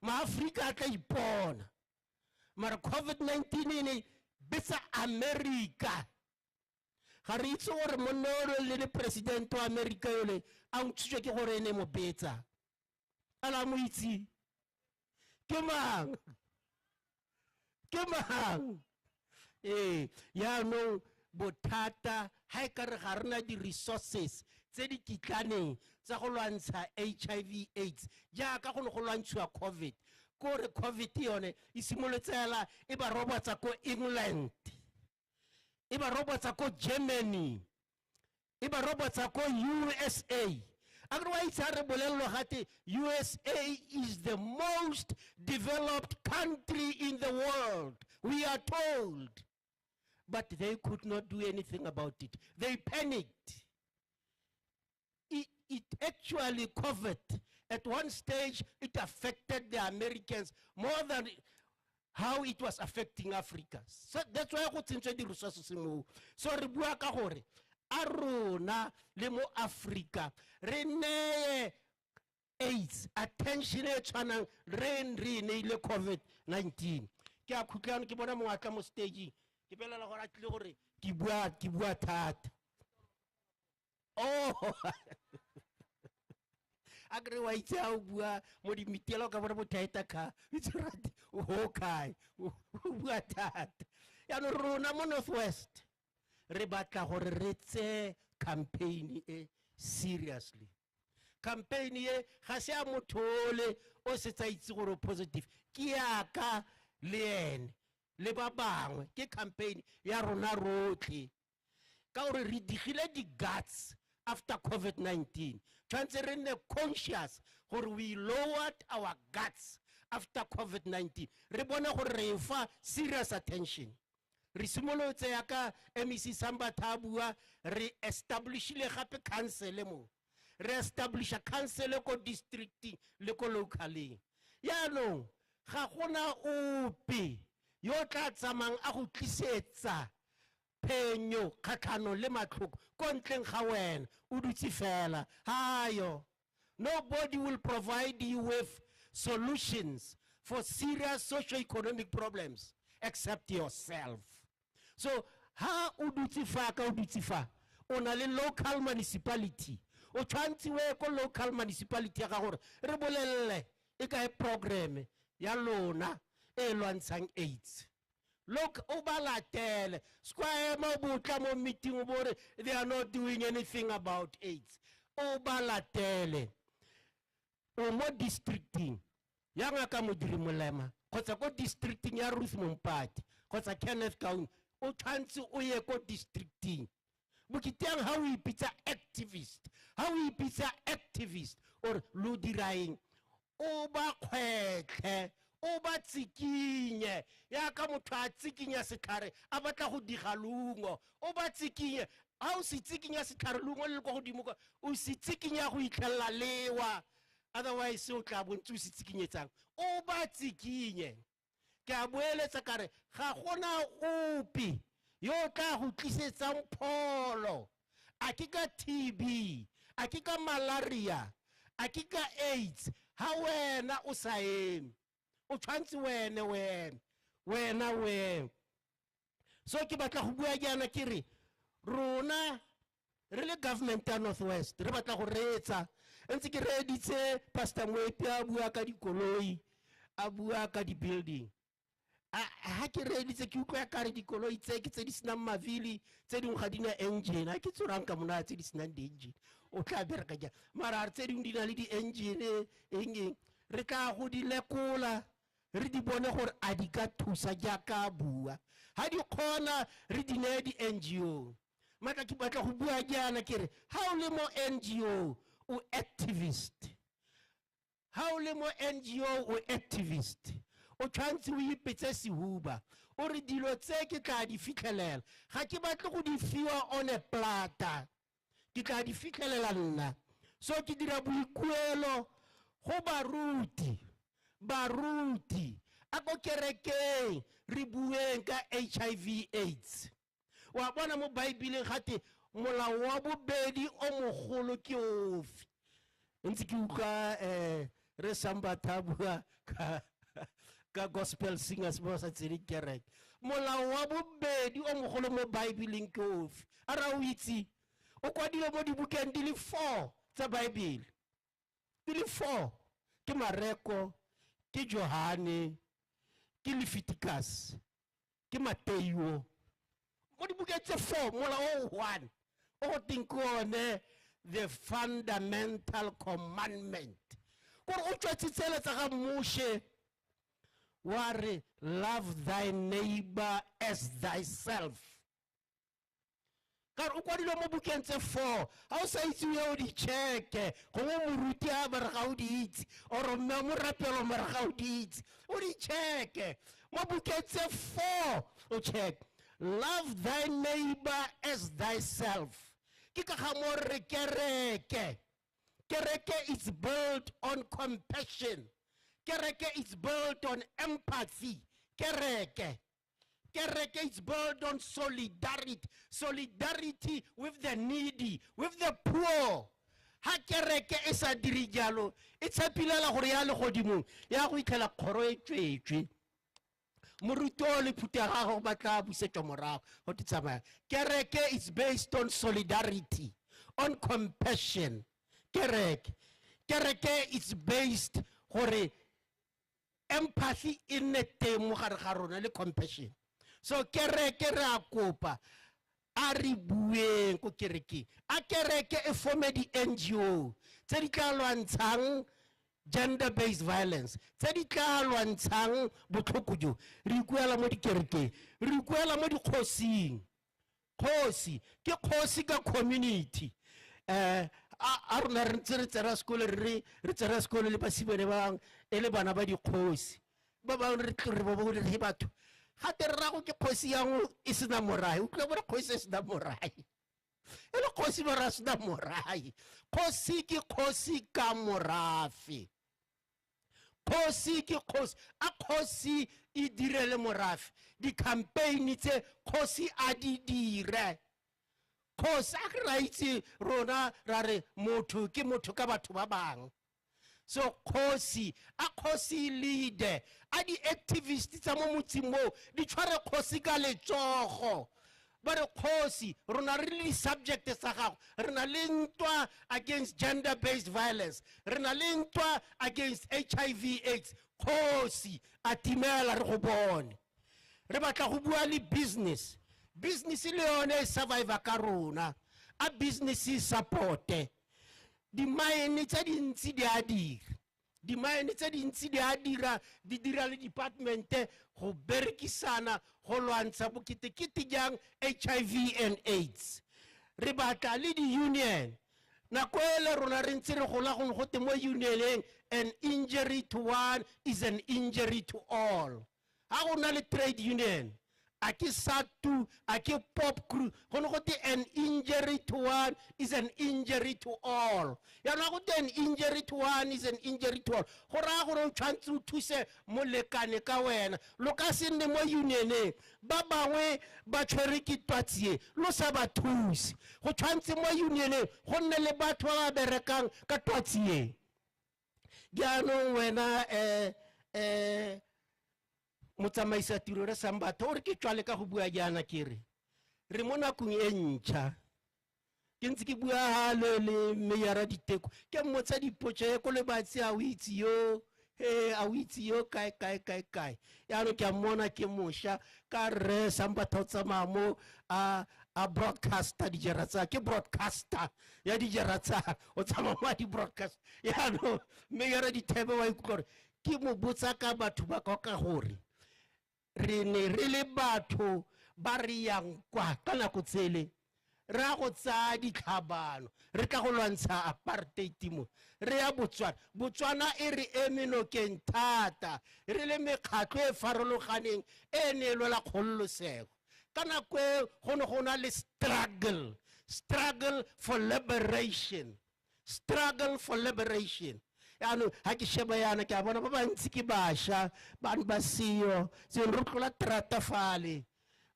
ma Africa a tla ipona mara COVID-19 ne betsa America ga re itse gore monolo le president wa America yole a ntshwe ke gore ene mo betsa ala mo itse ke mang ya no bothata ha e ka re ga rena di resources tse di kitlaneng tsa go lwantsha HIV AIDS jaaka go ne go lwantshiwa COVID kore COVID yone e simolotsela e ba robotsa ko England e ba robotsa ko Germany e ba robotsa ko USA otherwise re bolello gate USA is the most developed country in the world we are told but they could not do anything about it. They panicked. It actually covered. At one stage, it affected the Americans more than how it was affecting Africa. So that's why I got into the resources. So Ribuaka Hore, Aruna, Lemo Africa, Rene AIDS, attention, channel, rain, le COVID-19. Kia Kukan Kibona Mwakamo stage. Ke bela la gore tle gore ke bua thata oh agre wa itse a bua mo di mitelo ka bona bothaita ka itse rate o kai o bua thata ya no rona mo Northwest re batla gore re tse campaign e seriously. Campaign ye ga se a mothole o se tsa itse gore positive ke ya ka le ene le ba bangwe ke campaign ya rona rotlhe ka gore re digile di guts after COVID-19 tshwanetse re nne conscious gore we lowered our guts after COVID-19 re bone gore re fa serious attention re simolotse ya ka MEC Sambatha bua re establishile gape council mo re establish a council ko districting le ko localeng yaanong ga gona ope yo tla tsamang a go tlisetsa phenyo kgatlhano le matlhoko ko ntleng ga wena o dutse fela hayo nobody will provide you with solutions for serious socio-economic problems except yourself. So ha o dutse fa ka o dutse fa o na le local municipality o tshwantse we ko local municipality ya ga gore re bolelle e ka program ya lona e lwantshang AIDS. Look, Obalatele, Square Mobutla mo meeting bore they are not doing anything about AIDS. Obalatele. Omo districting. Yanga ka modiri molema. Kotsa ko districting ya Ruth Mompati. Kotsa Kenneth Kaun. O tshwantse o ye ko districting. Bukiteng how we pizza activist. How we pizza activist or ludiraing. Oba kwetle. Oba tsikinye ya ka motho a tsikinya setlhare a batla go diga lungo oba tsikinye a o se tsikinya setlhare lungo le go godimo o se tsikinya go itlhella lewa otherwise o tla bontse o se tsikinyetsang oba tsikinye ke a boeletsa kare ga gona ope yo tla go tlisetsang pholo a ke ka TB a ke ka malaria a ke ka AIDS ha wena o sa eme o tshwantse wena so ke batla go bua jana ke re rona re le government ya Northwest re batla go reetsa ntse ke reeditse Pastor Mwepi a bua ka dikoloi a bua ka di building ha ke reeditse ke utlwa ka re dikoloi tse ke tse di senang mavili tse dingwe ga di na engine ha ke tsorang ka mona tse di senang di engine o tla bereka ja mara tse dingwe di na le di engine eng re tla go di lekola re di bone gore a di ka thusa jaaka bua ha di khona re di ne di NGO matla ke batla go bua jana ke re ha o le mo NGO o activist ha o le mo NGO o activist o tshwantse o ipetse sehuba o re dilo tse ke tla di fitlhelela ga ke batle go di fiwa on a platter ke tla di fitlhelela nna so ke dira boikuelo go baruti a go kerekeng re bueng ka HIV AIDS wa bona mo Bible gate molao wa bobedi o mogolo ke ofe ntse ke utlwa re Sambatha bua ka gospel singers ba sa tsedi kereke molao wa bobedi o mogolo mo Bible ke ofe ara o itse o kwadilwe mo dibukeng di le 4 tsa Bible di le 4 ke Mareko ke Johane ke Leviticus ke Mateo mo dibukeng tse 4 molao o 1 o tinkone the fundamental commandment gore o tswetsitsele tsa ga mmushe wa re love thy neighbor as thyself kare o kwadilwe mo bukeng tse 4 ha o sa itse o di cheke gongwe moruti a ba re ga o di itse or mme mo rapelo mo re ga o di itse o di cheke mo bukeng tse 4 o check love thy neighbor as thyself ke ka ga mo re kereke is built on compassion kereke is built on empathy kereke is built on solidarity with the needy, with the poor. Ha kereke e sa diri jalo, e tshepilela gore ya le godimo ya go itlhela kgoro e tswetswe. Moruti o le phuta ga go batla busetso morago go tsamaya. Kereke is based on solidarity, on compassion. Kereke is based gore empathy in ne teng mo gare ga rona le compassion. So kereke ra kopa a re bueng ko kerekeng a kereke e forme di-NGO tse di tla lwantshang gender-based violence tse di tla lwantshang botlhoko jo re ikuela mo dikerekeng re ikuela mo dikgosing kgosi ke kgosi ka community a rona re ntse re tsena sekolo re tsena sekolo le basimane bang e le bana ba dikgosi ba bangwe re tlo re ba bone re batho ga te re rago ke kgosi yang e sena morai o tlo bona kgosi e sena morai e le kgosi mara sena morai kgosi ke kgosi ka morafe kgosi ke kgosi a kgosi e direle morafe di-campaign tse kgosi a di dire kgosi a re ra itse rona ra re motho ke motho ka batho ba bang so kgosi a kgosi leader a di-activist tsa mo motseng moo di tshware kgosi ka letsogo ba re kgosi rona re le di-subject tsa gago re na le ntwa against gender-based violence re na le ntwa against HIV/AIDS kgosi a timela re go bone re batla go bua le business le yone e survive ka rona a business e supporte di-mine tse dintsi di a dira di-mine tse dintsi di a dira di dira le departmente go berekisana go lwantsha boketekete jang HIV and AIDS re batla le di-union nako ele rona re ntse re gola go gote mo unioneng an injury to one is an injury to all ha go na le trade union a ke SATU a ke pop crew go no gote an injury to one is an injury to all ya no gote an injury to one is an injury to all go ra go tshwantse o thuse molekane ka wena lo ka se nne mo unioneng ba bangwe ba tshwere ke twatsie lo sa ba thuse go tshwantse mo unioneng go nne le batho ba berekang ka twatsie jaanong wena motsamaisa tiro re Sambatha o re ke tswale ka go bua jaana ke re mo nakong e ntšha ke ntse ke bua hale le meyara diteko ke mmotsa dipotso ko le batsi a o itse yo a o itse yo kae yaanong ke a mmona ke mošwa ka re Sambatha o tsamaya mo a broadcaster dijara tsa ke broadcaster ya dijara tsa o tsamaya mo a di-broadcast yaanong meyara dithebe wa ikutlwa gore ke mo botsa ka batho ba ka gore re ne re le batho ba re yang kwa ka nako tsele re a go tsaya ditlhabano re tla go lwantsha apartheid mo re ya Botswana e re eme nokeng thata re le mekgatlo e farologaneng e ne lwela kgololosego ka nako e go ne go na le struggle for liberation yaanong ga ke sheba yana ke a bona ba bantsi ke bašwa bane ba seo seng re tlola terata fale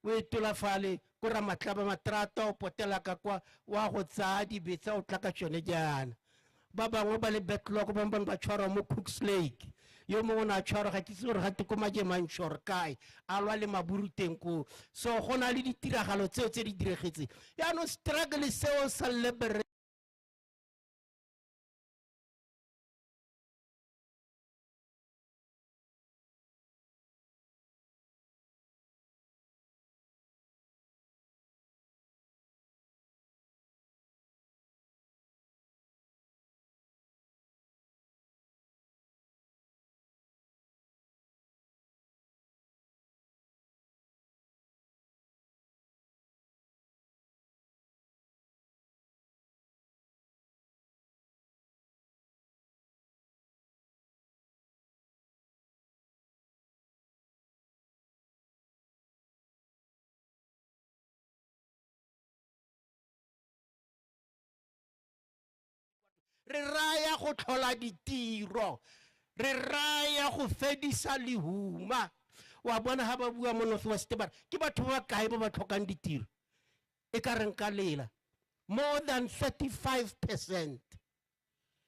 o etola fale ko ra matrata o potela ka kwa wa go tsaya dibetsa o tla ka tšone jaana ba bangwe ba le backlog ba bangwe ba tshwarwa mo Cooks Lake yo mongwe o ne a tshwarwa ga ke itse gore ga tekomajemanshore kae a lwa le maburuteng koo so go na le ditiragalo tseo tse di diregetseng yaanong struggle seo sa re raya go tlhola ditiro re raya go fedisa lehuma wa bona ha ba bua mo North West ba ke batho ba kae ba tlhokang ditiro e ka reng ka lela more than 35%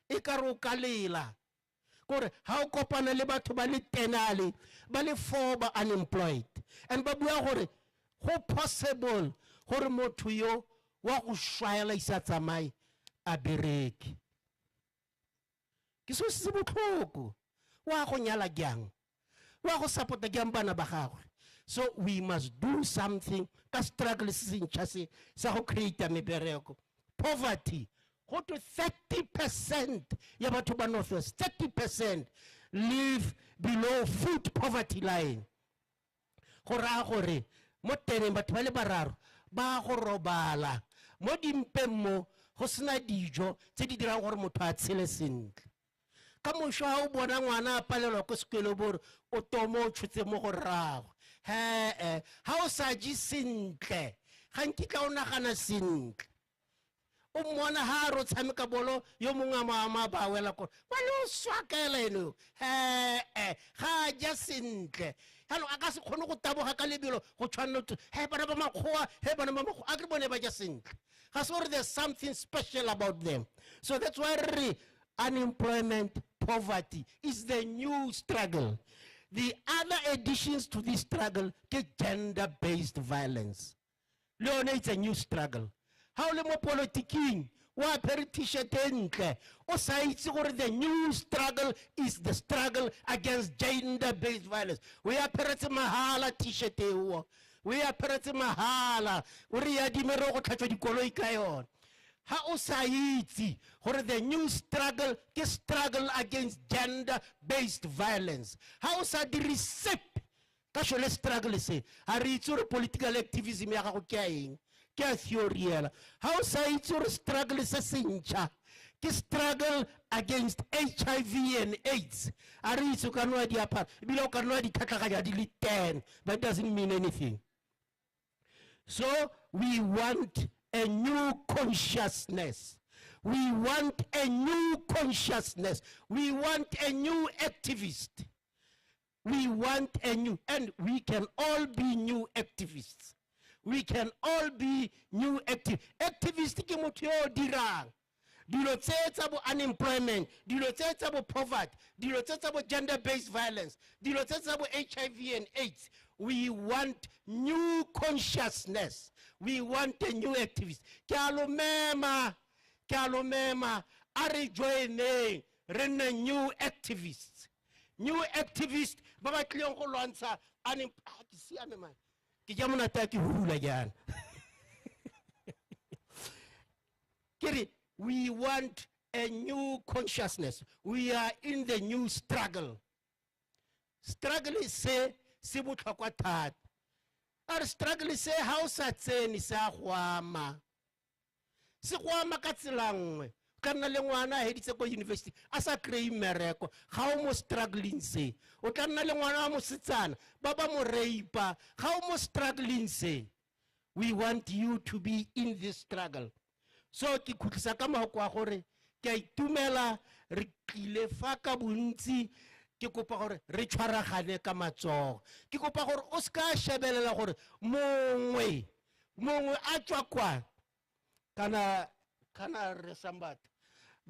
e ka re o ka lela gore ha o kopana le batho ba le 10 ba le 4 ba unemployed and ba bua gore go possible gore motho yo wa go shwaela isa tsamaye a bereke ke so se botlhoko wa go nyala jang wa go support jang bana ba gagwe So we must do something ka struggle se ntšha se sa go create mebereko. Poverty, go to 30% ya batho ba Northwest, 30% live below food poverty line. Go raya gore mo teneng batho ba le bararo ba go robala mo dimpeng mo go sena dijo tse di dirang gore motho a tshele sentle. Ka mošo ha o bona ngwana a palelwa ko sekolo bore o tomo o tshotse mo go rragwe. Ha o sa je sentle ga nkitla o nagana sentle. O mmona ha ro tshameka bolo yo mongwe mama ba wela ko wa lo swakela eno ga ja sentle halo a ka se kgone go taboga ka lebelo go tshwanela bana ba makgoa bana ba makgoa a ke bone ba ja sentle ga se gore there's something special about them. So that's why unemployment, poverty is the new struggle. The other additions to this struggle is gender-based violence. Leone, it's a new struggle. How le mo politiking wa apere t-shirt entle o sa itse gore the new struggle is the struggle against gender-based violence. We apere mahala t-shirt eo, we apere mahala o re ya dimero go tlhatswa dikoloi ka yona. Ha o sa itse gore the new struggle ke struggle against gender-based violence. Ha o sa dirise ka shole struggle se a re itse gore political activism ya gago ke eng. Theory. How say it's struggle is a struggle against HIV and AIDS. Arisu kanwa di apart. Below kanwa di kakaya di 10, but it doesn't mean anything. So we want a new consciousness. We want a new consciousness. We want a new activist. We want a new, and we can all be new activists. We can all be new activists ke motho yo dirang dilo tse tsa bo unemployment, dilo tse tsa bo poverty, dilo tse tsa bo gender-based violence, dilo tse tsa bo HIV and AIDS. We want new consciousness. We want a new activist. Ke a lo mema a re joineng re nne new activists. New activists ba ba tlileng go lwantsha unemployment. We want a new consciousness. We are in the new struggle. Struggle is say sibutlhokwa thata. Our struggle is say how sa tsene sa gwama. Se gwama ka tsela nngwe. Ka nna le ngwana a heditse ko university a sa kry mmereko ga o mo struggling se o tla nna le ngwana wa mosetsana ba ba mo reipa ga o mo struggling se. We want you to be in this struggle. So ke khutlisa ka mahoko a gore ke a itumela re tlile fa ka bontsi ke kopa gore re tshwaragane ka matsogo ke kopa gore o ska shebelela gore mongwe a tswa kwa kana re sambata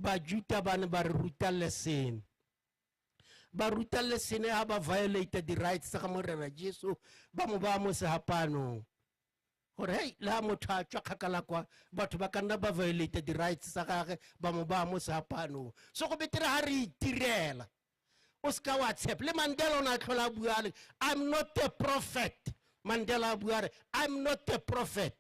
ba juta bana ba ruta lesson ha ba violate the rights tsa morena Jesu ba mo sehapano gore hey la motho a tswa kgakala kwa batho ba kanna ba violate the rights tsa gagwe ba mo sehapano so go betere ha re itirela o ska wa tshepa le Mandela ona tlhola buale I'm not a prophet. Mandela buare I'm not a prophet.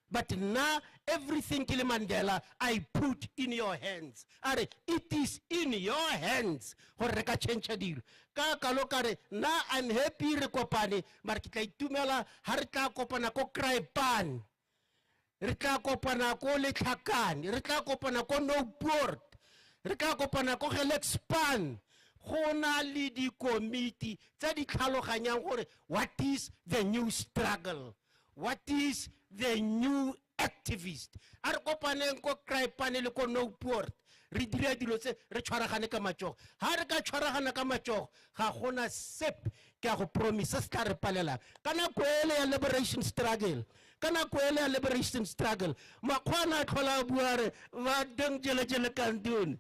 But now everything Kili Mandela I put in your hands. Are it is in your hands. Horeka change deal. Ka kalokare now I'm happy re kopane mar ke tla itumela ha re tla kopana ko Kraaipan. Re tla kopana ko Letlhakane, re tla kopana ko Noupoort. Re tla kopana ko Gelexpan. Go na le di committee tsa di tlhaloganyang gore what is the new struggle? What is the new activist? Ar kopaneng ko Kraaipan le ko Noupoort re dire dilo tse re tshwaragane ka matsogo ha re ka tshwaragana ka matsogo ga gona sep ke a go promise se ka re palela kana kwele ya liberation struggle makwana tlhola buare va deng jele kandun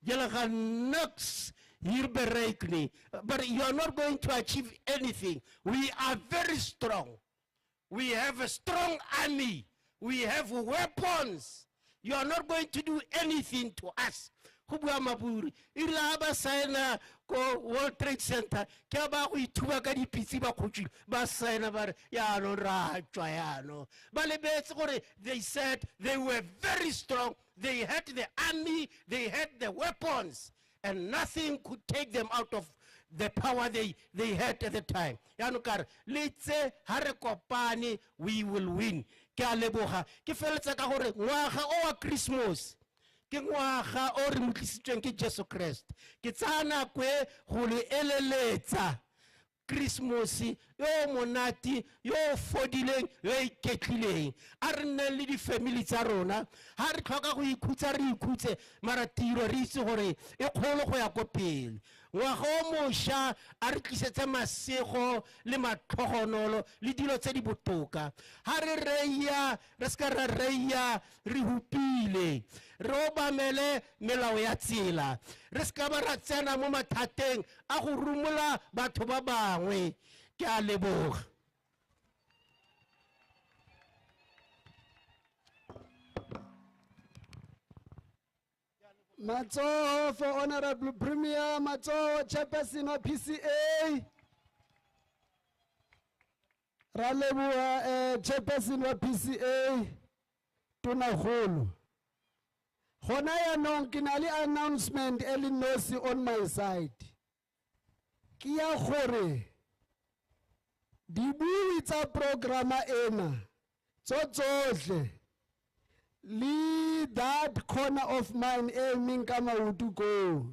jele gaan niks hier bereik nie, but you are not going to achieve anything. We are very strong. We have a strong army. We have weapons. You are not going to do anything to us. go bua maburu e rile ga ba signa ko World Trade Center ke ba go ithuba ka dipitsi ba kgotsile ba signa ba re yaanong ra tswa yaanong ba lebetse gore they said they were very strong, they had the army, they had the weapons, and nothing could take them out of the power they had at the time. Yaanong kare let's ha re kopane we will win. Ke a leboga ke feletsa ka gore ngwaga o wa Christmas ke ngwaga o re motlisitsweng ke Jesu Christ. Ke tsaya nako e go le eleletsa Christmas yo monati yo fodileng yo iketlileng a re nne le di-family tsa rona ha re tlhoka go ikhutsa re ikhutse mara tiro re itse gore e kgolo go ya ko pele. Ngwaga o mošwa a re tlisetse masego le matlhogonolo le dilo tse di botoka ha re reia re ska ra reia re hupile re obamele melao ya tsela re ska ba ra tsena mo mathateng a go rumola batho ba bangwe. Ke a leboga. Matsoho for Honorable Premier, Matsoho Chairperson of PCA. Raleboha Chairperson of PCA, Tunaholo. Hona yaanong ke na le announcement e le nosi on my side. Ke ya gore dibui tsa programa ena tsohle lead that corner of mine aiming kama utu go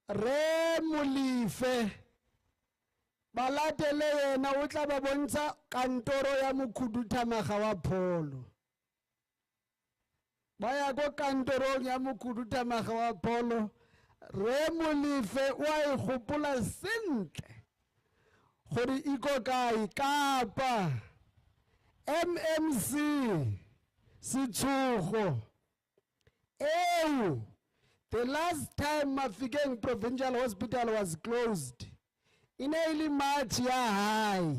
re Molife balatele yena o tla ba bontsha kantoro ya mokhuduthamaga wa pholo ba ya go kantorong ya mokhuduthamaga wa pholo re Molife wa e gopola sentle gore iko kae Kapa MMC Sitsugo. The last time Mafikeng Provincial Hospital was closed, in early March ya high.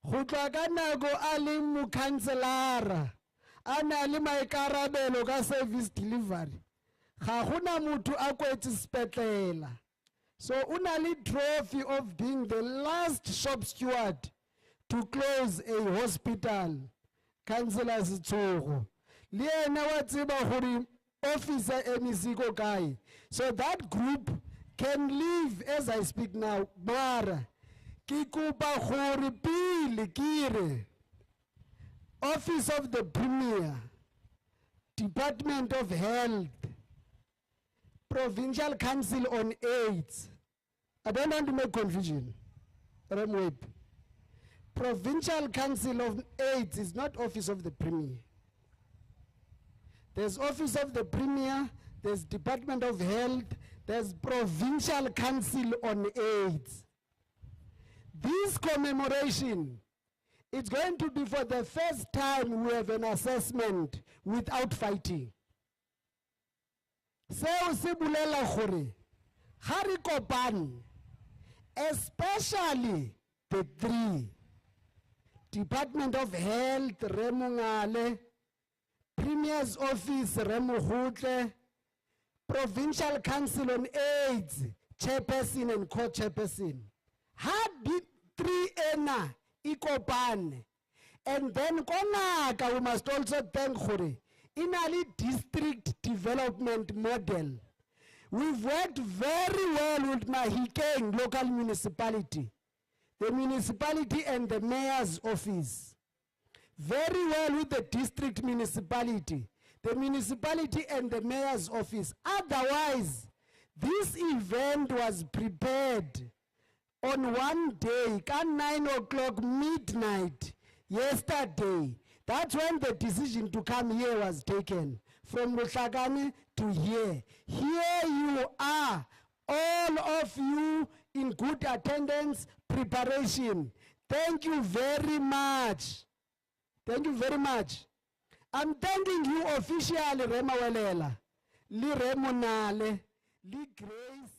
Khutlaga go ali mu kanselara, ana le maikarabelo ka service delivery. Ga gona motho a kwetse spetlela. So unali trophy of being the last shop steward to close a hospital. Councillor Sitsogo. Liena wa tseba gore officer MEC go kae. So that group can leave as I speak now. Mara ke kopa gore pele kire Office of the Premier, Department of Health, Provincial Council on AIDS. I don't want to make confusion. Remweb. Provincial Council of AIDS is not Office of the Premier. There's Office of the Premier, there's Department of Health, there's Provincial Council on AIDS. This commemoration, it's going to be for the first time we have an assessment without fighting. Seo se bulela gore ha re kopane, especially the three. Department of Health, Remungale, Premier's Office, Remuhutle, Provincial Council on AIDS, Chairperson and Co-Chairperson. Had the three ena ikopane. And then konaka we must also thank Hore. Inali district development model. We've worked very well with Mahikeng local municipality, the municipality and the mayor's office. Very well with the district municipality, the municipality and the mayor's office. Otherwise, this event was prepared on one day, at 9 o'clock midnight, yesterday. That's when the decision to come here was taken, from Mushagani to here. Here you are, all of you in good attendance, preparation. Thank you very much. Thank you very much. I'm thanking you officially, Rema Welela, Li Remonale, Li Grace,